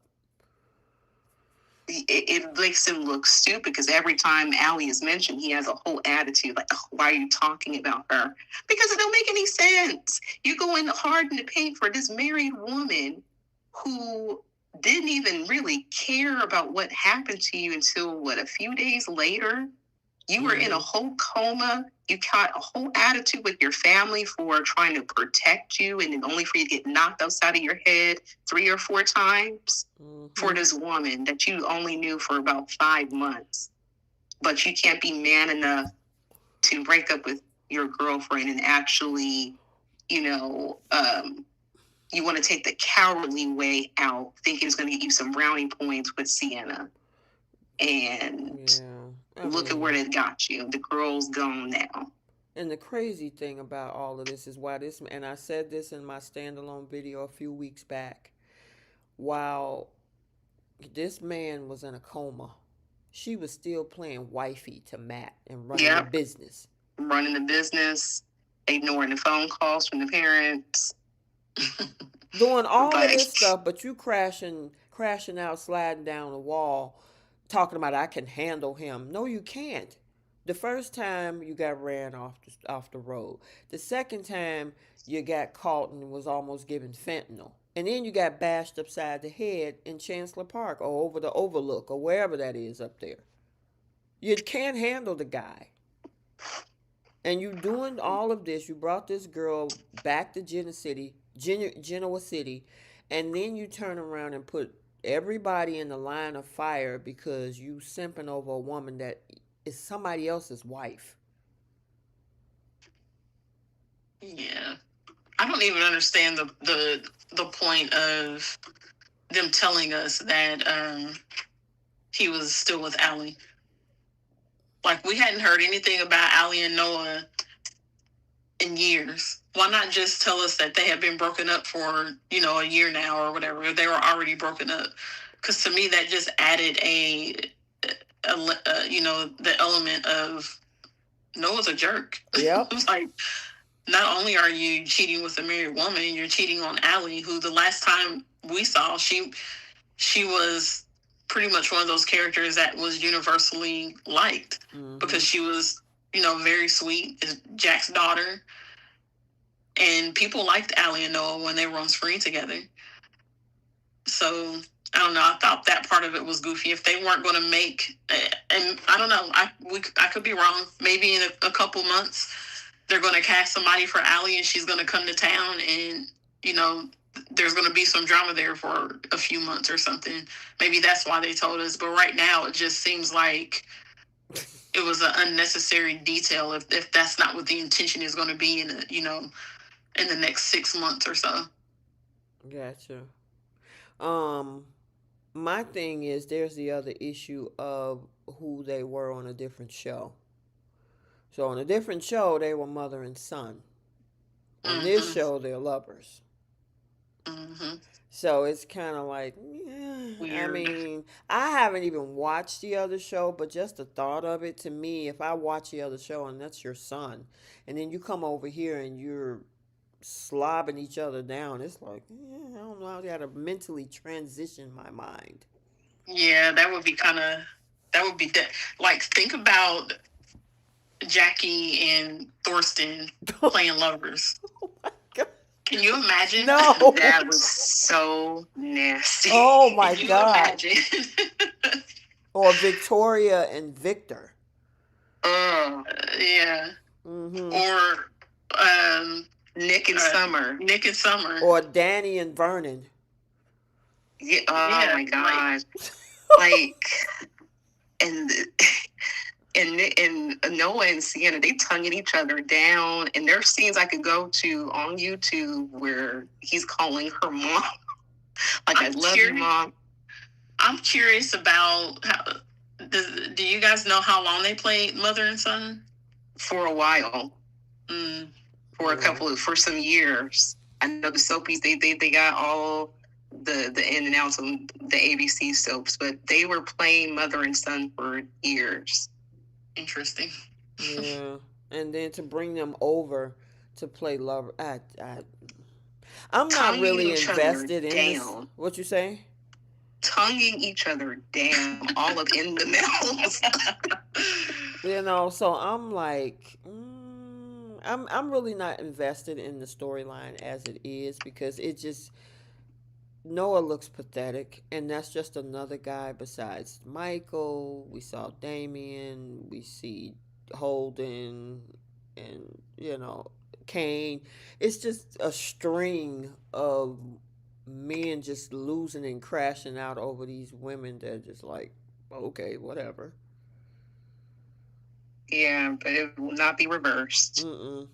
It makes him look stupid because every time Allie is mentioned, he has a whole attitude like, oh, why are you talking about her? Because it don't make any sense. You're going hard in the paint for this married woman who didn't even really care about what happened to you until, a few days later? You were in a whole coma. You caught a whole attitude with your family for trying to protect you, and then only for you to get knocked outside of your head 3 or 4 times for this woman that you only knew for about 5 months. But you can't be man enough to break up with your girlfriend and actually, you want to take the cowardly way out, thinking it's going to get you some brownie points with Sienna. And look at where it got you. The girl's gone now. And the crazy thing about all of this is and I said this in my standalone video a few weeks back, while This man was in a coma. She was still playing wifey to Matt and running the Yep. business. Running the business, ignoring the phone calls from the parents. Doing all of But this stuff, but you crashing out, sliding down the wall, talking about I can handle him. No, you can't. The first time you got ran off the road. The second time you got caught and was almost given fentanyl. And then you got bashed upside the head in Chancellor Park or over the Overlook or wherever that is up there. You can't handle the guy. And you doing all of this, you brought this girl back to Genoa City, and then you turn around and put everybody in the line of fire because you simping over a woman that is somebody else's wife. Yeah. I don't even understand the point of them telling us that he was still with Allie. Like, we hadn't heard anything about Allie and Noah in years. Why not just tell us that they have been broken up for, a year now or whatever? They were already broken up. Because to me, that just added the element of Noah's a jerk. Yep. It's like, not only are you cheating with a married woman, you're cheating on Allie, who the last time we saw, she was pretty much one of those characters that was universally liked because she was, very sweet, is Jack's daughter. And people liked Allie and Noah when they were on screen together. So I don't know. I thought that part of it was goofy. If they weren't going to make, and I don't know, I could be wrong. Maybe in a couple months, they're going to cast somebody for Allie, and she's going to come to town, and there's going to be some drama there for a few months or something. Maybe that's why they told us. But right now, it just seems like it was an unnecessary detail. If that's not what the intention is going to be in the next 6 months or so. Gotcha. My thing is there's the other issue of who they were on a different show. So on a different show they were mother and son. On this show they're lovers. Mm-hmm. So it's kind of like, I mean, I haven't even watched the other show, but just the thought of it to me, if I watch the other show and that's your son, and then you come over here and you're slobbing each other down, it's like, I don't know how to mentally transition my mind. Yeah, that would be like, think about Jackie and Thorsten playing lovers. Oh my God. Can you imagine? No. That was so nasty. Oh my Can you God. imagine? Or Victoria and Victor. Yeah. Mm-hmm. Or Nick and Summer. Nick and Summer. Or Danny and Vernon. Yeah, my God. Like, and Noah and Sienna, they tonguing each other down. And there are scenes I could go to on YouTube where he's calling her mom. Like, I love you, Mom. I'm curious about do you guys know how long they played mother and son? For a while. Mm. For some years. I know the soapies, they got all the in and outs of the ABC soaps, but they were playing mother and son for years. Interesting. Yeah, and then to bring them over to play lover, I'm not really invested in this. What you say? Tonguing each other down, all up in the mouth. So I'm like, I'm really not invested in the storyline as it is because it just Noah looks pathetic, and that's just another guy besides Michael. We saw Damien, we see Holden, and Kane. It's just a string of men just losing and crashing out over these women that are just like, okay, whatever. Yeah, but it will not be reversed. I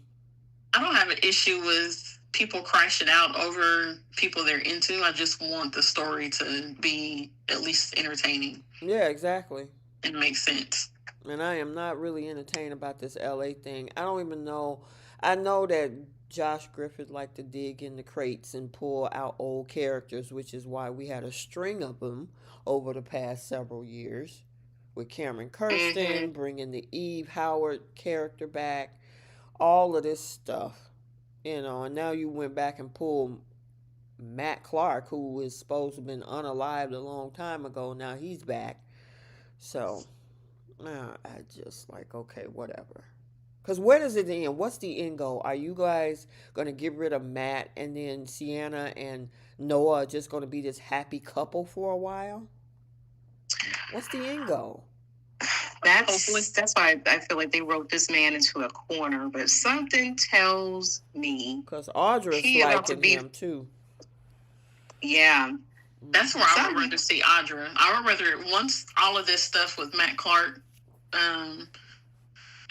don't have an issue with people crashing out over people they're into. I just want the story to be at least entertaining. Yeah, exactly. It makes sense. And I am not really entertained about this LA thing. I don't even know. I know that Josh Griffith liked to dig in the crates and pull out old characters, which is why we had a string of them over the past several years. With Cameron Mm-hmm. Kirsten bringing the Eve Howard character back, all of this stuff, and now you went back and pulled Matt Clark, who is supposed to have been unalived a long time ago. Now he's back. So, I just like, okay, whatever. Because where does it end? What's the end goal? Are you guys going to get rid of Matt and then Sienna and Noah are just going to be this happy couple for a while? What's the end goal? Hopefully. That's why I feel like they wrote this man into a corner. But something tells me Because Audra's he about to liking be, him too. yeah. That's where Mm-hmm. I would rather see Audra. I would rather, once all of this stuff with Matt Clark um,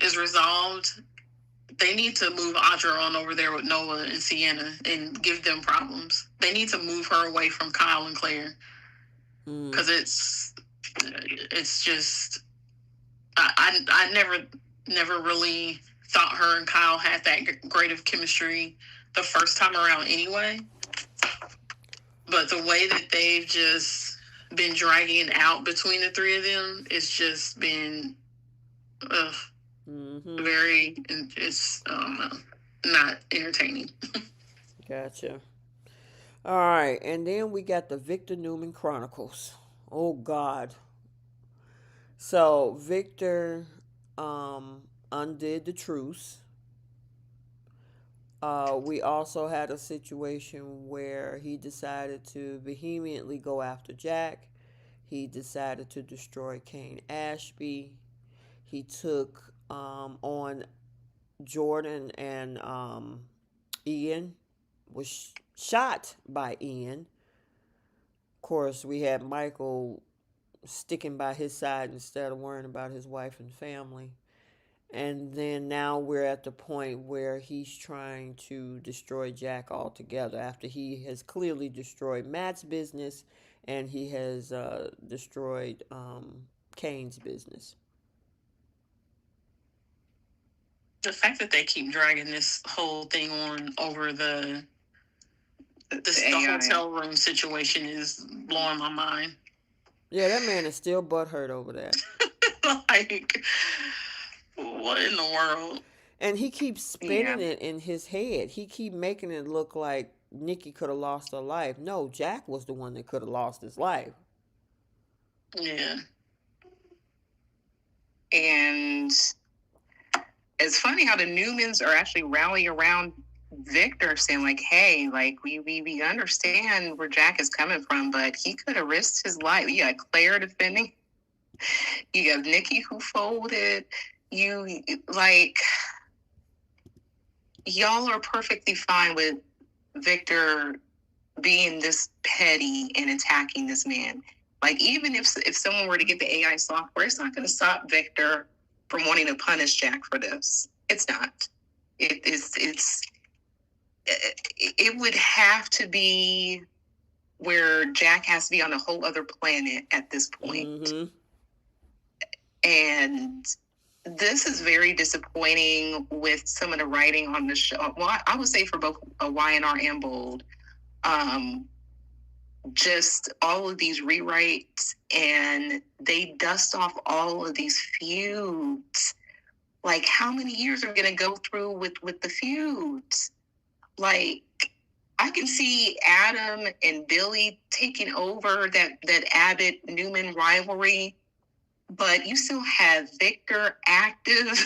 is resolved, they need to move Audra on over there with Noah and Sienna and give them problems. They need to move her away from Kyle and Claire Mm. because it's just I never really thought her and Kyle had that great of chemistry the first time around anyway. But the way that they've just been dragging out between the three of them, it's just been ugh, Mm-hmm. very, it's not entertaining. Gotcha. All right, and then we got the Victor Newman Chronicles. Oh God. So Victor undid the truce. We also had a situation where he decided to vehemently go after Jack. He decided to destroy Kane Ashby. He took on Jordan and Ian, was shot by Ian. Of course, we had Michael sticking by his side instead of worrying about his wife and family. And then now we're at the point where he's trying to destroy Jack altogether after he has clearly destroyed Matt's business and he has destroyed Kane's business. The fact that they keep dragging this whole thing on over the hotel room situation is blowing my mind. Yeah, that man is still butthurt over that. Like, what in the world? And he keeps spinning it in his head. He keep making it look like Nikki could have lost her life. No, Jack was the one that could have lost his life. Yeah. And it's funny how the Newmans are actually rallying around Victor, saying like, "Hey, like we understand where Jack is coming from, but he could have risked his life." You got Claire defending. You got Nikki who folded. You like y'all are perfectly fine with Victor being this petty and attacking this man. Like even if someone were to get the AI software, it's not going to stop Victor from wanting to punish Jack for this. It's not. It would have to be where Jack has to be on a whole other planet at this point. Mm-hmm. And this is very disappointing with some of the writing on the show. Well, I would say for both YNR and Bold. Just all of these rewrites, and they dust off all of these feuds. Like, how many years are we going to go through with the feuds? Like, I can see Adam and Billy taking over that Abbott Newman rivalry, but you still have Victor active.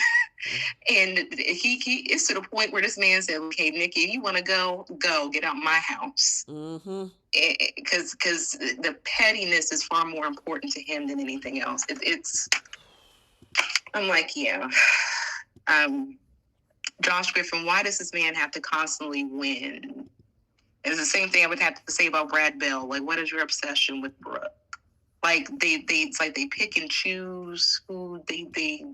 And he is to the point where this man said, "Okay, Nikki, you want to go, get out my house." Mm-hmm. Because the pettiness is far more important to him than anything else. I'm like, yeah. Josh Griffin, why does this man have to constantly win? It's the same thing I would have to say about Brad Bell. Like, what is your obsession with Brooke? Like it's like they pick and choose who they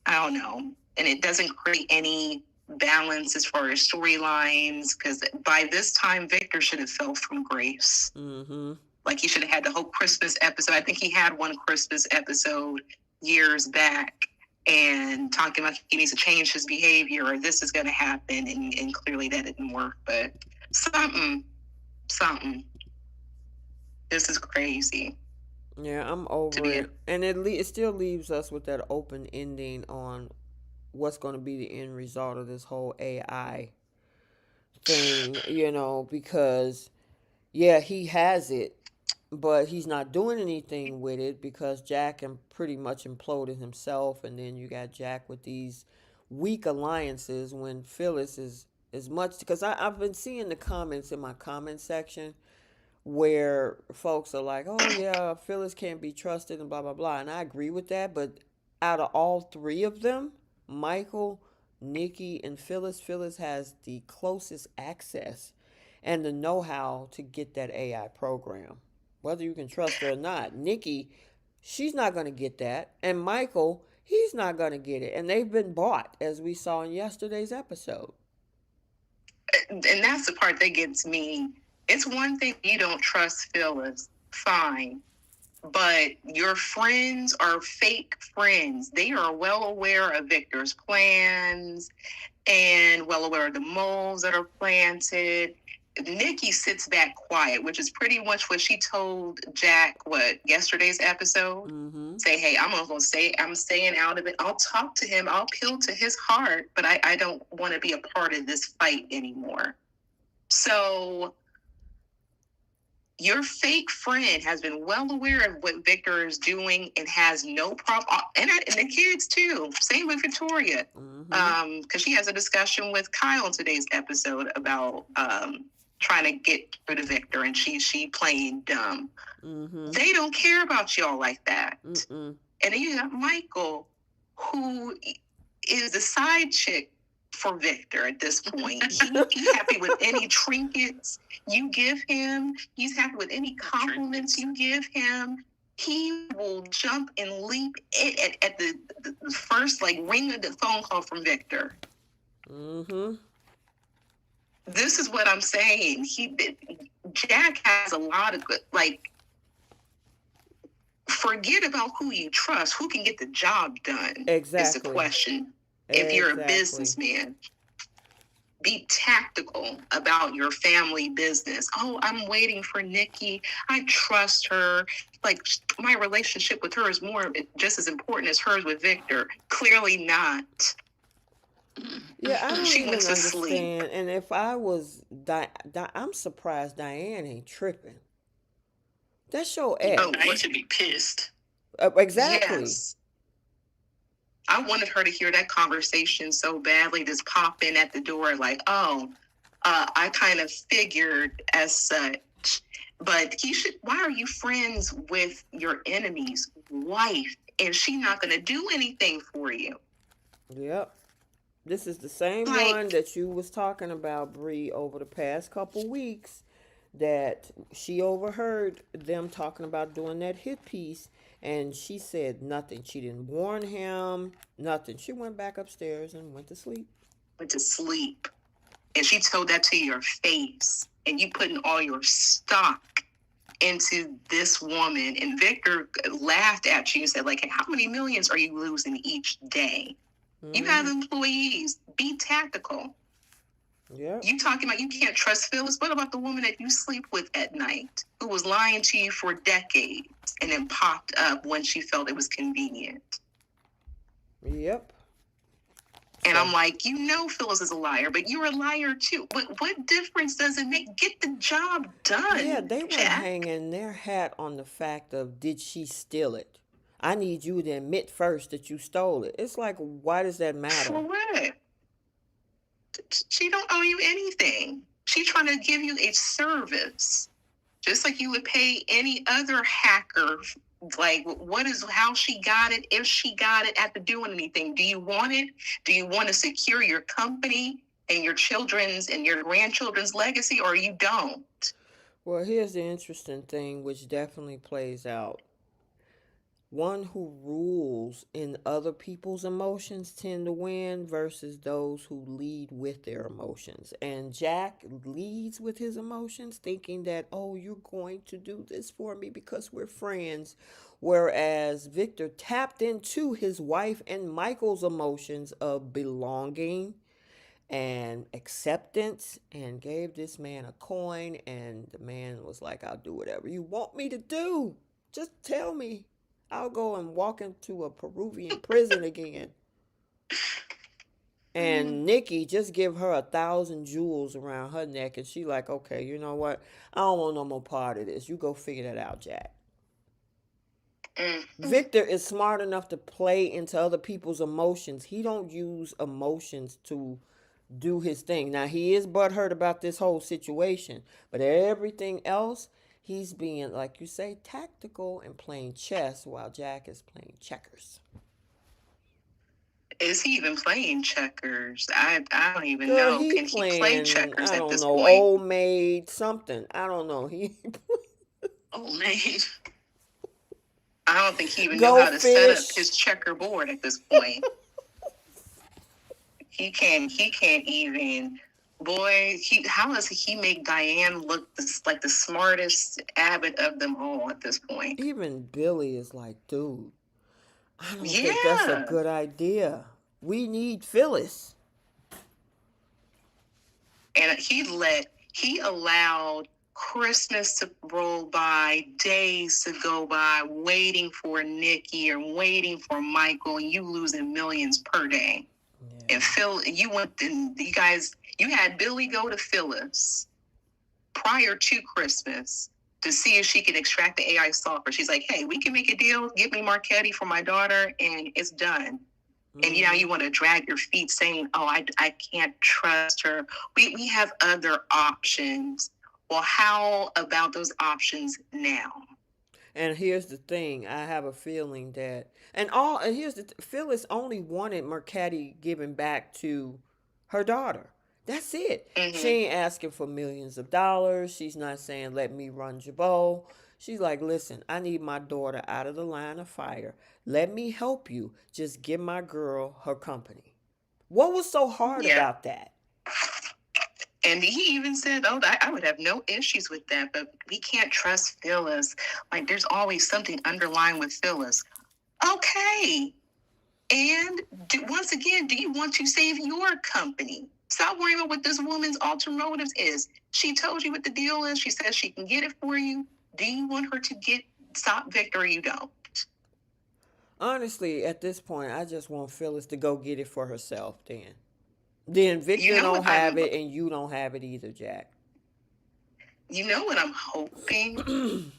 I don't know. And it doesn't create any balance as far as storylines, because by this time Victor should have fell from grace. Mm-hmm. Like he should have had the whole Christmas episode. I think he had one Christmas episode years back, and talking about he needs to change his behavior or this is going to happen, and clearly that didn't work. But something. This is crazy. Yeah, I'm over it, and it still leaves us with that open ending on what's going to be the end result of this whole AI thing. Because yeah, he has it, but he's not doing anything with it because Jack pretty much imploded himself, and then you got Jack with these weak alliances when Phyllis is as much because I've been seeing the comments in my comment section where folks are like, "Oh yeah, Phyllis can't be trusted," and blah blah blah, and I agree with that. But out of all three of them, Michael, Nikki, and Phyllis has the closest access and the know-how to get that AI program, whether you can trust her or not. Nikki, she's not going to get that, and Michael, he's not going to get it, and they've been bought, as we saw in yesterday's episode. And that's the part that gets me. It's one thing you don't trust Phyllis, fine. But your friends are fake friends. They are well aware of Victor's plans and well aware of the moles that are planted. Nikki sits back quiet, which is pretty much what she told Jack, yesterday's episode. Mm-hmm. Say, hey, I'm staying out of it. I'll talk to him. I'll appeal to his heart, but I don't want to be a part of this fight anymore. So your fake friend has been well aware of what Victor is doing and has no problem. And the kids too. Same with Victoria. Mm-hmm. Because she has a discussion with Kyle in today's episode about trying to get rid of Victor, and she playing dumb. Mm-hmm. They don't care about y'all like that. Mm-mm. And then you got Michael, who is the side chick for Victor at this point. He's happy with any trinkets you give him. He's happy with any compliments you give him. He will jump and leap at the first ring of the phone call from Victor. Mm-hmm. This is what I'm saying. Jack has a lot of good, forget about who you trust. Who can get the job done? Exactly. Is the question. If you're a businessman, be tactical about your family business. Oh, I'm waiting for Nikki. I trust her. My relationship with her is just as important as hers with Victor. Clearly not. Yeah, I don't She even wants to understand. sleep. And if I was, I'm surprised Diane ain't tripping. That's your ex. Oh, I should be pissed. Exactly. Yes. I wanted her to hear that conversation so badly, just pop in at the door I kind of figured as such. But why are you friends with your enemy's wife? And she not going to do anything for you? Yep. This is the same one that you was talking about, Bree, over the past couple weeks, that she overheard them talking about doing that hit piece, and she said nothing. She didn't warn him, nothing. She went back upstairs and went to sleep. And she told that to your face, and you putting all your stock into this woman. And Victor laughed at you and said, how many millions are you losing each day? Mm-hmm. You have employees. Be tactical. Yeah. You talking about you can't trust Phyllis? What about the woman that you sleep with at night, who was lying to you for decades and then popped up when she felt it was convenient? Yep. And I'm like, Phyllis is a liar, but you're a liar too. But what difference does it make? Get the job done. Yeah, they were hanging their hat on the fact of, did she steal it? I need you to admit first that you stole it. It's like, why does that matter? For what? She don't owe you anything. She's trying to give you a service, just like you would pay any other hacker. How she got it, if she got it after doing anything. Do you want it? Do you want to secure your company and your children's and your grandchildren's legacy, or you don't? Well, here's the interesting thing, which definitely plays out. one who rules in other people's emotions tend to win versus those who lead with their emotions. And Jack leads with his emotions, thinking that, oh, you're going to do this for me because we're friends. Whereas Victor tapped into his wife and Michael's emotions of belonging and acceptance and gave this man a coin. And the man was like, I'll do whatever you want me to do. Just tell me. I'll go and walk into a Peruvian prison again. And Nikki just give her 1,000 jewels around her neck, and she like, okay, you know what? I don't want no more part of this. You go figure that out, Jack. Mm. Victor is smart enough to play into other people's emotions. He don't use emotions to do his thing. Now he is butthurt about this whole situation, but everything else, he's being, like you say, tactical and playing chess while Jack is playing checkers. Is he even playing checkers? I don't even Girl, know. he Can he play playing, checkers I at don't this know, point? old maid something. I don't know. He Oh man. I don't think he even know go how to set up fish. his checkerboard at this point. He can't even. Boy, how does he make Diane look like the smartest abbot of them all at this point? Even Billy is like, dude, I don't think that's a Yeah. good idea. We need Phyllis. And he allowed Christmas to roll by, days to go by, waiting for Nikki or waiting for Michael, and you losing millions per day. Yeah. And Phil, you guys, you had Billy go to Phyllis prior to Christmas to see if she could extract the AI software. She's like, hey, we can make a deal. Give me Marchetti for my daughter, and it's done. And now you want to drag your feet saying, oh, I can't trust her. We have other options. Well, how about those options now? And here's the thing, I have a feeling that, and here's Phyllis only wanted Mercati given back to her daughter. That's it. She Mm-hmm. ain't asking for millions of dollars. She's not saying let me run Jabot. She's like, listen, I need my daughter out of the line of fire. Let me help you. Just give my girl her company. What was so hard Yeah. about that? And he even said, oh, I would have no issues with that, but we can't trust Phyllis. Like, there's always something underlying with Phyllis. Okay. And once again, do you want to save your company? Stop worrying about what this woman's ulterior motives is. She told you what the deal is. She says she can get it for you. Do you want her to stop Victor or you don't? Honestly, at this point, I just want Phyllis to go get it for herself then You Victor know don't what have it and you don't have it either, Jack. I'm hoping?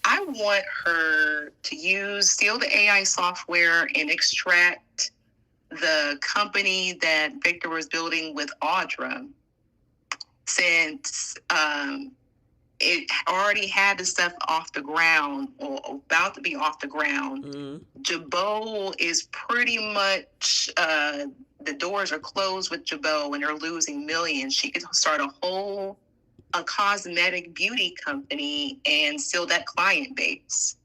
I want her to steal the AI software and extract the company that Victor was building with Audra, since it already had the stuff off the ground or about to be off the ground. Jabot is pretty much the doors are closed with Jabot and they're losing millions. She could start a cosmetic beauty company and steal that client base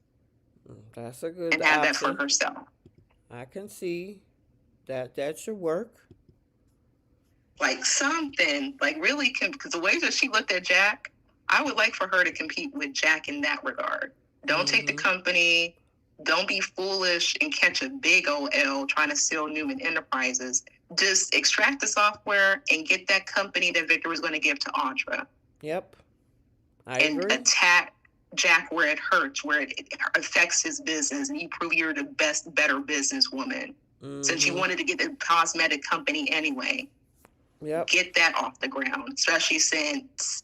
That's a good and have that for option. herself. I can see that should work. Like something, like really, because the way that she looked at Jack, I would like for her to compete with Jack in that regard. Don't take the company. Don't be foolish and catch a big old L trying to steal Newman Enterprises. Just extract the software and get that company that Victor was going to give to Audra. Yep. I And agree. attack Jack where it hurts, where it affects his business, and you prove you're the better businesswoman. Since you wanted to get the cosmetic company anyway. Yep. Get that off the ground, especially since,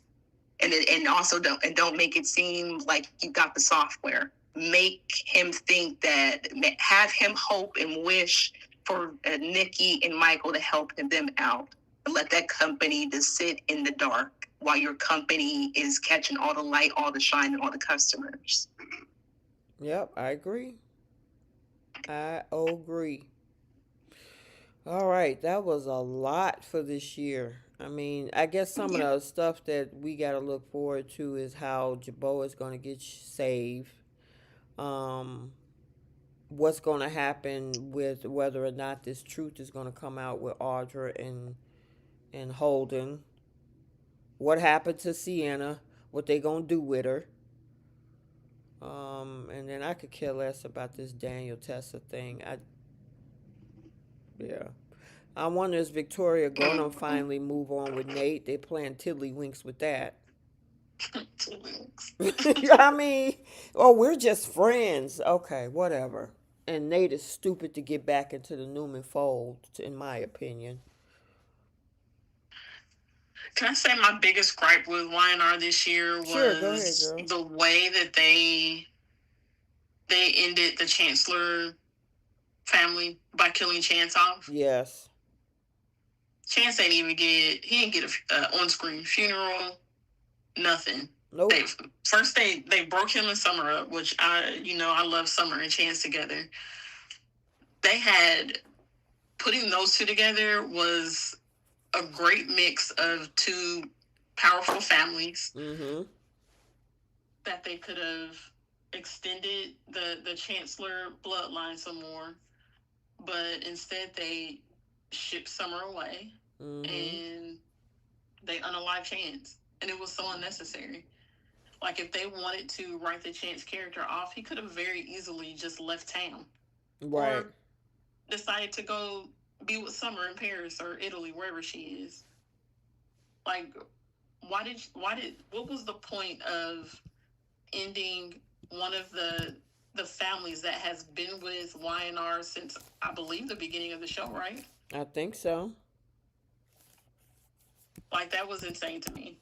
and also don't make it seem like you got the software. Make him think that, have him hope and wish for Nikki and Michael to help them out. Let that company just sit in the dark while your company is catching all the light, all the shine, and all the customers. Yep, I agree. I agree. All right, that was a lot for this year. I mean, I guess some of the stuff that we got to look forward to is how Jabot is going to get saved. Um, what's going to happen with whether or not this truth is going to come out with Audra and Holden. What happened to Sienna? What they going to do with her? And then I could care less about this Daniel Tessa thing. Yeah. I wonder is Victoria gonna Mhm. finally move on with Nate? They playing tiddlywinks with that. I mean, oh, we're just friends. Okay, whatever. And Nate is stupid to get back into the Newman fold, in my opinion. Can I say my biggest gripe with YNR this year Sure, go ahead, was girl. the way that they ended the Chancellor family by killing Chance off. Yes. Chance he didn't get a on screen funeral, nothing. They Nope. first they broke him and Summer up, which I love Summer and Chance together. They had putting those two together was a great mix of two powerful families Mm-hmm. that they could have extended the Chancellor bloodline some more, but instead they shipped Summer away Mm-hmm. and they unalived Chance, and it was so unnecessary. Like if they wanted to write the Chance character off, he could have very easily just left town Right. or decided to go be with Summer in Paris or Italy, wherever she is. Like, what was the point of ending one of the families that has been with YNR since I believe the beginning of the show, right? I think so. Like that was insane to me.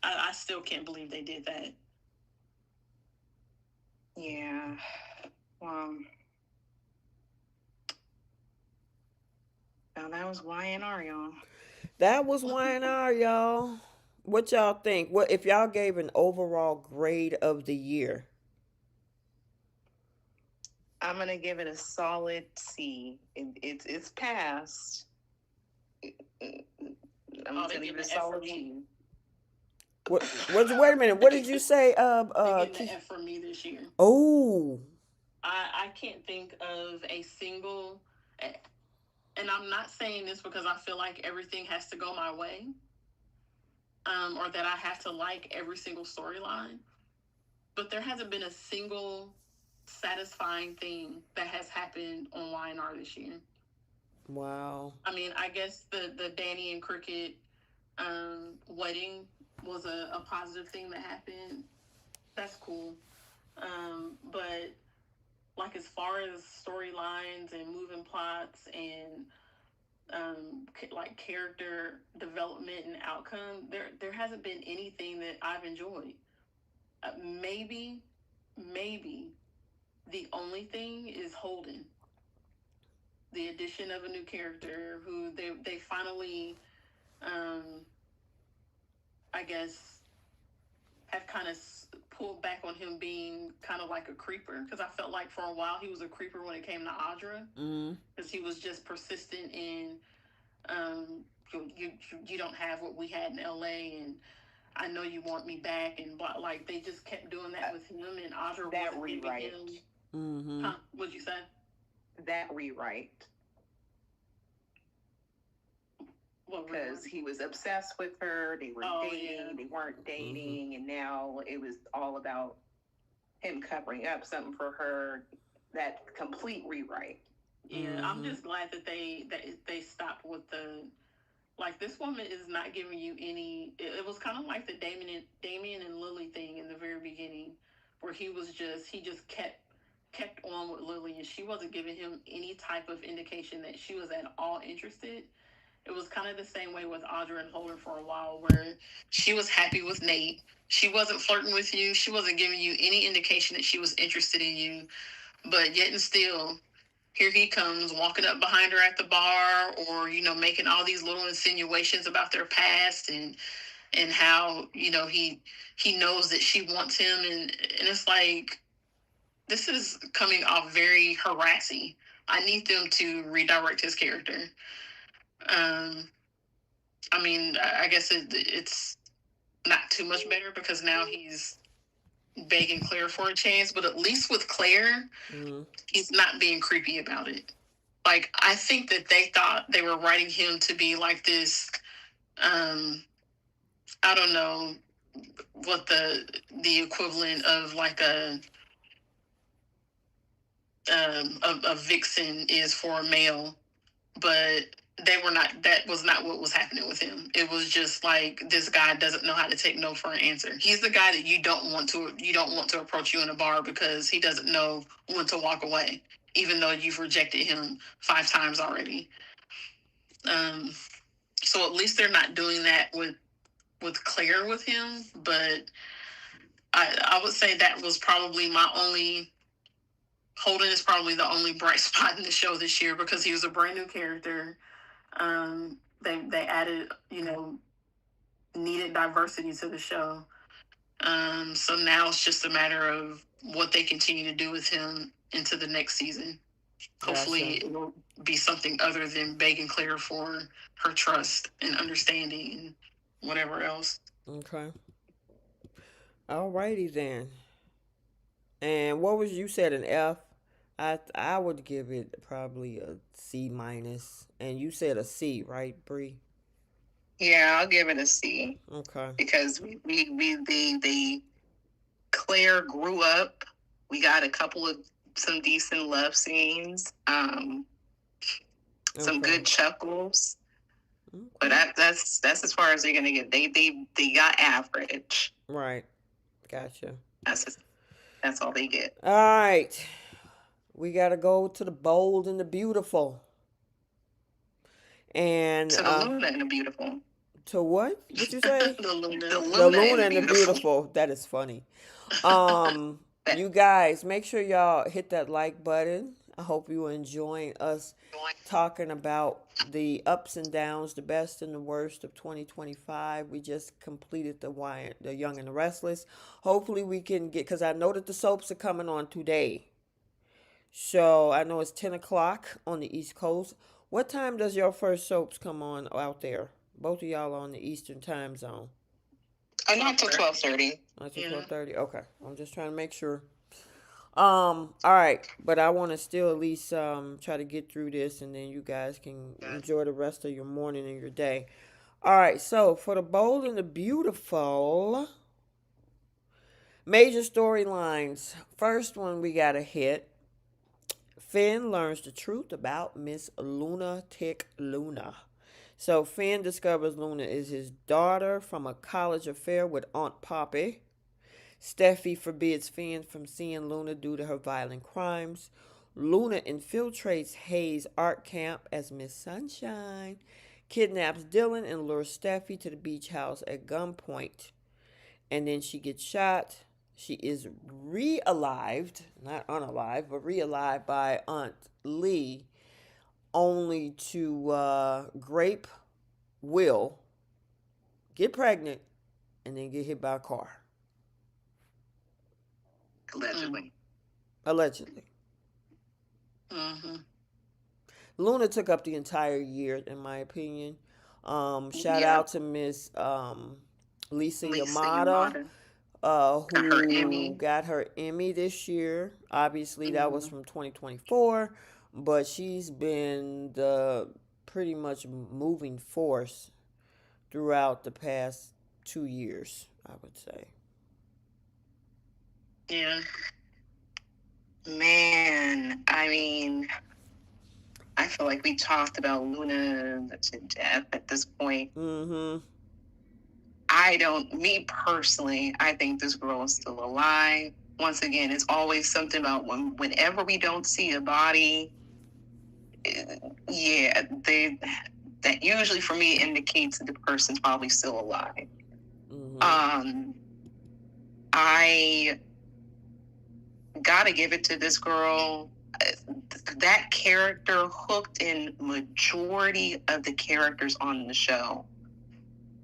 I still can't believe they did that. Yeah. Well, now that was YNR, y'all. That was YNR, y'all. What y'all think? What if y'all gave an overall grade of the year? I'm gonna give it a solid C. It's passed. I'm gonna give it a solid C. What? Wait a minute. What did you say? They getting an F from me this year. Oh. I can't think of a single, and I'm not saying this because I feel like everything has to go my way, or that I have to like every single storyline. But there hasn't been a single satisfying thing that has happened on YNR this year. Wow. I mean, I guess the Danny and Cricket wedding was a positive thing that happened. That's cool. But like as far as storylines and moving plots and like character development and outcome, there hasn't been anything that I've enjoyed. Maybe the only thing is Holden, the addition of a new character who they finally, um, I guess, have kind of pulled back on him being kind of like a creeper, because I felt like for a while he was a creeper when it came to Audra, Mm. because he was just persistent in um, you don't have what we had in LA, and I know you want me back, and but like they just kept doing that with him, and Audra That wasn't giving rewrite. him. Mm-hmm. Huh? What'd you say? That rewrite. Because he was obsessed with her. They were dating. Yeah. They weren't dating, and now it was all about him covering up something for her. That complete rewrite. Yeah, I'm just glad that they stopped with the like this woman is not giving you any. It was kind of like the Damien and Lily thing in the very beginning, where he just kept on with Lily, and she wasn't giving him any type of indication that she was at all interested. It was kind of the same way with Audra and Holden for a while, where she was happy with Nate. She wasn't flirting with you. She wasn't giving you any indication that she was interested in you. But yet and still, here he comes walking up behind her at the bar, or making all these little insinuations about their past, and how he knows that she wants him, and it's like this is coming off very harassing. I need them to redirect his character. um I mean, I guess it's not too much better because now he's begging Claire for a chance, but at least with Claire, Mm-hmm. he's not being creepy about it. Like, I think that they thought they were writing him to be like this, um, I don't know what the equivalent of like a vixen is for a male, but they were not. That was not what was happening with him. It was just like, this guy doesn't know how to take no for an answer. He's the guy that you don't want to approach you in a bar because he doesn't know when to walk away, even though you've rejected him 5 times already. Um, so at least they're not doing that with Claire with him. But I would say that was probably my only. Holden is probably the only bright spot in the show this year because he was a brand new character. They added, needed diversity to the show. So now it's just a matter of what they continue to do with him into the next season. Gotcha. Hopefully, it will be something other than begging Claire for her trust and understanding and whatever else. Okay. Alrighty then. And what was you said an F? I would give it probably a C minus, and you said a C, right, Bree? Yeah, I'll give it a C Okay. because they Claire grew up. We got a couple of some decent love scenes, some Okay. good chuckles. But Okay. that's as far as they're gonna get. They got average. Right. Gotcha. That's just, that's all they get. All right. We gotta go to the bold and the beautiful. And So the Luna and the beautiful. to what? What you say? The Luna. The The Luna and Luna the and the beautiful. beautiful. That is funny. Um, you guys, make sure y'all hit that like button. I hope you are enjoying us talking about the ups and downs, the best and the worst of 2025. We just completed the Young and the Restless. Hopefully, we can get, because I know that the soaps are coming on today. So I know it's 10 o'clock on the East Coast. What time does your first soaps come on out there? Both of y'all are on the Eastern time zone. Not till 12:30. Not till Yeah. 12:30. Okay, I'm just trying to make sure. All right, but I want to still at least try to get through this, and then you guys can enjoy the rest of your morning and your day. All right, so for the bold and the beautiful, major storylines. First one we got to hit. Finn learns the truth about Miss Lunatic Luna. So Finn discovers Luna is his daughter from a college affair with Aunt Poppy. Steffi forbids Finn from seeing Luna due to her violent crimes. Luna infiltrates Hayes' art camp as Miss Sunshine, kidnaps Dylan and lures Steffi to the beach house at gunpoint. And then she gets shot. She is re-alived, not unalived, but re-alived by Aunt Lee, only to grape Will, get pregnant, and then get hit by a car. Allegedly. Allegedly. Mm-hmm. Luna took up the entire year, in my opinion. Shout Yeah. out to Miss Lisa Lisa Yamada, Yamada. Her who Emmy. got her Emmy this year. Obviously, that was Mm-hmm. from 2024, but she's been the pretty much moving force throughout the past 2 years, I would say. Yeah. Man, I mean, I feel like we talked about Luna to death at this point. Mm-hmm. Me personally, I think this girl is still alive. Once again, it's always something about whenever we don't see a body, yeah, that usually for me indicates that the person's probably still alive. Mm-hmm. I gotta give it to this girl. That character hooked in majority of the characters on the show.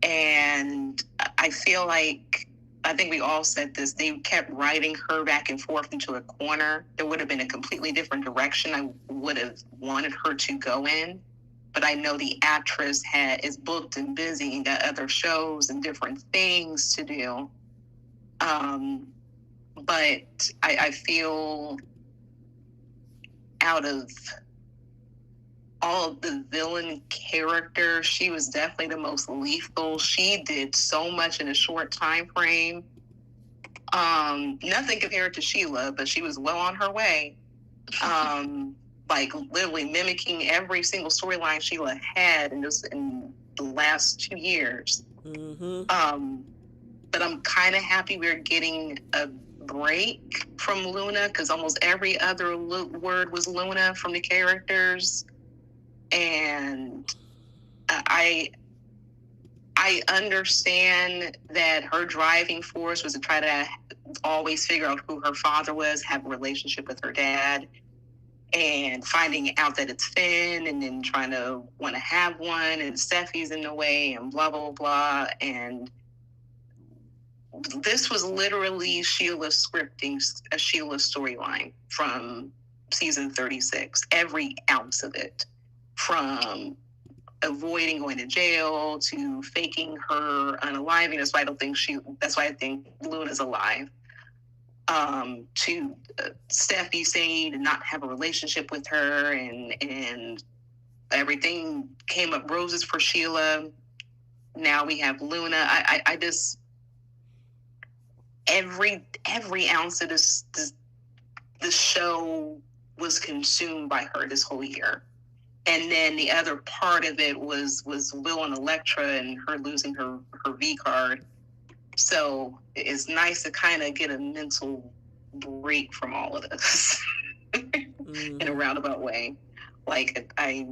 And I feel like, I think we all said this, they kept writing her back and forth into a corner. There would have been a completely different direction I would have wanted her to go in. But I know the actress is booked and busy and got other shows and different things to do. but I feel out of all of the villain characters, she was definitely the most lethal. She did so much in a short time frame. Nothing compared to Sheila, but she was well on her way. Like literally mimicking every single storyline Sheila had in the last 2 years. Mm-hmm. But I'm kind of happy we're getting a break from Luna, because almost every other word was Luna from the characters, and I I understand that her driving force was to try to always figure out who her father was, have a relationship with her dad, and finding out that it's Finn, and then trying to want to have one, and Steffi's in the way, and blah, blah, blah. And this was literally Sheila scripting a Sheila storyline from season 36, every ounce of it, from avoiding going to jail to faking her unaliving. That's why I think Luna's alive. To Steffi saying to not have a relationship with her, and everything came up roses for Sheila. Now we have Luna. I just every ounce of this show was consumed by her this whole year. And then the other part of it was Will and Elektra and her losing her V card. So it's nice to kind of get a mental break from all of this in a roundabout way. Like I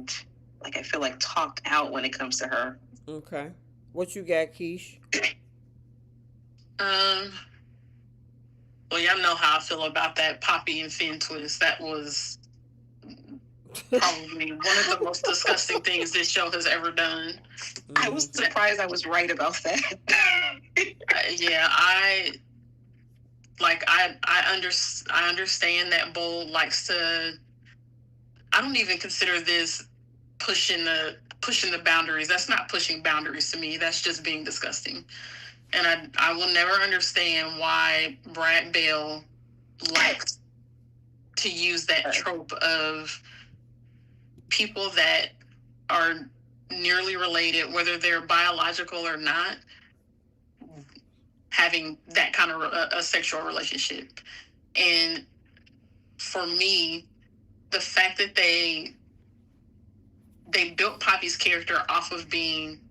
feel like talked out when it comes to her. Okay. What you got, Keish? Um, well, y'all know how I feel about that Poppy and Finn twist. That was probably one of the most disgusting things this show has ever done. I was surprised I was right about that. Yeah, I understand that Bull likes to. I don't even consider this pushing the boundaries. That's not pushing boundaries to me. That's just being disgusting. And I will never understand why Brad Bell likes to use that trope of people that are nearly related, whether they're biological or not, having that kind of a sexual relationship. And for me, the fact that they built Poppy's character off of being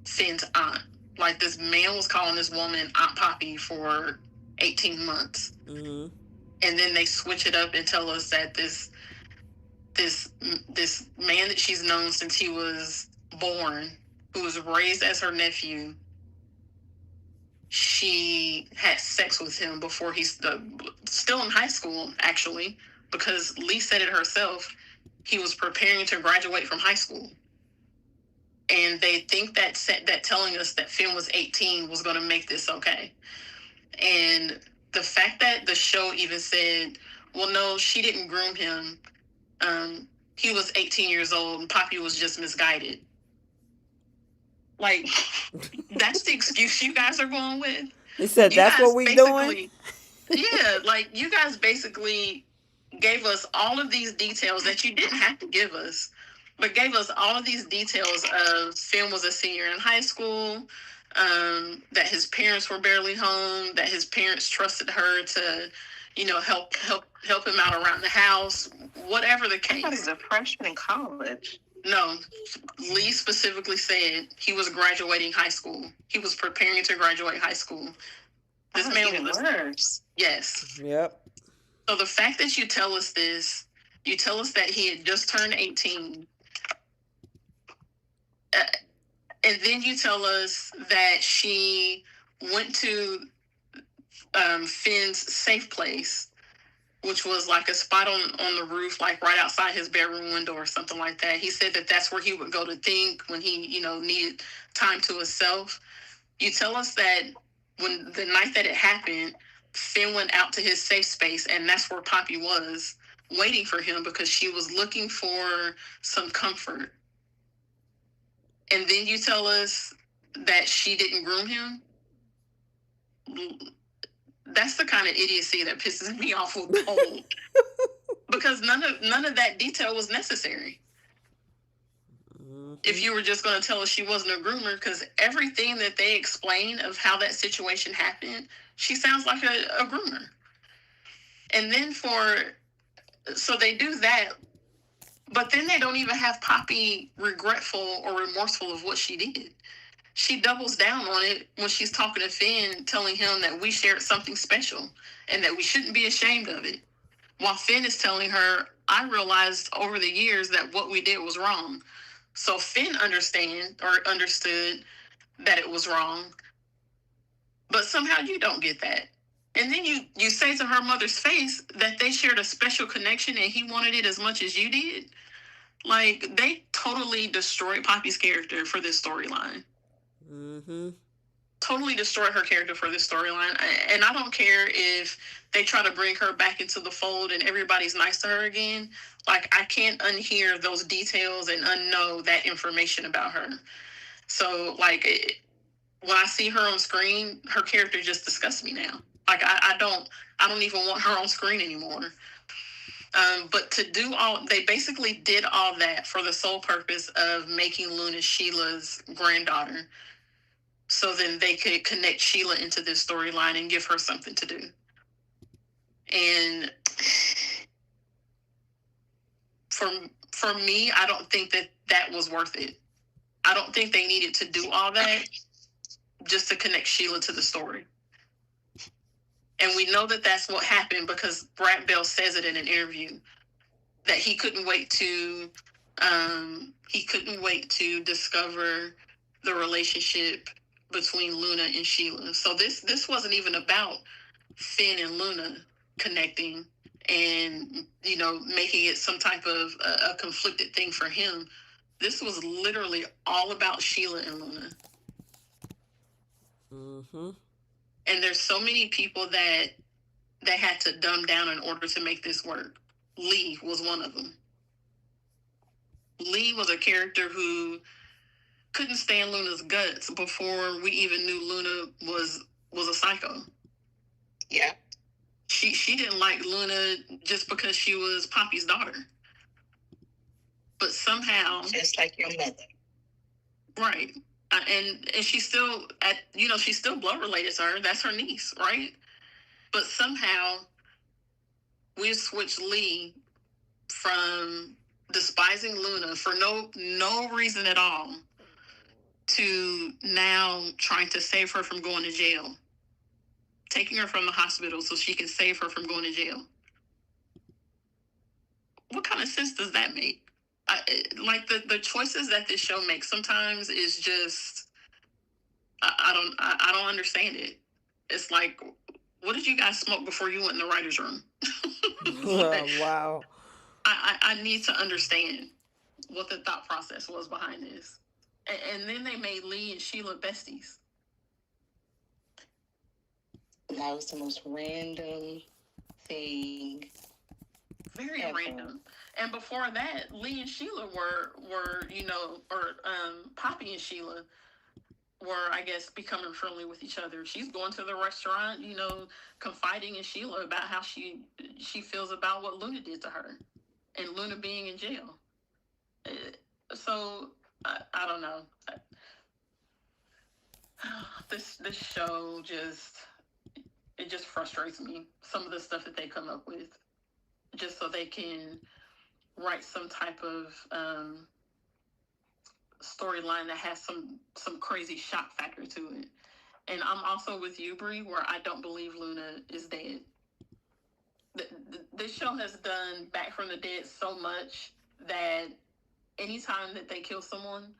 Finn's aunt. Like, this man was calling this woman Aunt Poppy for 18 months. Mm-hmm. And then they switch it up and tell us that this man that she's known since he was born, who was raised as her nephew, she had sex with him before he's still in high school, actually, because Lee said it herself. He was preparing to graduate from high school. And they think that telling us that Finn was 18 was going to make this okay. And the fact that the show even said, well, no, she didn't groom him. He was 18 years old and Poppy was just misguided. Like, that's the excuse you guys are going with? He said, that's what we doing? Yeah, like, you guys basically gave us all of these details that you didn't have to give us, but gave us all of these details of Finn was a senior in high school, that his parents were barely home, that his parents trusted her to, help him out around the house, whatever the case. I thought he was a freshman in college. No, Lee specifically said he was graduating high school. He was preparing to graduate high school. This man was worse. Yes. Yep. So the fact that you tell us this, you tell us that he had just turned 18, and then you tell us that she went to Finn's safe place, which was like a spot on the roof, like right outside his bedroom window or something like that. He said that that's where he would go to think when he, needed time to himself. You tell us that when the night that it happened, Finn went out to his safe space, and that's where Poppy was, waiting for him because she was looking for some comfort. And then you tell us that she didn't groom him. That's the kind of idiocy that pisses me off with Bold. Because none of that detail was necessary. If you were just going to tell us she wasn't a groomer, because everything that they explain of how that situation happened, she sounds like a groomer. And then so they do that, but then they don't even have Poppy regretful or remorseful of what she did. She doubles down on it when she's talking to Finn, telling him that we shared something special and that we shouldn't be ashamed of it. While Finn is telling her, I realized over the years that what we did was wrong. So Finn understood that it was wrong, but somehow you don't get that. And then you say to her mother's face that they shared a special connection and he wanted it as much as you did. Like, they totally destroyed Poppy's character for this storyline. Totally destroyed her character for this storyline. And I don't care if they try to bring her back into the fold and everybody's nice to her again. Like, I can't unhear those details and unknow that information about her. So, like, when I see her on screen, her character just disgusts me now. Like, I don't even want her on screen anymore. But they basically did all that for the sole purpose of making Luna Sheila's granddaughter, so then they could connect Sheila into this storyline and give her something to do. And for me, I don't think that was worth it. I don't think they needed to do all that just to connect Sheila to the story. And we know that that's what happened because Brad Bell says it in an interview that he couldn't wait to discover the relationship between Luna and Sheila. So this wasn't even about Finn and Luna connecting and making it some type of a conflicted thing for him. This was literally all about Sheila and Luna. And there's so many people that had to dumb down in order to make this work. Lee was one of them. Lee was a character who couldn't stand Luna's guts before we even knew Luna was a psycho. Yeah. She didn't like Luna just because she was Poppy's daughter. But somehow, just like your mother. Right. And she's still she's still blood related to her. That's her niece, right? But somehow we switched Lee from despising Luna for no reason at all to now trying to save her from going to jail, taking her from the hospital so she can save her from going to jail. What kind of sense does that make? Like the choices that this show makes sometimes is just I don't understand it. It's like, what did you guys smoke before you went in the writer's room? Wow. I need to understand what the thought process was behind this. And then they made Lee and Sheila besties. That was the most random thing. Very ever. Random. And before that, Lee and Sheila were Poppy and Sheila were, I guess, becoming friendly with each other. She's going to the restaurant, confiding in Sheila about how she feels about what Luna did to her, and Luna being in jail. So I don't know. This show just frustrates me. Some of the stuff that they come up with, just so they can write some type of storyline that has some crazy shock factor to it. And I'm also with you, Bree, where I don't believe Luna is dead. This show has done Back from the Dead so much that anytime that they kill someone,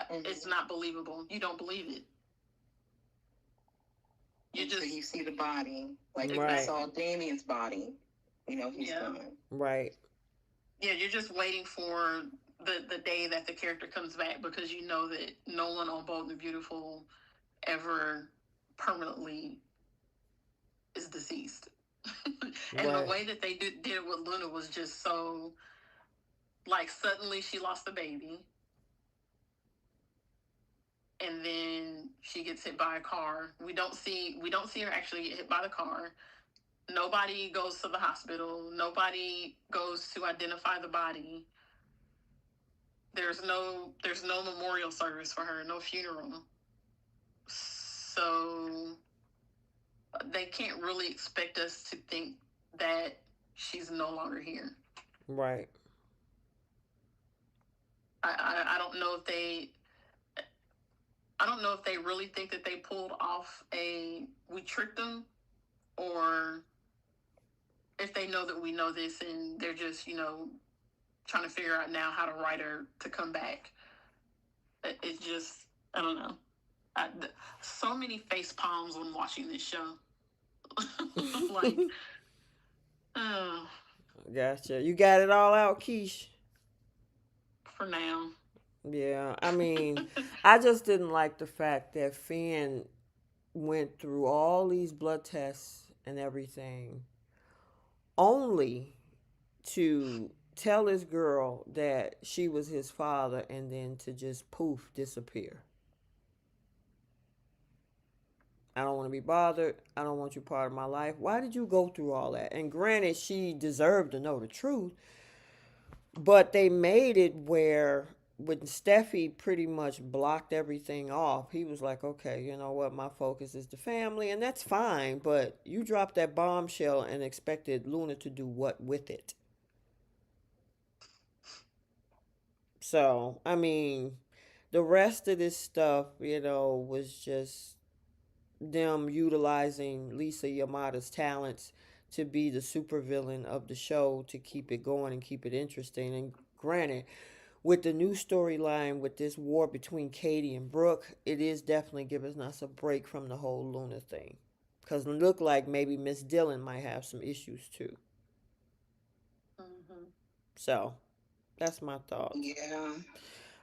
it's not believable. You don't believe it. So you see the body, like right. you saw Damien's body. He's gone. Right. Yeah, you're just waiting for the day that the character comes back, because you know that no one on Bold and the Beautiful ever permanently is deceased. And right. The way that they did it with Luna was just so, like, suddenly she lost the baby. and then she gets hit by a car. We don't see her actually get hit by the car. Nobody goes to the hospital. Nobody goes to identify the body. There's no memorial service for her, no funeral. So they can't really expect us to think that she's no longer here. Right. I don't know if they I don't know if they really think that they pulled off a we tricked them, or if they know that we know this and they're just trying to figure out now how to write her to come back. It's just I don't know. I, so many face palms when watching this show. Like, uh, Gotcha. You got it all out, Keish. for now. Yeah, I mean, I just didn't like the fact that Finn went through all these blood tests and everything only to tell this girl that she was his father and then to just poof disappear. I don't want to be bothered. I don't want you part of my life. Why did you go through all that? And granted, she deserved to know the truth, but they made it where when Steffi pretty much blocked everything off, he was like, okay, you know what? My focus is the family, and that's fine, but you dropped that bombshell and expected Luna to do what with it? So, I mean, the rest of this stuff, was just them utilizing Lisa Yamada's talents to be the supervillain of the show to keep it going and keep it interesting. And granted, with the new storyline with this war between Katie and Brooke, it is definitely giving us a break from the whole Luna thing. Because it looked like maybe Miss Dillon might have some issues too. Mm-hmm. So, that's my thoughts. Yeah.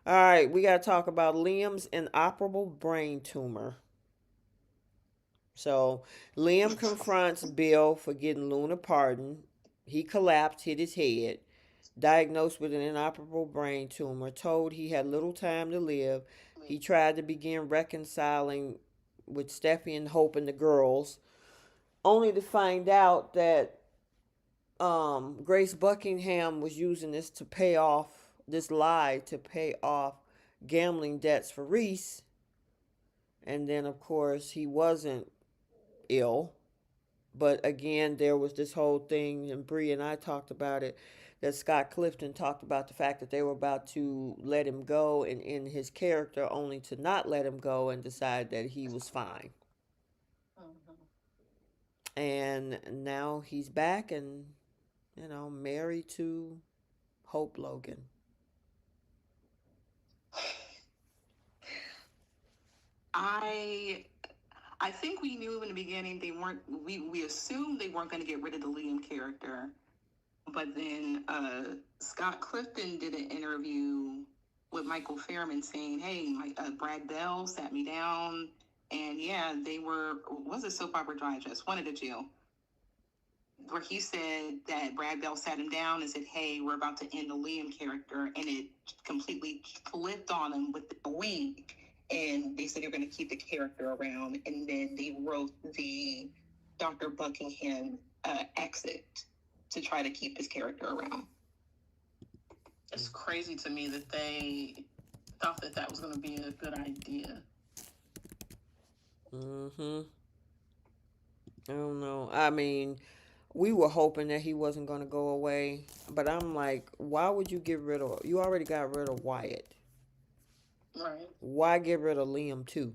All right, we got to talk about Liam's inoperable brain tumor. So Liam confronts Bill for getting Luna pardoned. He collapsed, hit his head, diagnosed with an inoperable brain tumor, told he had little time to live. He tried to begin reconciling with Steffi and Hope and the girls, only to find out that Grace Buckingham was using this lie to pay off gambling debts for Reese. And then, of course, he wasn't ill. But again, there was this whole thing, and Bree and I talked about it, that Scott Clifton talked about the fact that they were about to let him go and in his character, only to not let him go and decide that he was fine. Mm-hmm. And now he's back and, married to Hope Logan. I I think we knew in the beginning they weren't. We assumed they weren't going to get rid of the Liam character, but then Scott Clifton did an interview with Michael Fairman saying, "Hey, Brad Bell sat me down, and yeah, they were was it Soap Opera Digest, one of the two, where he said that Brad Bell sat him down and said, "Hey, we're about to end the Liam character," and it completely flipped on him with the week. And they said they're going to keep the character around, and then they wrote the Dr. Buckingham exit to try to keep his character around. It's crazy to me that they thought that that was going to be a good idea. Mm-hmm. I don't know. I mean, we were hoping that he wasn't going to go away, but I'm like, why would you get rid of? You already got rid of Wyatt. Right. Why get rid of Liam too?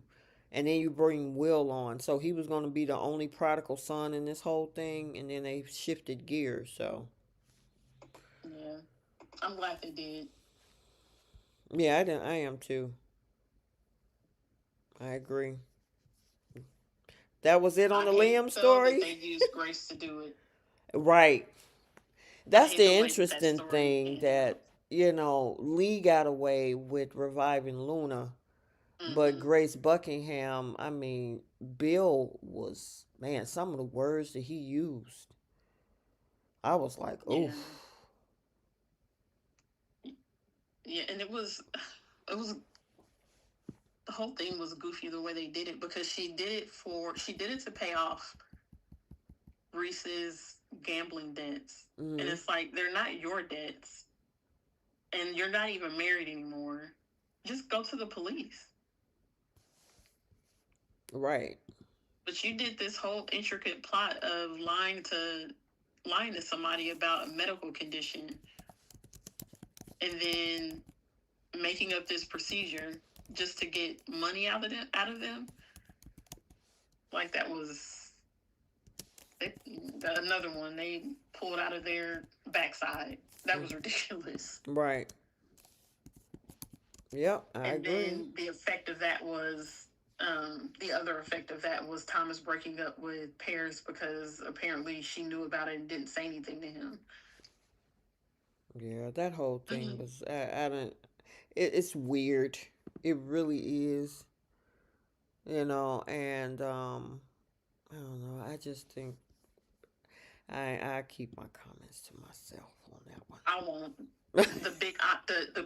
And then you bring Will on. So he was going to be the only prodigal son in this whole thing, and then they shifted gears. So Yeah. I'm glad they did. yeah, I am too. I agree. That was it on I the hate Liam though that story, they used Grace to do it. right? I That's hate the the way that that interesting story thing ended up. that Lee got away with reviving Luna, but Mm-hmm. Grace Buckingham. I mean, Bill was man. Some of the words that he used, I was like, Yeah. oof. Yeah, and it was the whole thing was goofy the way they did it, because she did it to pay off Reese's gambling debts. And Mm-hmm. it's like, they're not your debts, and you're not even married anymore. Just go to the police. Right. But you did this whole intricate plot of lying to somebody about a medical condition, and then making up this procedure just to get money out of them. Like, that was they, another one they pulled out of their backside. That was ridiculous. Right. Yep, I And agree. then the other effect of that was Thomas breaking up with Paris, because apparently she knew about it and didn't say anything to him. Yeah, that whole thing Mm-hmm. was I don't it's weird. It really is, and I don't know. I just think I keep my comments to myself on that one. I won't. The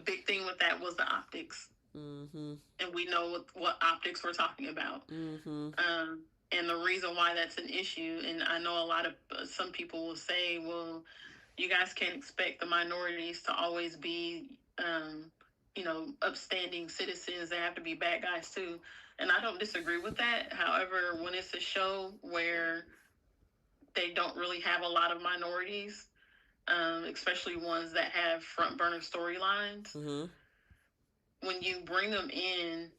big thing with that was the optics, Mhm. and we know what optics we're talking about. Mhm. And the reason why that's an issue, and I know a lot of some people will say, well, you guys can't expect the minorities to always be, upstanding citizens. They have to be bad guys too. And I don't disagree with that. However, when it's a show where they don't really have a lot of minorities, especially ones that have front burner storylines, Mhm. when you bring them in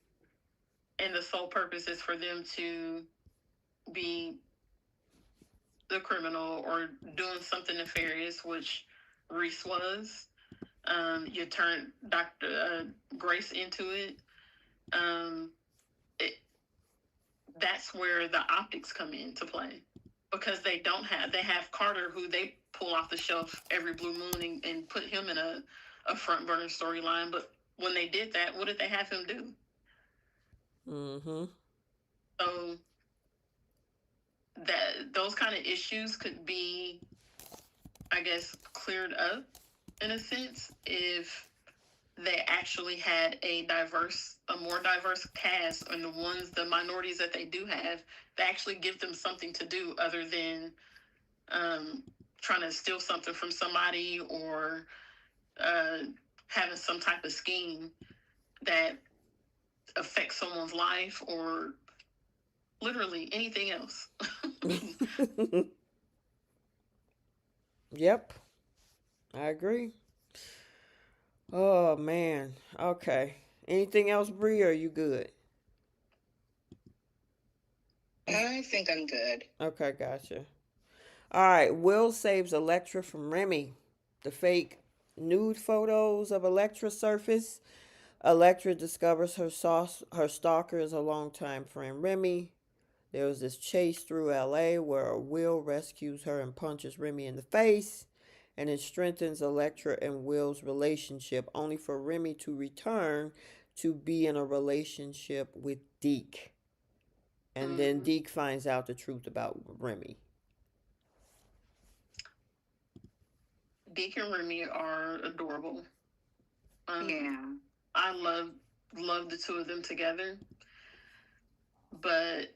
and the sole purpose is for them to be the criminal or doing something nefarious, which Reese was. You turn Dr. Grace into it. Um, it. That's where the optics come into play, because they have Carter, who they pull off the shelf every blue moon, and put him in a front burner storyline. But when they did that, what did they have him do? Mhm. So that those kind of issues could be, I guess, cleared up in a sense if they actually had a more diverse cast, and the minorities that they do have, they actually give them something to do other than um, trying to steal something from somebody, or uh, having some type of scheme that affects someone's life, or literally anything else. Yep, I agree. Oh man. Okay. Anything else, Bree? Or are you good? I think I'm good. Okay, gotcha. All right. Will saves Electra from Remy. The fake nude photos of Electra surface. Electra discovers her stalker is a longtime friend Remy. There was this chase through LA where Will rescues her and punches Remy in the face, and it strengthens Electra and Will's relationship, only for Remy to return to be in a relationship with Deke. And then Mm. Deke finds out the truth about Remy. Deke and Remy are adorable. Yeah. I love the two of them together, but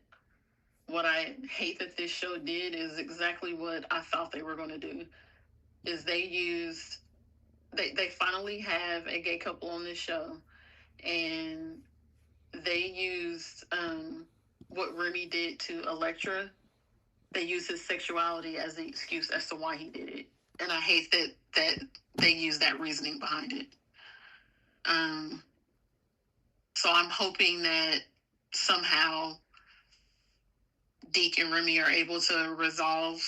what I hate that this show did is exactly what I thought they were going to do. Is they finally have a gay couple on this show, and they used what Remy did to Electra. They used his sexuality as the excuse as to why he did it, and I hate that they use that reasoning behind it. Um, so I'm hoping that somehow Deke and Remy are able to resolve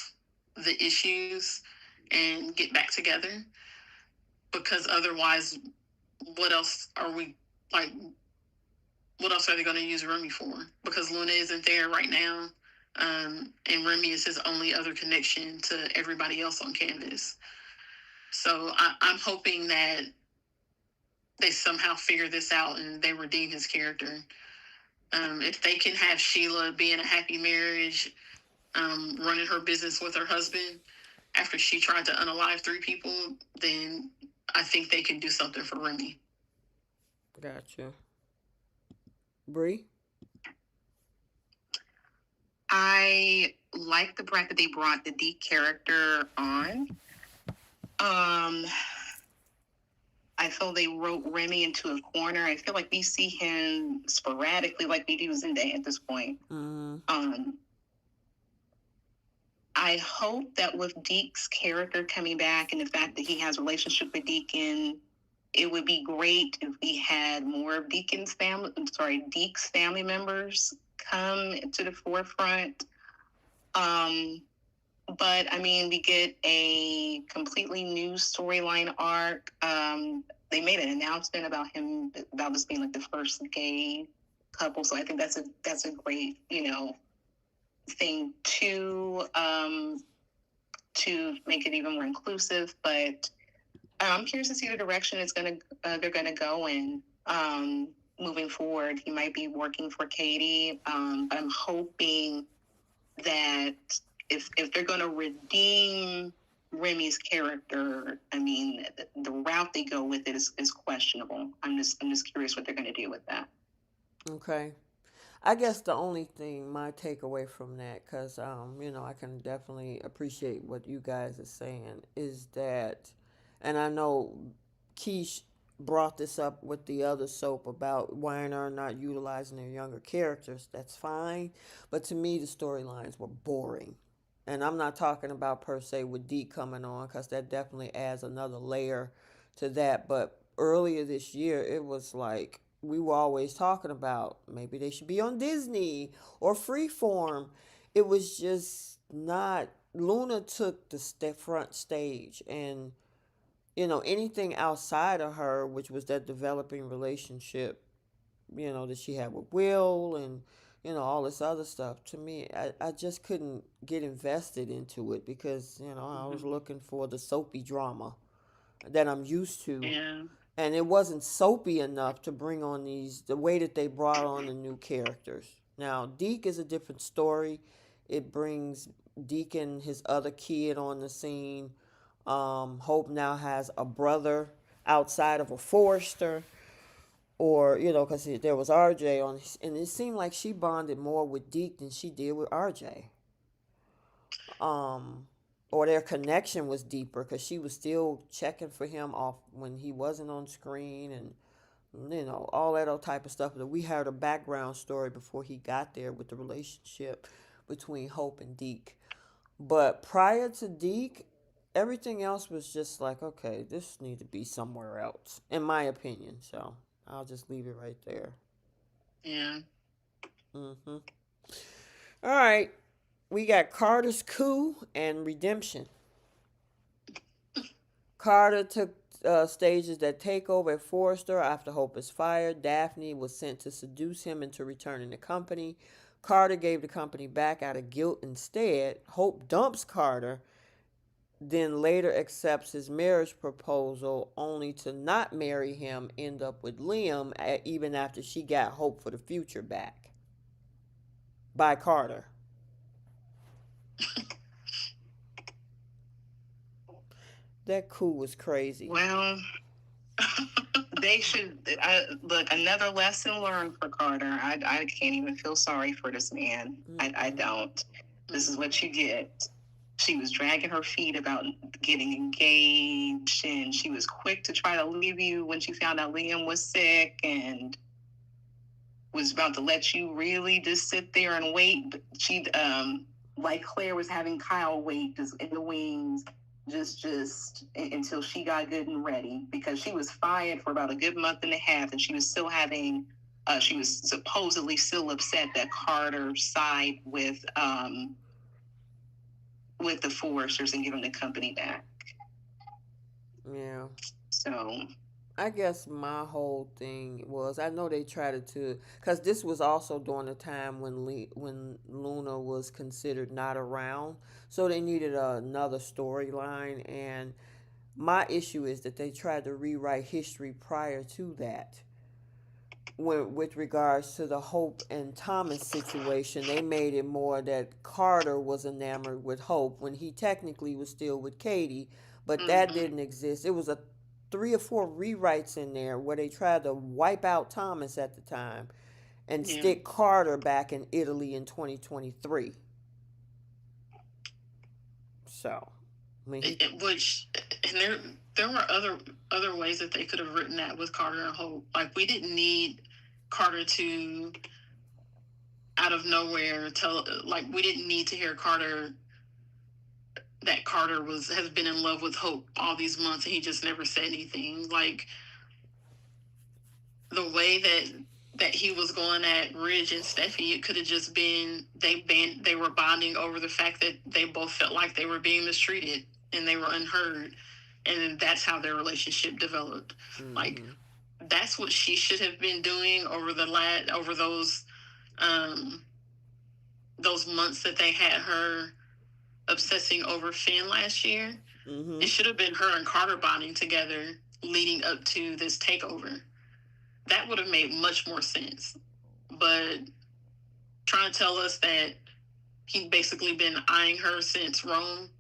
the issues and get back together, because otherwise, what else are we like? What else are they going to use Remy for? Because Luna isn't there right now, and Remy is his only other connection to everybody else on Canvas. So I'm hoping that they somehow figure this out and they redeem his character. If they can have Sheila be in a happy marriage, running her business with her husband after she tried to unalive 3 people, then I think they can do something for Remy. Gotcha. Bree? I like the fact that they brought the Deke character on. Um, I feel they wrote Remy into a corner. I feel like we see him sporadically, like we do Zendaya at this point. Mm-hmm. I hope that with Deke's character coming back and the fact that he has a relationship with Deacon, it would be great if we had more of Deke's family members come to the forefront. Um, but I mean, we get a completely new storyline arc. They made an announcement about this being like the first gay couple, so I think that's a great thing to make it even more inclusive. But I'm curious to see the direction they're gonna go in. Moving forward, he might be working for Katie. I'm hoping that if they're going to redeem Remy's character, I mean, the route they go with it is questionable. I'm just curious what they're going to do with that. Okay. I guess the only thing my takeaway from that, because I can definitely appreciate what you guys are saying, is that, and I know Keish brought this up with the other soap about why are not utilizing their younger characters. That's fine, but to me the storylines were boring, and I'm not talking about per se with Deke coming on, because that definitely adds another layer to that. But earlier this year, it was like we were always talking about maybe they should be on Disney or Freeform. It was just not. Luna took the front stage, and anything outside of her, which was that developing relationship, that she had with Will, and all this other stuff. To me, I just couldn't get invested into it because I was looking for the soapy drama that I'm used to. Yeah. And it wasn't soapy enough to bring on the way that they brought on the new characters. Now, Deke is a different story. It brings Deke and his other kid on the scene. Hope now has a brother outside of a Forrester, or because there was RJ on, and it seemed like she bonded more with Deke than she did with RJ. Um, or their connection was deeper because she was still checking for him off when he wasn't on screen, and all that other type of stuff. That we heard a background story before he got there with the relationship between Hope and Deke. But prior to Deke, everything else was just like, okay, this need to be somewhere else, in my opinion. So I'll just leave it right there. Yeah. Mm-hmm. All right, we got Carter's coup and redemption. Carter took stages that takeover at Forrester after Hope is fired. Daphne was sent to seduce him into returning the company. Carter gave the company back out of guilt instead. Hope dumps Carter, then later accepts his marriage proposal, only to not marry him, end up with Liam, even after she got Hope for the future back by Carter. That coup was crazy. Well, they should look, another lesson learned for Carter. I can't even feel sorry for this man. I don't. This is what you get. She was dragging her feet about getting engaged, and she was quick to try to leave you when she found out Liam was sick, and was about to let you really just sit there and wait. But she, like Claire was having Kyle wait just in the wings, just until she got good and ready, because she was fired for about a good month and a half, and she was still having. She was supposedly still upset that Carter side with the Foresters and giving the company back. Yeah. So I guess my whole thing was, I know they tried to, because this was also during the time when Luna was considered not around, so they needed another storyline. And my issue is that they tried to rewrite history prior to that. With regards to the Hope and Thomas situation, they made it more that Carter was enamored with Hope when he technically was still with Katie, but that didn't exist. It was a 3 or 4 rewrites in there where they tried to wipe out Thomas at the time, and Yeah. stick Carter back in Italy in 2023. So, I mean, Which, and there were other ways that they could have written that with Carter and Hope. Like, we didn't need Carter to out of nowhere tell, like, we didn't need to hear Carter has been in love with Hope all these months and he just never said anything. Like, the way that he was going at Ridge and Steffi, it could have just been they were bonding over the fact that they both felt like they were being mistreated and they were unheard, and that's how their relationship developed. Like, mm-hmm. that's what she should have been doing over um those months that they had her obsessing over Finn last year. Mm-hmm. It should have been her and Carter bonding together leading up to this takeover. That would have made much more sense. But trying to tell us that he'd basically been eyeing her since Rome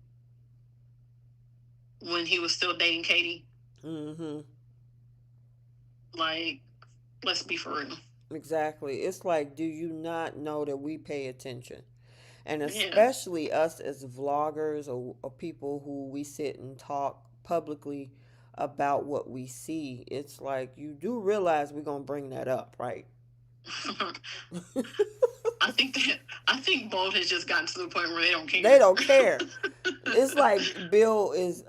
when he was still dating Katie. Mm-hmm. Like, let's be for real. Exactly. It's like, do you not know that we pay attention? And Yeah. especially us as vloggers, or people who we sit and talk publicly about what we see. It's like, you do realize we're going to bring that up, right? I think Bold has just gotten to the point where they don't They care. don't care. It's like Bill is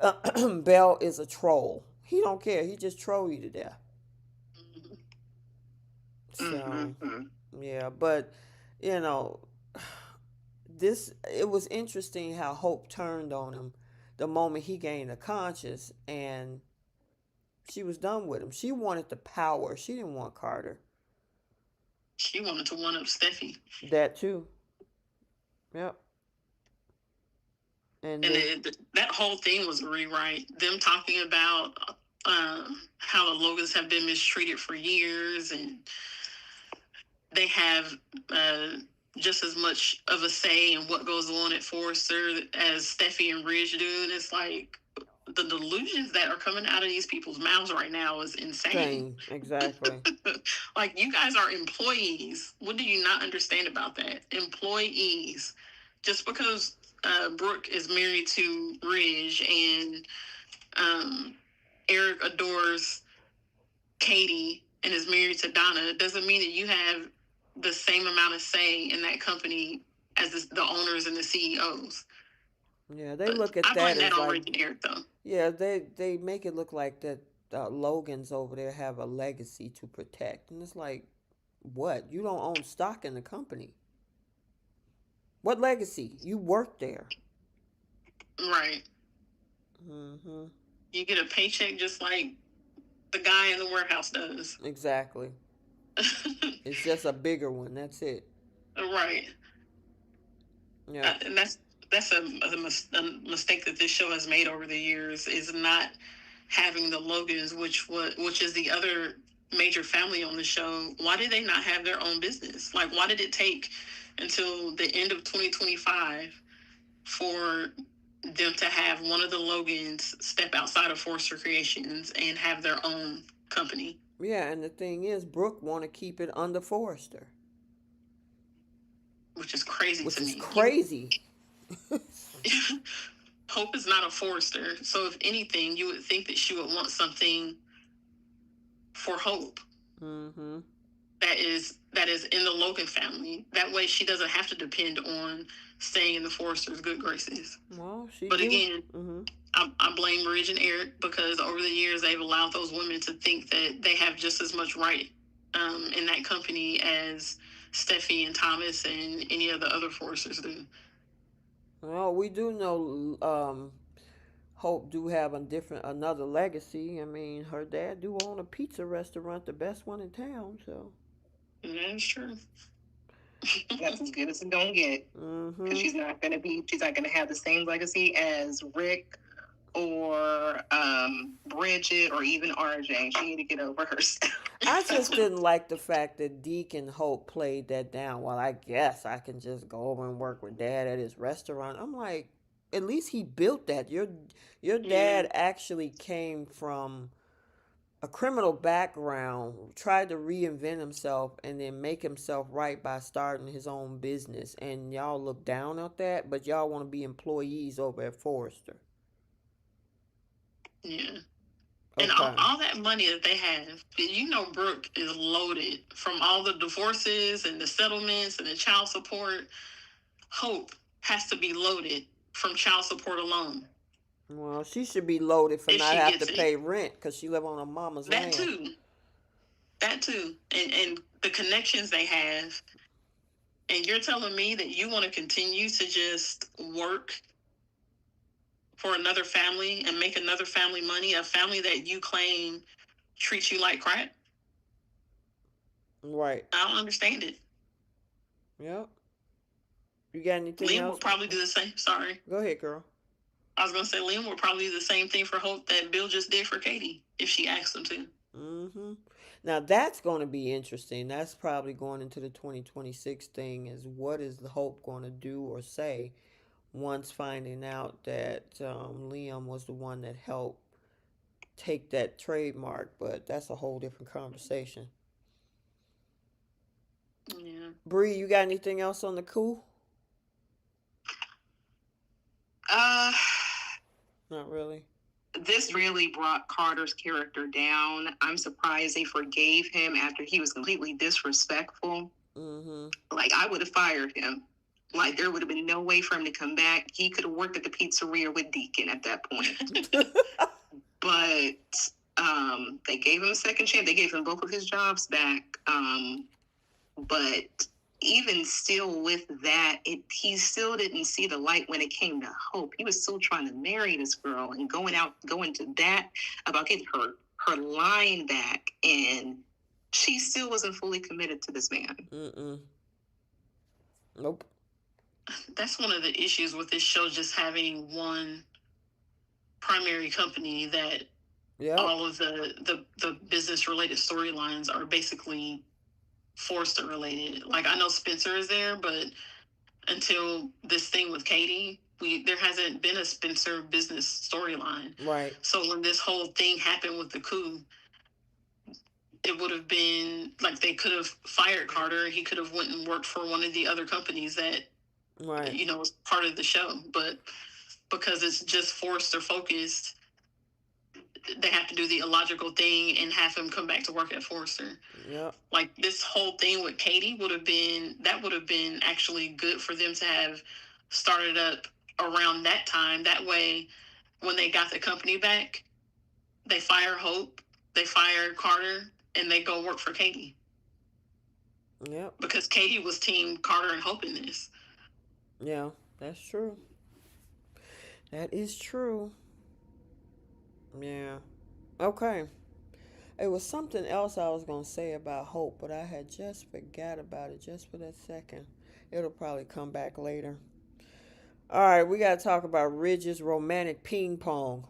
Bell is a troll. He don't care. He just troll you to death. So, Mm-hmm. yeah, but you know, this it was interesting how Hope turned on him the moment he gained a conscience, and she was done with him. She wanted the power. She didn't want Carter. She wanted to one up Steffi. That too. Yep. And And then that whole thing was a rewrite. Them talking about how the Logans have been mistreated for years, and they have uh, just as much of a say in what goes on at Forrester as Steffi and Ridge do. And it's like, the delusions that are coming out of these people's mouths right now is insane. same, exactly. Like, you guys are employees. What do you not understand about that? Employees. Just because Brooke is married to Ridge and um, Eric adores Katie and is married to Donna doesn't mean that you have the same amount of say in that company as the owners and the CEOs. Yeah, they But look at I that blame that as on like, Ridge and Eric, though. yeah, they make it look like that Logan's over there have a legacy to protect, and it's like, what? You don't own stock in the company. What legacy? You work there. Right. Mm-hmm. You get a paycheck just like the guy in the warehouse does. Exactly. It's just a bigger one. That's it. Right. Yep. And that's a mistake that this show has made over the years, is not having the Logans, which is the other major family on the show. Why did they not have their own business? Like, why did it take until the end of 2025 for them to have one of the Logans step outside of Forster Creations and have their own company? Yeah, and the thing is, Brooke want to keep it under Forrester, Which is crazy which to is me. crazy. Hope is not a Forrester, so if anything, you would think that she would want something for Hope Mm-hmm. that is in the Logan family. That way, she doesn't have to depend on staying in the Forrester's good graces. Well, she But do. again, Mm-hmm. I blame Ridge and Eric, because over the years they've allowed those women to think that they have just as much right in that company as Steffi and Thomas and any of the other Forresters do. Well, we do know Hope do have another legacy. I mean, her dad do own a pizza restaurant, the best one in town. So And that's true. That's as good as it's gonna get. Because mm-hmm. she's not gonna have the same legacy as Rick or Bridget or even RJ. She need to get over herself. I just didn't like the fact that Deke and Hope played that down. Well, I guess I can just go over and work with Dad at his restaurant. I'm like, at least he built that. Your Yeah. dad actually came from a criminal background, tried to reinvent himself and then make himself right by starting his own business. And y'all look down at that, but y'all want to be employees over at Forrester. Yeah. And Okay. all that money that they have, you know, Brooke is loaded from all the divorces and the settlements and the child support. Hope has to be loaded from child support alone Well, she should be loaded for if not she have to gets it. pay rent because she live on her mama's That land. too. That too. And the connections they have. And you're telling me that you want to continue to just work for another family and make another family money, a family that you claim treats you like crap? Right. I don't understand it. Yep. You got anything Liam else? would probably do the same. Sorry. Go ahead, girl. I was going to say Liam would probably do the same thing for Hope that Bill just did for Katie if she asked him to. Mm-hmm. Now that's going to be interesting. That's probably going into the 2026 thing. Is what is the Hope going to do or say once finding out that Liam was the one that helped take that trademark? But that's a whole different conversation. Yeah. Bree, you got anything else on the coup? Uh, Not really. this really brought Carter's character down. I'm surprised they forgave him after he was completely disrespectful. Mm-hmm. Like, I would have fired him. Like, there would have been no way for him to come back. He could have worked at the pizzeria with Deacon at that point. But they gave him a second chance. They gave him both of his jobs back. But even still with that, he still didn't see the light when it came to Hope. He was still trying to marry this girl and going to that about getting her line back, and she still wasn't fully committed to this man. Mm-mm. Nope. That's one of the issues with this show, just having one primary company that Yep. all of the business related storylines are basically Forrester related. Like, I know Spencer is there, but until this thing with Katie, there hasn't been a Spencer business storyline. Right. So when this whole thing happened with the coup, it would have been like they could have fired Carter. He could have went and worked for one of the other companies that Right. was part of the show. But because it's just Forrester focused, they have to do the illogical thing and have him come back to work at Forrester. Yep. Like, this whole thing with Katie would have been actually good for them to have started up around that time. That way, when they got the company back, they fire Hope, they fire Carter, and they go work for Katie. Yep. Because Katie was team Carter and Hope in this. Yeah, that's true. That is true. Yeah. Okay. It was something else I was going to say about Hope, but I had just forgot about it just for that second. It'll probably come back later. All right, we got to talk about Ridge's romantic ping pong.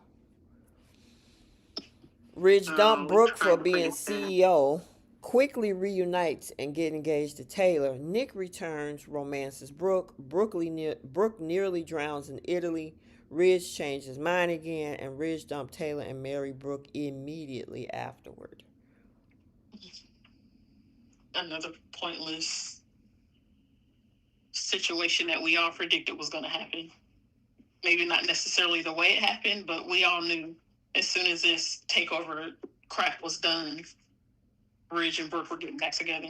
Ridge dumped We Brooke for tried to being forget that. CEO, quickly reunites and get engaged to Taylor. Nick returns, romances Brooke. Brooke nearly drowns in Italy. Ridge changed his mind again, and Ridge dumped Taylor and married Brooke immediately afterward. Another pointless situation that we all predicted was going to happen. Maybe not necessarily the way it happened, but we all knew as soon as this takeover crap was done, Ridge and Brooke were getting back together.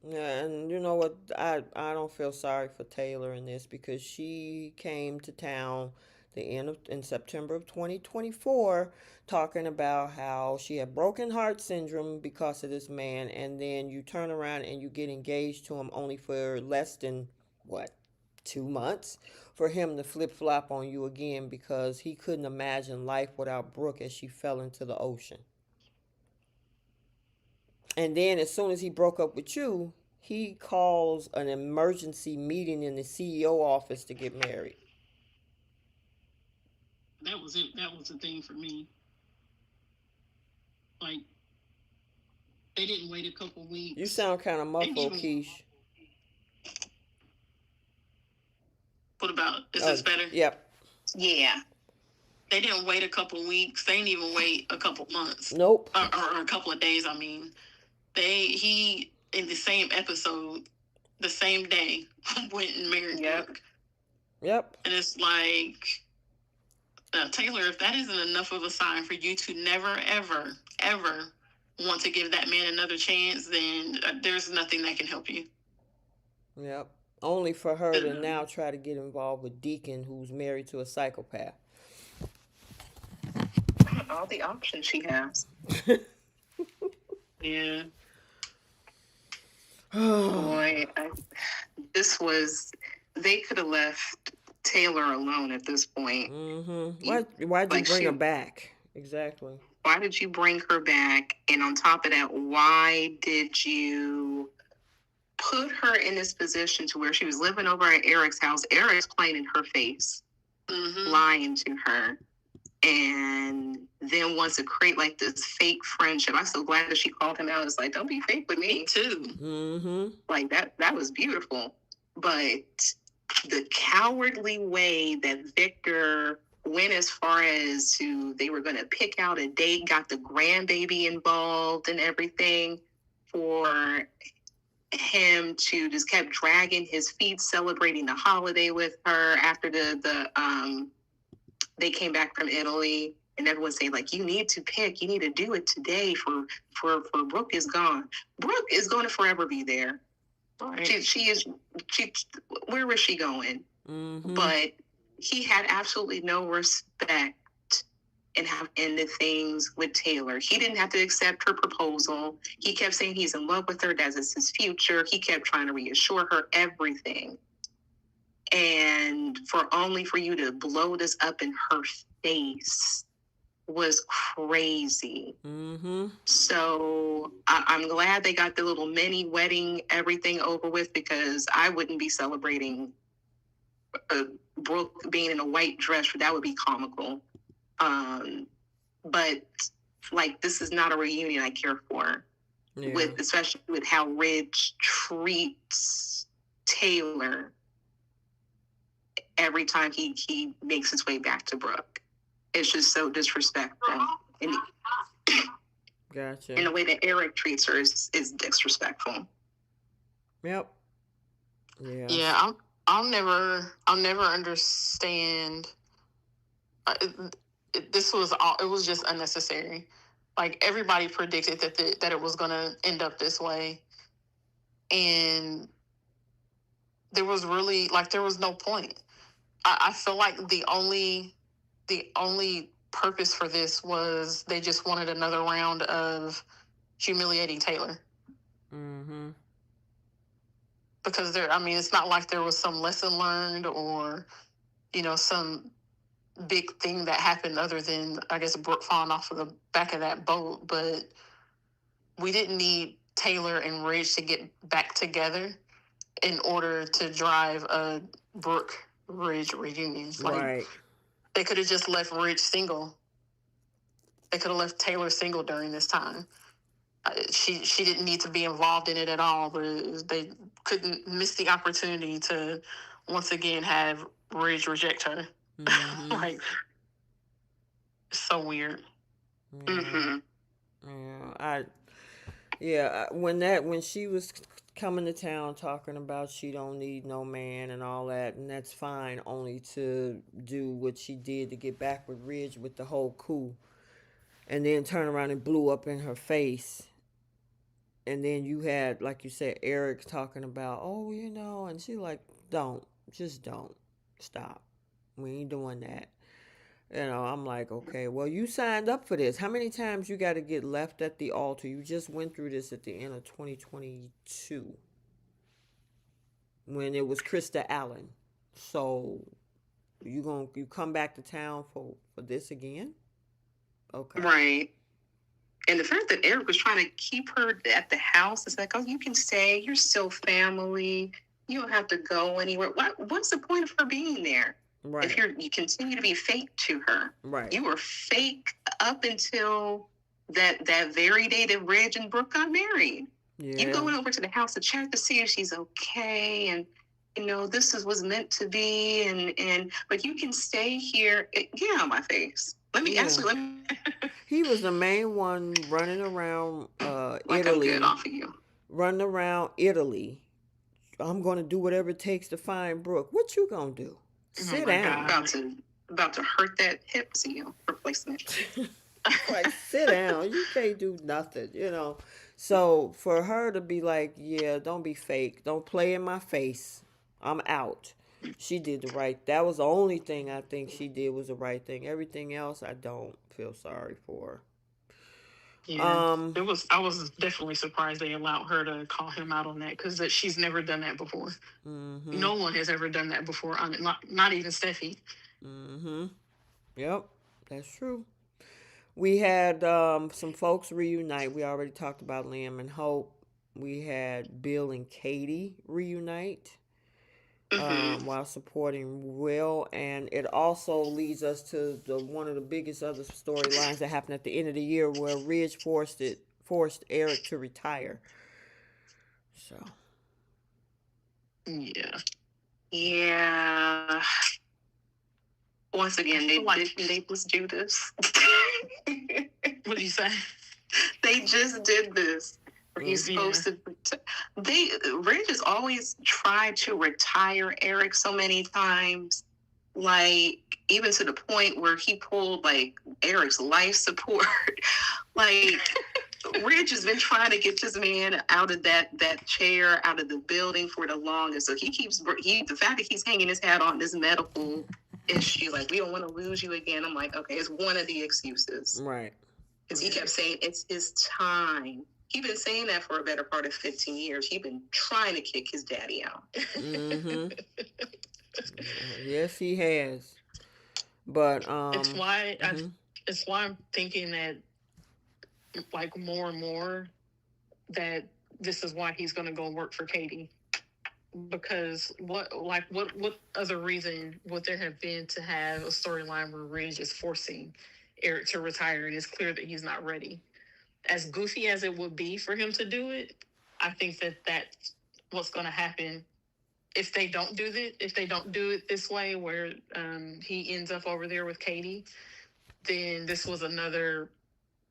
Yeah, and you know what? I don't feel sorry for Taylor in this because she came to town the end of in September of 2024 talking about how she had broken heart syndrome because of this man, and then you turn around and you get engaged to him only for less than what 2 months for him to flip flop on you again because he couldn't imagine life without Brooke as she fell into the ocean. And then as soon as he broke up with you, he calls an emergency meeting in the CEO office to get married. That was it. That was the thing for me. Like, they didn't wait a couple weeks. You sound kind of muffled, Keish. What about? Is this better? Yep. Yeah. They didn't wait a couple weeks. They didn't even wait a couple months. Nope. Or a couple of days, I mean. He, in the same episode, the same day, went and married Brooke. Yep. And it's like, Taylor, if that isn't enough of a sign for you to never, ever, ever want to give that man another chance, then there's nothing that can help you. Yep. Only for her to now try to get involved with Deacon, who's married to a psychopath. All the options she has. Yeah. Boy, they could have left Taylor alone at this point. Mm-hmm. Why'd you bring her back? Exactly. Why did you bring her back? And on top of that, why did you put her in this position to where she was living over at Eric's house? Eric's playing in her face, lying to her, and then wants to create like this fake friendship. I'm so glad that she called him out. It's like, don't be fake with me too. Mm-hmm. Like that was beautiful. But the cowardly way that Victor went as far as to they were going to pick out a date, got the grandbaby involved and everything for him to just kept dragging his feet, celebrating the holiday with her after they came back from Italy, and everyone saying like, you need to do it today for Brooke is gone. Brooke is going to forever be there. Right. She where was she going? Mm-hmm. But he had absolutely no respect in the things with Taylor. He didn't have to accept her proposal. He kept saying he's in love with her, that is his future. He kept trying to reassure her everything. And for you to blow this up in her face was crazy. Mm-hmm. So I'm glad they got the little mini wedding, everything over with, because I wouldn't be celebrating Brooke being in a white dress. That would be comical. But like, this is not a reunion I care for. Yeah. Especially with how Ridge treats Taylor every time he makes his way back to Brooke. It's just so disrespectful. And gotcha. And the way that Eric treats her is disrespectful. Yep. Yeah. Yeah, I'll never understand. This was all. It was just unnecessary. Like, everybody predicted that it was going to end up this way, and there was no point. I feel like the only purpose for this was they just wanted another round of humiliating Taylor. Mm-hmm. Because it's not like there was some lesson learned or, some big thing that happened other than, I guess, Brooke falling off of the back of that boat. But we didn't need Taylor and Ridge to get back together in order to drive a Brooke Ridge reunion. Right. They could have just left Ridge single. They could have left Taylor single during this time. She didn't need to be involved in it at all, but they couldn't miss the opportunity to once again have Ridge reject her. Mm-hmm. Like, it's so weird. Yeah. Mm-hmm. Yeah. When she was coming to town talking about she don't need no man and all that, and that's fine, only to do what she did to get back with Ridge with the whole coup, and then turn around and blew up in her face. And then you had, like you said, Eric talking about, and she like, just don't stop. We ain't doing that. I'm like, okay, well, you signed up for this. How many times you got to get left at the altar? You just went through this at the end of 2022 when it was Krista Allen. So you come back to town for this again? Okay. Right. And the fact that Eric was trying to keep her at the house, it's like, oh, you can stay. You're still family. You don't have to go anywhere. What's the point of her being there? Right. If you continue to be fake to her. Right. You were fake up until that very day that Ridge and Brooke got married. Yeah. You going over to the house to check to see if she's okay, and this was meant to be, and but you can stay here. Get out my face. Yeah. Let me He was the main one running around like I'm good Italy, off of you. running around Italy. I'm going to do whatever it takes to find Brooke. What you going to do? Oh Sit my down. God. About to hurt that hip replacement. Like, sit down. You can't do nothing, you know. So for her to be like, yeah, don't be fake. Don't play in my face. I'm out. She did the right. That was the only thing I think she did was the right thing. Everything else, I don't feel sorry for. Yeah, Um. it was. I was definitely surprised they allowed her to call him out on that because she's never done that before. Mhm. No one has ever done that before. I mean, not even Steffi. Mhm. Yep. That's true. We had some folks reunite. We already talked about Liam and Hope. We had Bill and Katie reunite. While supporting Will, and it also leads us to the one of the biggest other storylines that happened at the end of the year, where Ridge forced Eric to retire. So Yeah. Yeah. Once again, they just do this. What did you say? They just did this. Where he's supposed Yeah. to. They Ridge has always tried to retire Eric so many times, like even to the point where he pulled like Eric's life support. Like Ridge has been trying to get this man out of that chair, out of the building for the longest. So the fact that he's hanging his hat on this medical issue, like we don't want to lose you again. I'm like, okay, it's one of the excuses. right. Because he kept saying it's his time. He's been saying that for a better part of 15 years. He's been trying to kick his daddy out. Mm-hmm. Yes, he has. But It's why I. mhm. It's why I'm thinking that like more and more that this is why he's going to go work for Katie. Because what other reason would there have been to have a storyline where Ridge is forcing Eric to retire and it's clear that he's not ready? As goofy as it would be for him to do it, I think that that's what's going to happen if they don't do it. If they don't do it this way, where he ends up over there with Katie, then this was another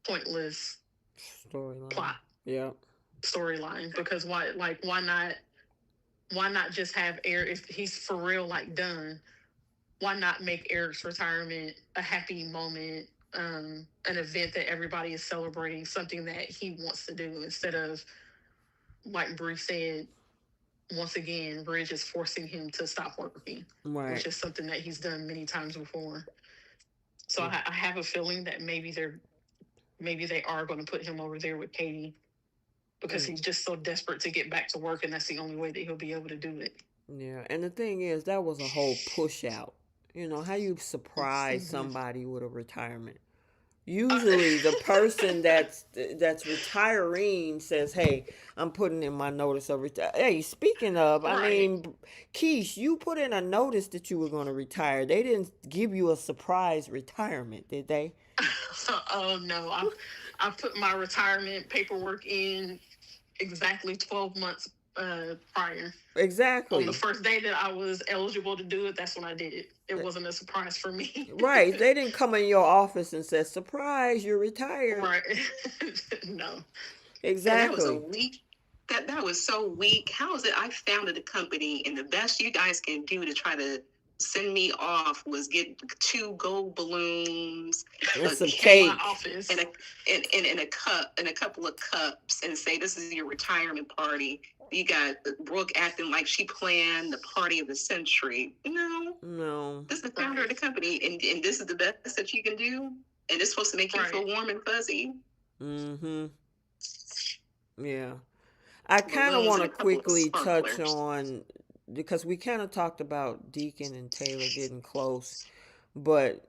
pointless Storyline. plot Yeah. storyline. Because why not just have Eric, if he's for real like done, why not make Eric's retirement a happy moment, an event that everybody is celebrating, something that he wants to do, instead of, like Bruce said, once again, Bridge is forcing him to stop working, which Right. is something that he's done many times before. So Yeah. I have a feeling that maybe they are going to put him over there with Katie because he's just so desperate to get back to work, and that's the only way that he'll be able to do it. Yeah. And the thing is, that was a whole push out. You know, how you surprise Mm-hmm. somebody with a retirement. Usually the person that's retiring says, "Hey, I'm putting in my notice of retire." Hey, speaking of, I Right. mean, Keish, you put in a notice that you were going to retire. They didn't give you a surprise retirement, did they? Oh no, I put my retirement paperwork in exactly 12 months prior. On the Exactly. first day that I was eligible to do it, that's when I did it. It wasn't a surprise for me. Right. They didn't come in your office and say, "Surprise, you're retired." Right. No. And that was a Exactly. weak. That was so weak. How is it? I founded a company, and the best you guys can do to try to send me off was get 2 gold balloons, And a some In my cake, cake. office. and a cup and a couple of cups, and say this is your retirement party. You got Brooke acting like she planned the party of the century. No, No. this is the founder of the company, and this is the best that you can do, and it's supposed to make you feel Right. warm and fuzzy. Mm-hmm. Yeah. I kind of Balloons want and to a couple of quickly touch sparklers. on, because we kind of talked about Deacon and Taylor getting close, but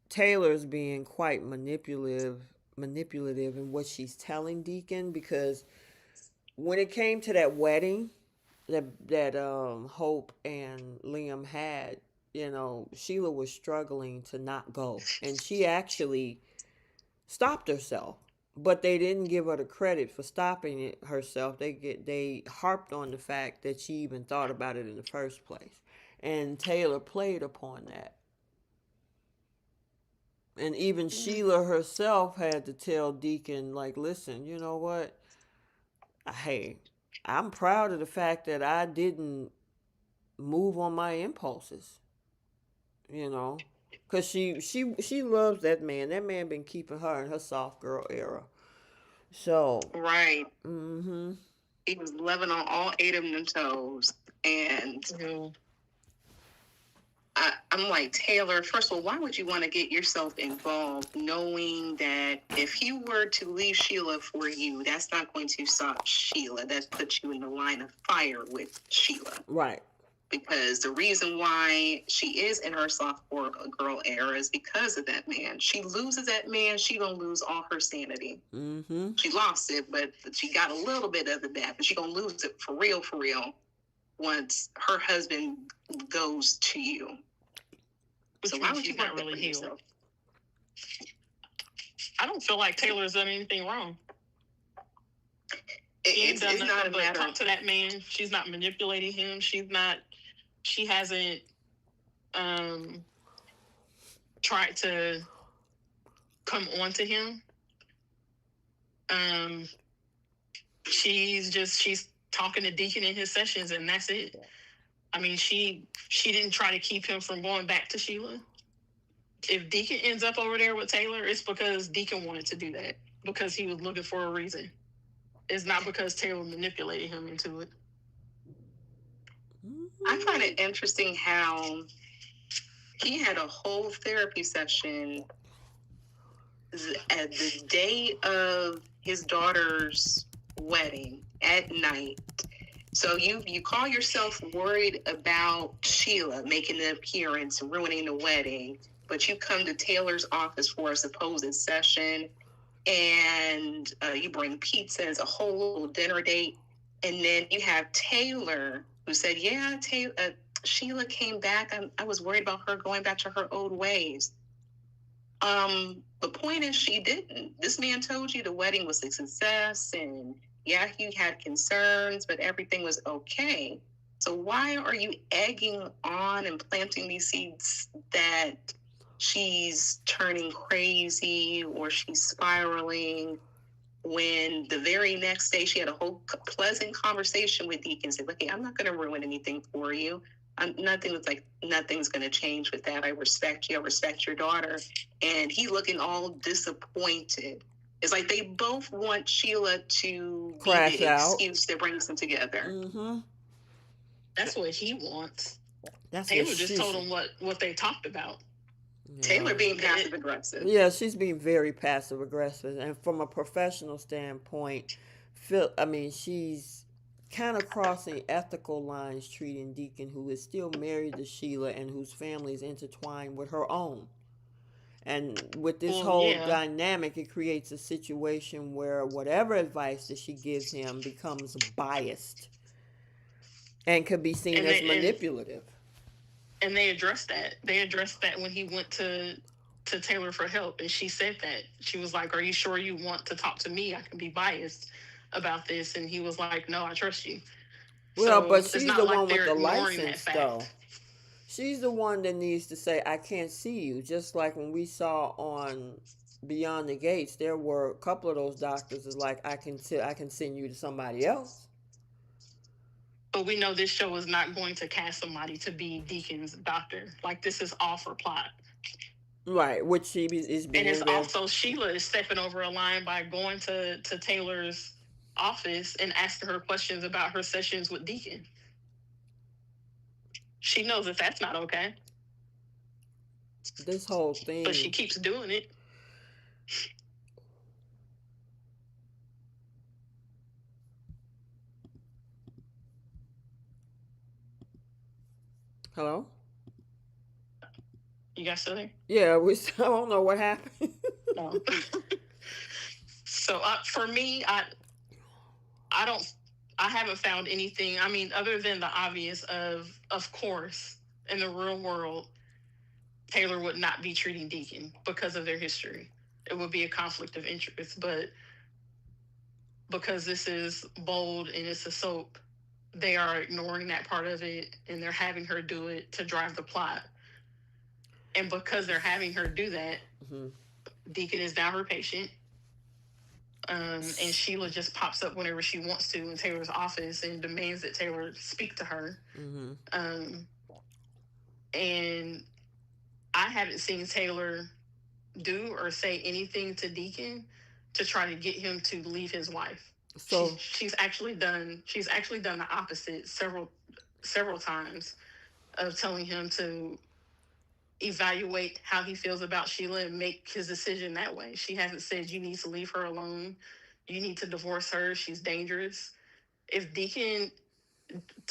Taylor's being quite manipulative in what she's telling Deacon, because when it came to that wedding that Hope and Liam had, you know, Sheila was struggling to not go, and she actually stopped herself. but they didn't give her the credit for stopping it herself. They harped on the fact that she even thought about it in the first place, and Taylor played upon that. And even Sheila herself had to tell Deacon, like, listen, you know what? Hey, I'm proud of the fact that I didn't move on my impulses, you know, because she loves that man. That man been keeping her in her soft girl era. So, Right. mm-hmm. He was loving on all eight of them toes. And I'm like, Taylor, first of all, why would you want to get yourself involved knowing that if you were to leave Sheila for you, that's not going to stop Sheila. That puts you in the line of fire with Sheila. Right. Because the reason why she is in her sophomore girl era is because of that man. She loses that man, she gonna lose all her sanity. Mm-hmm. She lost it, but she got a little bit of it back, but she gonna lose it for real, once her husband goes to you. So why would you not really heal? I don't feel like Taylor's done anything wrong. She ain't done nothing but talk to that man. She's not manipulating him. She hasn't tried to come on to him. She's talking to Deacon in his sessions, and that's it. I mean, she didn't try to keep him from going back to Sheila. If Deacon ends up over there with Taylor, it's because Deacon wanted to do that, because he was looking for a reason. It's not because Taylor manipulated him into it. I find it interesting how he had a whole therapy session at the day of his daughter's wedding at night. So you call yourself worried about Sheila making an appearance, ruining the wedding, but you come to Taylor's office for a supposed session, and you bring pizza as a whole little dinner date, and then you have Taylor who said, "Yeah, Sheila came back. I was worried about her going back to her old ways." The point is, she didn't. This man told you the wedding was a success, and yeah, he had concerns, but everything was okay. So why are you egging on and planting these seeds that she's turning crazy or she's spiraling, when the very next day she had a whole pleasant conversation with Deacon, said, "Okay, I'm not going to ruin anything for you. Nothing's going to change with that. I respect you. I respect your daughter." And he looking all disappointed. It's like they both want Sheila to crash be the out. excuse that brings them together. Mm-hmm. That's what he wants. That's Taylor just told him what they talked about. Yeah. Taylor being passive aggressive. Yeah, she's being very passive aggressive, and from a professional standpoint, she's kind of crossing ethical lines, treating Deacon, who is still married to Sheila and whose family is intertwined with her own. And with this whole dynamic, it creates a situation where whatever advice that she gives him becomes biased and could be seen as manipulative. And they addressed that. They addressed that when he went to Taylor for help, and she said that. She was like, "Are you sure you want to talk to me? I can be biased about this." And he was like, "No, I trust you." Well, so but she's the one with the license, though. She's the one that needs to say, "I can't see you." Just like when we saw on Beyond the Gates, there were a couple of those doctors is like, I can send you to somebody else. But we know this show is not going to cast somebody to be Deacon's doctor. Like, this is all for plot. Right, which she is being. And it's also Sheila is stepping over a line by going to Taylor's office and asking her questions about her sessions with Deacon. She knows that that's not okay. This whole thing. But she keeps doing it. Hello? You guys still there? Yeah, I don't know what happened. No. So for me, I haven't found anything. I mean, other than the obvious of course, in the real world, Taylor would not be treating Deacon because of their history. it would be a conflict of interest. But because this is bold and it's a soap, they are ignoring that part of it and they're having her do it to drive the plot. And because they're having her do that, Mm-hmm. Deacon is now her patient. And Sheila just pops up whenever she wants to in Taylor's office and demands that Taylor speak to her. Mm-hmm. Um, and I haven't seen Taylor do or say anything to Deacon to try to get him to leave his wife. So, She's actually done the opposite several times of telling him to evaluate how he feels about Sheila and make his decision that way. She hasn't said you need to leave her alone. You need to divorce her. She's dangerous. If Deacon,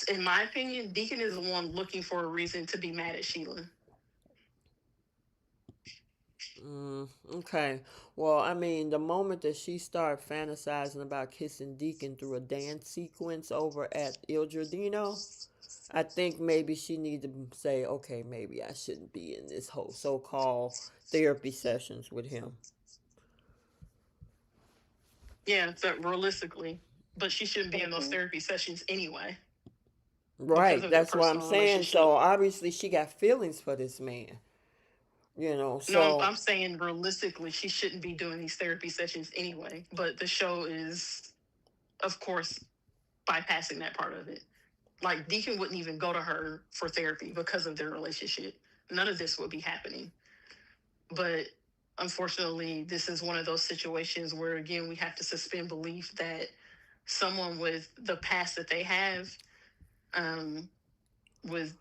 in my opinion, Deacon is the one looking for a reason to be mad at Sheila. okay. Well, I mean, the moment that she started fantasizing about kissing Deacon through a dance sequence over at Il Giardino, I think maybe she needed to say, okay, maybe I shouldn't be in this whole so-called therapy sessions with him. Yeah, but realistically, but she shouldn't be in those therapy sessions anyway because Right, of their that's what I'm personal saying. So relationship. obviously she got feelings for this man, No, so I'm saying realistically, she shouldn't be doing these therapy sessions anyway. But the show is, of course, bypassing that part of it. Like Deacon wouldn't even go to her for therapy because of their relationship. None of this would be happening. But unfortunately, this is one of those situations where again we have to suspend belief that someone with the past that they have, um, with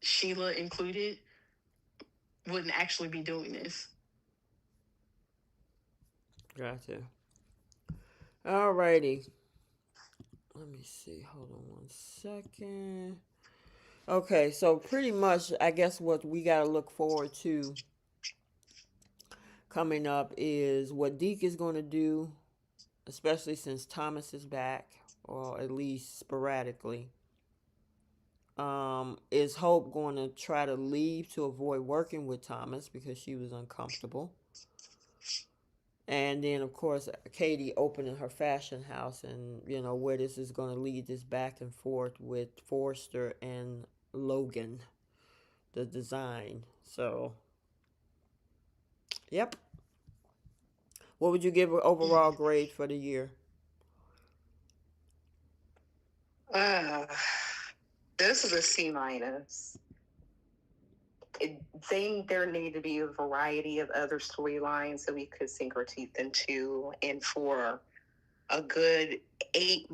Sheila included, wouldn't actually be doing this. gotcha. Alrighty. Let me see. Hold on one second. Okay, so pretty much, I guess what we gotta look forward to coming up is what Deke is gonna do, especially since Thomas is back, or at least sporadically. Is Hope going to try to leave to avoid working with Thomas because she was uncomfortable? And then, of course, Katie opening her fashion house, and where this is going to lead this back and forth with Forrester and Logan, the design. So, yep. What would you give an overall grade for the year? Uh, this is a C minus. There need to be a variety of other storylines that we could sink our teeth into, and for a good eight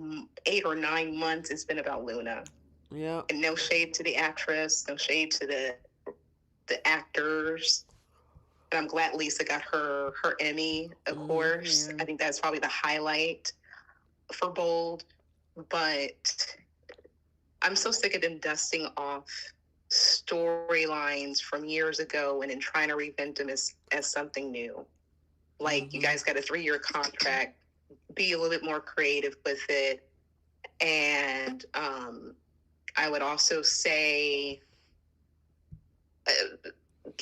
or 9 months, it's been about Luna. Yeah. And no shade to the actress, no shade to the actors. And I'm glad Lisa got her Emmy, of course. I think that's probably the highlight for Bold. But I'm so sick of them dusting off storylines from years ago and then trying to reinvent them as something new. Like, you guys got a 3-year contract. Be a little bit more creative with it. And I would also say,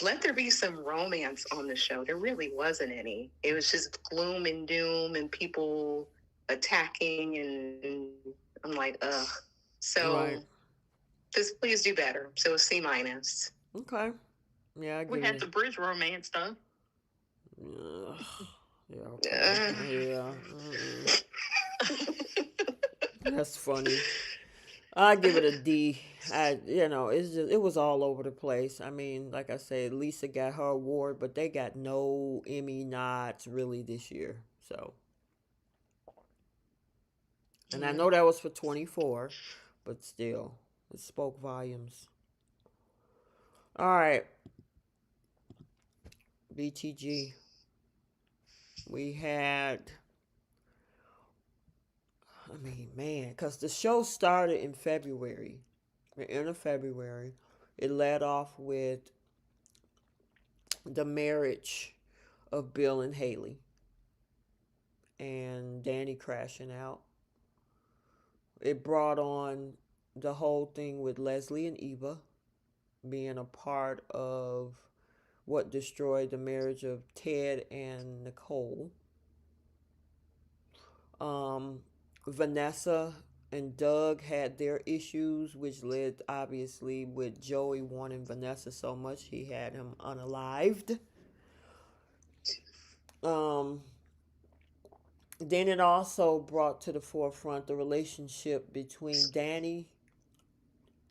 let there be some romance on the show. There really wasn't any. It was just gloom and doom and people attacking, and I'm like, ugh. So Right. just please do better. So a C minus. Okay. Yeah, I We give had it. the bridge romance though. Yeah. Okay. Yeah. That's funny. I give it a D. It was all over the place. I mean, like I said, Lisa got her award, but they got no Emmy nods really this year. So, and I know that was for 24, but still, it spoke volumes. All right, BTG. We had, I mean, man, because the show started in February. The end of February. It led off with the marriage of Bill and Haley and Danny crashing out. It brought on the whole thing with Leslie and Eva being a part of what destroyed the marriage of Ted and Nicole. Um, Vanessa and Doug had their issues, which led obviously with Joey wanting Vanessa so much he had him unalived. Um, then it also brought to the forefront the relationship between Danny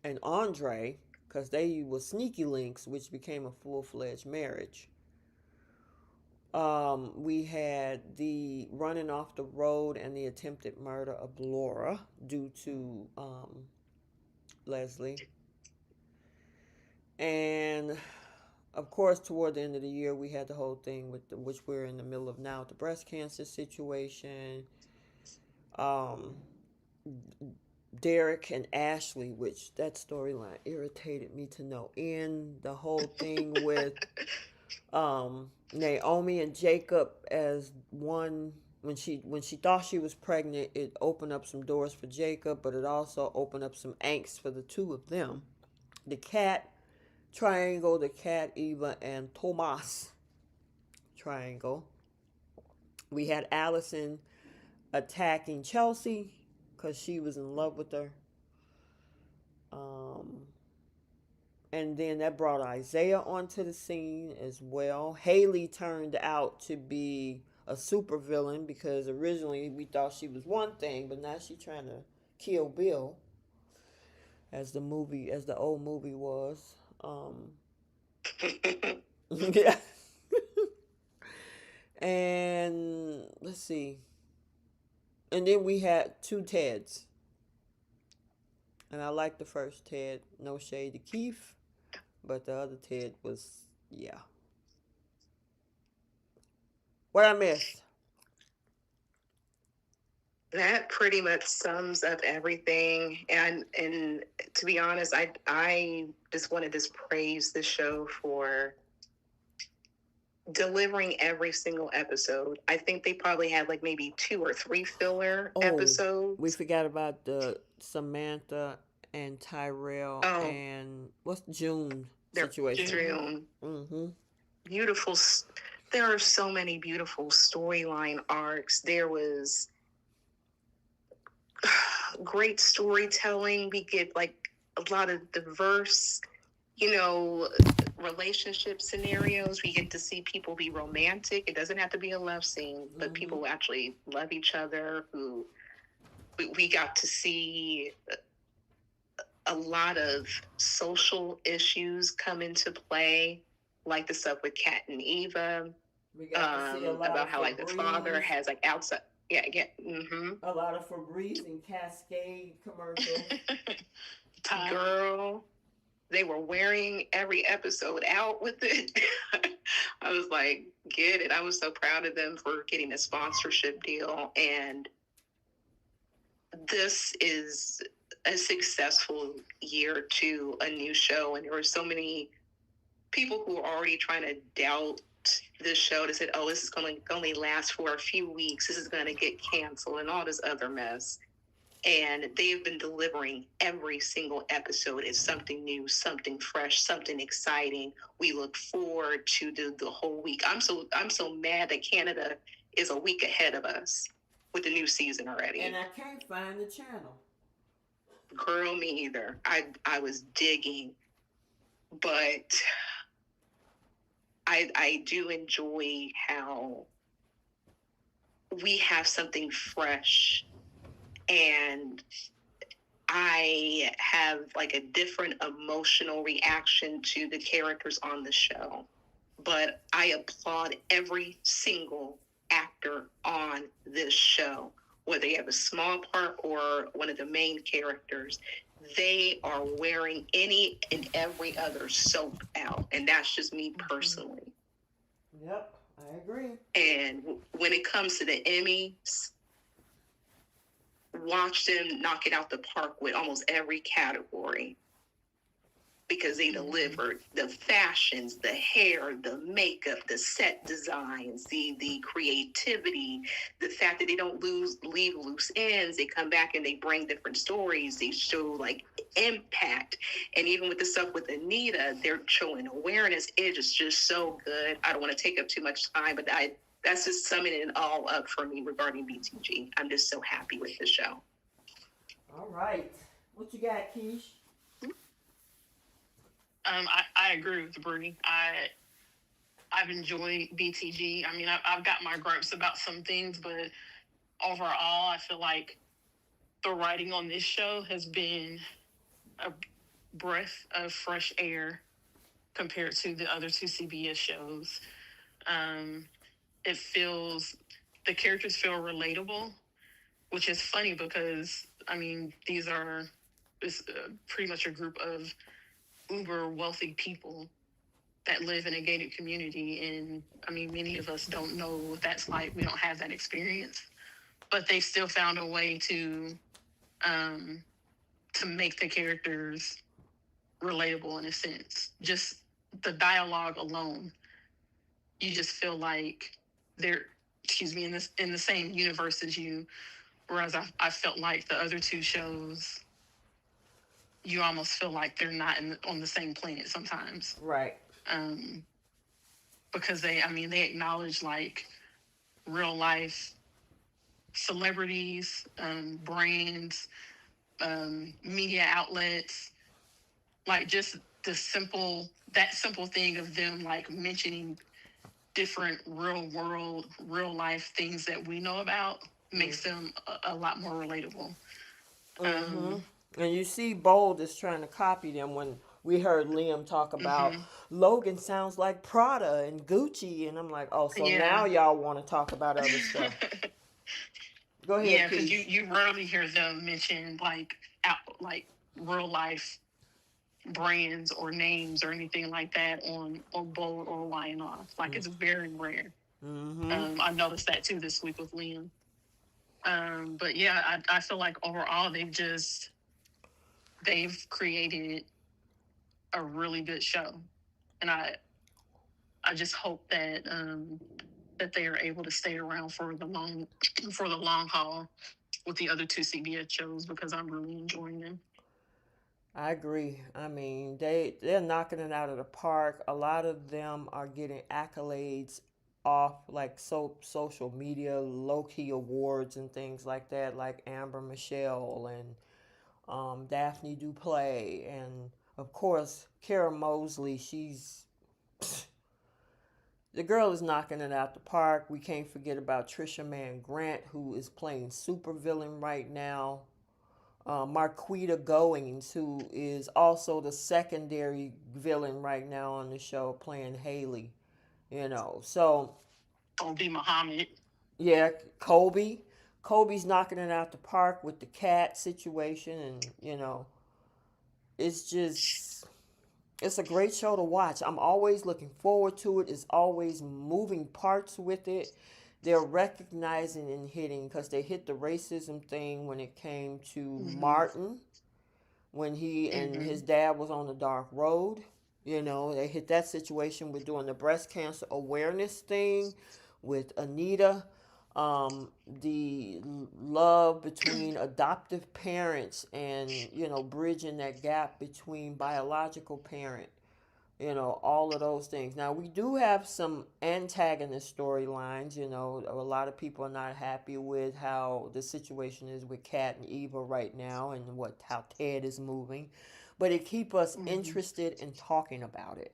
and Andre, because they were sneaky links, which became a full-fledged marriage. We had the running off the road and the attempted murder of Laura due to Leslie. And of course, toward the end of the year, we had the whole thing with which we're in the middle of now, the breast cancer situation. Um, Derek and Ashley, which that storyline irritated me to no end. The whole thing with Naomi and Jacob as one, when she thought she was pregnant, it opened up some doors for Jacob, but it also opened up some angst for the two of them. The cat triangle, the cat Eva and Tomas triangle. We had Allison attacking Chelsea because she was in love with her. Um, and then that brought Isaiah onto the scene as well. Haley turned out to be a supervillain because originally we thought she was one thing, but now she's trying to kill Bill, as the old movie was. Yeah. And let's see. And then we had two Teds. And I liked the first Ted, no shade to Keith, but the other Ted was, yeah. What I missed? That pretty much sums up everything. And to be honest, I just want to just praise the show for delivering every single episode. I think they probably had like maybe 2 or 3 filler episodes. We forgot about the Samantha and Tyrell and what's June situation. June. Beautiful. There are so many beautiful storyline arcs. There was great storytelling. We get like a lot of diverse, relationship scenarios. We get to see people be romantic. It doesn't have to be a love scene, but people who actually love each other, who we got to see a lot of social issues come into play, like the stuff with Kat and Eva. We got to see a lot about how like the father has like outside. Yeah. A lot of Febreze and Cascade commercials. Girl, they were wearing every episode out with it. I was like, get it. I was so proud of them for getting a sponsorship deal. And this is a successful year to a new show. And there were so many people who were already trying to doubt this show. They said, oh, this is going to only last for a few weeks. This is going to get canceled and all this other mess. And they've been delivering every single episode as something new, something fresh, something exciting. We look forward to the whole week. I'm so mad that Canada is a week ahead of us with the new season already. And I can't find the channel. Girl, me either. I was digging, but I do enjoy how we have something fresh. And I have like a different emotional reaction to the characters on the show. But I applaud every single actor on this show, whether they have a small part or one of the main characters. They are wearing any and every other soap out. And that's just me personally. Yep, I agree. And when it comes to the Emmys, watch them knock it out the park with almost every category. because they delivered the fashions, the hair, the makeup, the set designs, the creativity, the fact that they don't leave loose ends. They come back and they bring different stories. They show like impact, and even with the stuff with Anita, they're showing awareness. It is just so good. I don't want to take up too much time, but that's just summing it all up for me regarding BTG. I'm just so happy with the show. All right. What you got, Keish? I agree with Bree. I've enjoyed BTG. I mean, I've got my gripes about some things, but overall, I feel like the writing on this show has been a breath of fresh air compared to the other two CBS shows. Um, it feels the characters feel relatable, which is funny because I mean these are this pretty much a group of uber wealthy people that live in a gated community, and I mean many of us don't know what that's like. We don't have that experience, but they still found a way um, to make the characters relatable in a sense. Just the dialogue alone, you just feel like they're excuse me in the same universe as you. Whereas I felt like the other two shows, you almost feel like they're not on the same planet sometimes. Right. Um, because I mean, they acknowledge like real life celebrities, brands, media outlets, like just that simple thing of them like mentioning different real world, real life things that we know about makes them a lot more relatable. Mm-hmm. Um, And you see Bold is trying to copy them when we heard Liam talk about mm-hmm. Logan sounds like Prada and Gucci, and I'm like, oh, so Yeah. now y'all want to talk about other stuff. Go ahead, Yeah, because you Keish. you rarely hear them mention like real life brands or names or anything like that on Bold or YNR. Like it's very rare. Mm-hmm. I noticed that too this week with Liam. But yeah, I feel like overall they've created a really good show, and I just hope that they are able to stay around for the long haul with the other two CBS shows because I'm really enjoying them. I agree. I mean, they're knocking it out of the park. A lot of them are getting accolades off like social media, low key awards and things like that, like Amber Michelle and Daphne Duplay, and of course Kara Mosley. She's the girl is knocking it out the park. We can't forget about Trisha Mann Grant, who is playing supervillain right now. Marquita Goings, who is also the secondary villain right now on the show, playing Haley. So Don't be Muhammad. yeah, Kobe. Kobe's knocking it out the park with the cat situation, and it's just it's a great show to watch. I'm always looking forward to it. It's always moving parts with it. They're recognizing and hitting because they hit the racism thing when it came to Mm-hmm. Martin when he and Mm-hmm. his dad was on the dark road. They hit that situation with doing the breast cancer awareness thing with Anita. The love between adoptive parents and, bridging that gap between biological parent, all of those things. Now, we do have some antagonist storylines. A lot of people are not happy with how the situation is with Kat and Eva right now and how Ted is moving. But it keeps us Mm-hmm. interested in talking about it.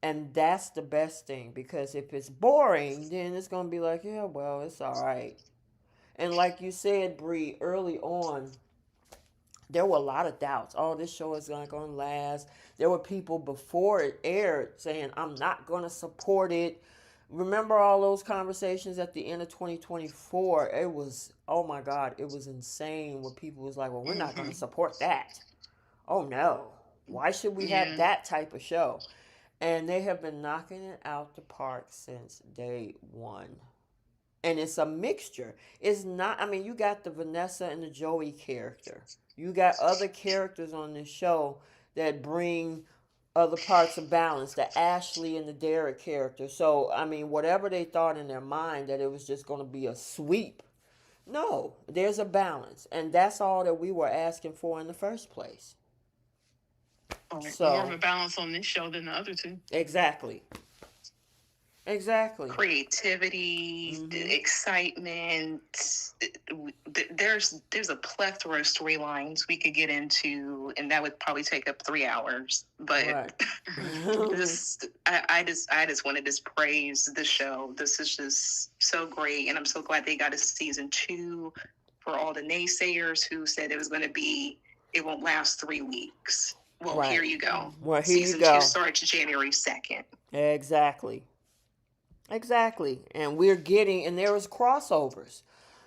And that's the best thing because if it's boring, then it's going to be like, yeah, well, it's all right. And like you said, Bree, early on, there were a lot of doubts. Oh, this show is not going to last. There were people before it aired saying, I'm not going to support it. Remember all those conversations at the end of 2024? It was, oh my God, it was insane where people was like, well, we're not going to Mm-hmm. support that. Oh no. Why should we have Yeah. that type of show? And they have been knocking it out the park since day one. And it's a mixture. It's not, I mean, you got the Vanessa and the Joey character. You got other characters on this show that bring other parts of balance, the Ashley and the Derek character. So, I mean, whatever they thought in their mind that it was just going to be a sweep, no, there's a balance. And that's all that we were asking for in the first place. Right. More of So, a balance on this show than the other two. exactly. Exactly. Creativity, excitement. There's a plethora of storylines we could get into, and that would probably take up 3 hours. But Right. I just want to just praise the show. This is just so great, and I'm so glad they got a season 2. For all the naysayers who said it won't last 3 weeks. Well, Right. here you go. Well, here Season you go. 2 starts January 2nd. Exactly. Exactly. And we're getting, and there was crossovers.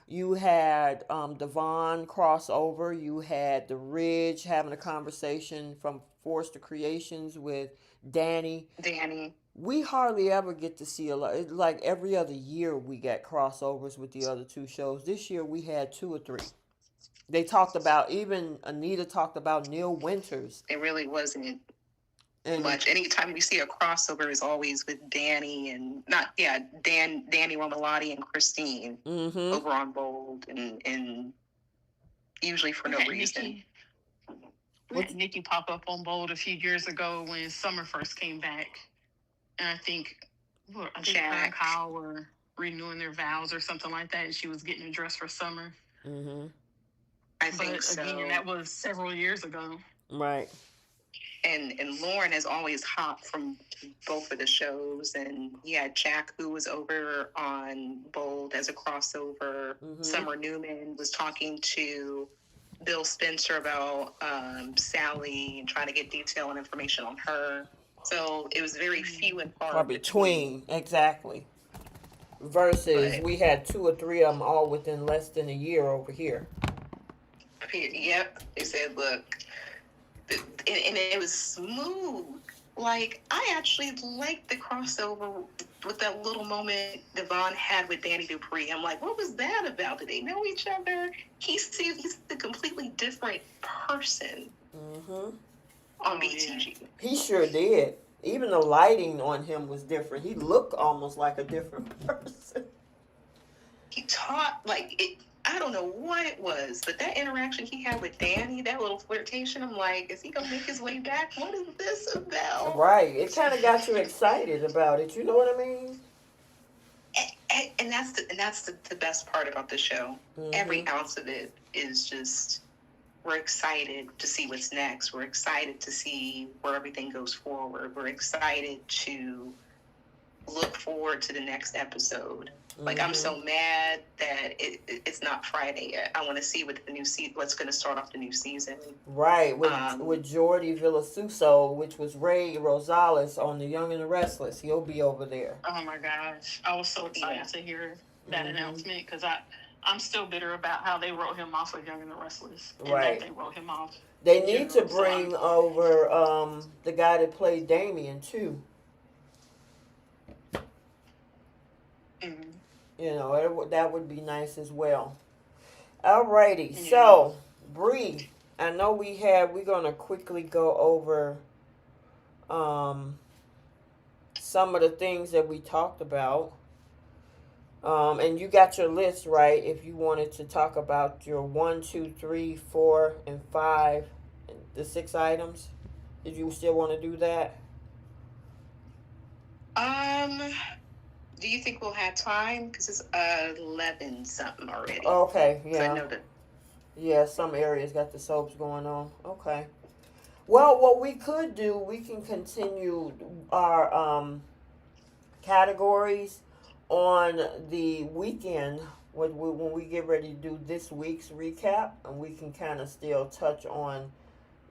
You had Devon crossover. You had the Ridge having a conversation from Forster Creations with Danny. We hardly ever get to see a lot. It's like every other year we got crossovers with the other two shows. This year we had 2 or 3. They talked about, even Anita talked about Neil Winters. It really wasn't much. Anytime we see a crossover is always with Danny and Danny Romalotti and Christine over on Bold, and usually for no reason. We had Nikki pop up on Bold a few years ago when Summer first came back, and I think her and Kyle were renewing their vows or something like that, and she was getting a dress for Summer. I think so. Again, that was several years ago. Right. And Lauren has always hopped from both of the shows, and Jack, who was over on Bold as a crossover. Summer Newman was talking to Bill Spencer about Sally and trying to get detail and information on her. So it was very few and far between. Exactly. Versus we had 2 or 3 of them all within less than a year over here. Yep. They said, look, and it was smooth. Like, I actually liked the crossover with that little moment Devon had with Danny Dupree. I'm like, what was that about? Did they know each other? He's a completely different person on BTG. He sure did. Even the lighting on him was different. He looked almost like a different person. He taught, like, it. I don't know what it was, but that interaction he had with Danny, that little flirtation, I'm like, is he going to make his way back? What is this about? Right. It kind of got you excited about it. You know what I mean? And that's the best part about the show. Every ounce of it is just, we're excited to see what's next. We're excited to see where everything goes forward. We're excited to look forward to the next episode. Like, I'm so mad that it's not Friday yet. I want to see what the new what's going to start off the new season. Right, with Jordi Villasuso, which was Ray Rosales on The Young and the Restless. He'll be over there. Oh my gosh, I was so excited to hear that announcement, because I'm still bitter about how they wrote him off of Young and the Restless. And that they wrote him off. They need to bring over the guy that played Damien too. You know, that would be nice as well. Alrighty, so Bree, I know we're gonna quickly go over some of the things that we talked about. And you got your list right if you wanted to talk about your 1, 2, 3, 4, and 5, the 6 items. Did you still want to do that? Do you think we'll have time? Because it's 11 something already. Okay, yeah. I know that. Yeah, some areas got the soaps going on. Okay. Well, what we could do, we can continue our categories on the weekend when we get ready to do this week's recap, and we can kind of still touch on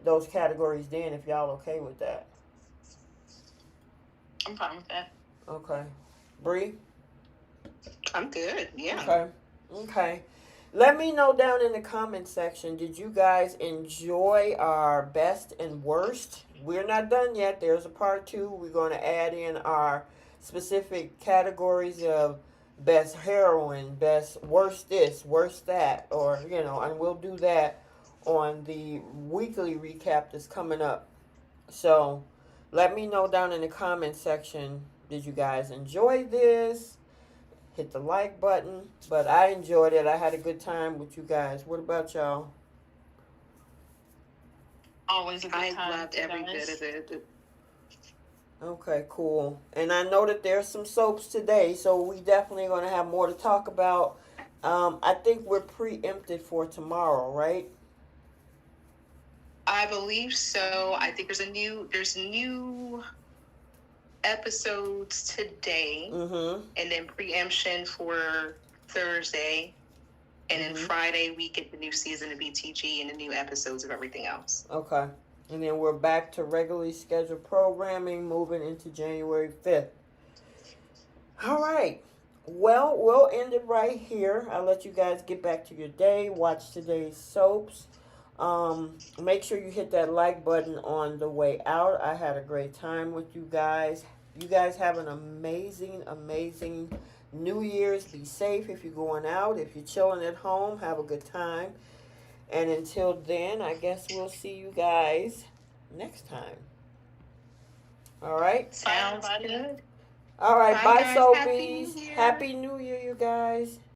those categories then, if y'all okay with that. I'm fine with that. Okay. Bree? I'm good, yeah. Okay. Let me know down in the comment section, did you guys enjoy our best and worst? We're not done yet. There's a part 2. We're going to add in our specific categories of best heroine, best worst this, worst that, or, you know, and we'll do that on the weekly recap that's coming up. So, Let me know down in the comment section. Did you guys enjoy this? Hit the like button. But I enjoyed it. I had a good time with you guys. What about y'all? Always a good I time, loved every bit of it. Okay, cool. And I know that there's some soaps today, so we definitely going to have more to talk about. I think we're preempted for tomorrow, right? I believe so. I think there's new episodes today, Mm-hmm. and then preemption for Thursday, and then Friday we get the new season of BTG and the new episodes of everything else. Okay. And then we're back to regularly scheduled programming moving into January 5th. All right. Well, we'll end it right here. I'll let you guys get back to your day, watch today's soaps. Make sure you hit that like button on the way out. I had a great time with you guys. You guys have an amazing, amazing New Year's. Be safe if you're going out. If you're chilling at home, have a good time. And until then, I guess we'll see you guys next time. All right? Sounds good. All right. Bye, Bye, guys. Happy New Soapies. Year. Happy New Year, you guys.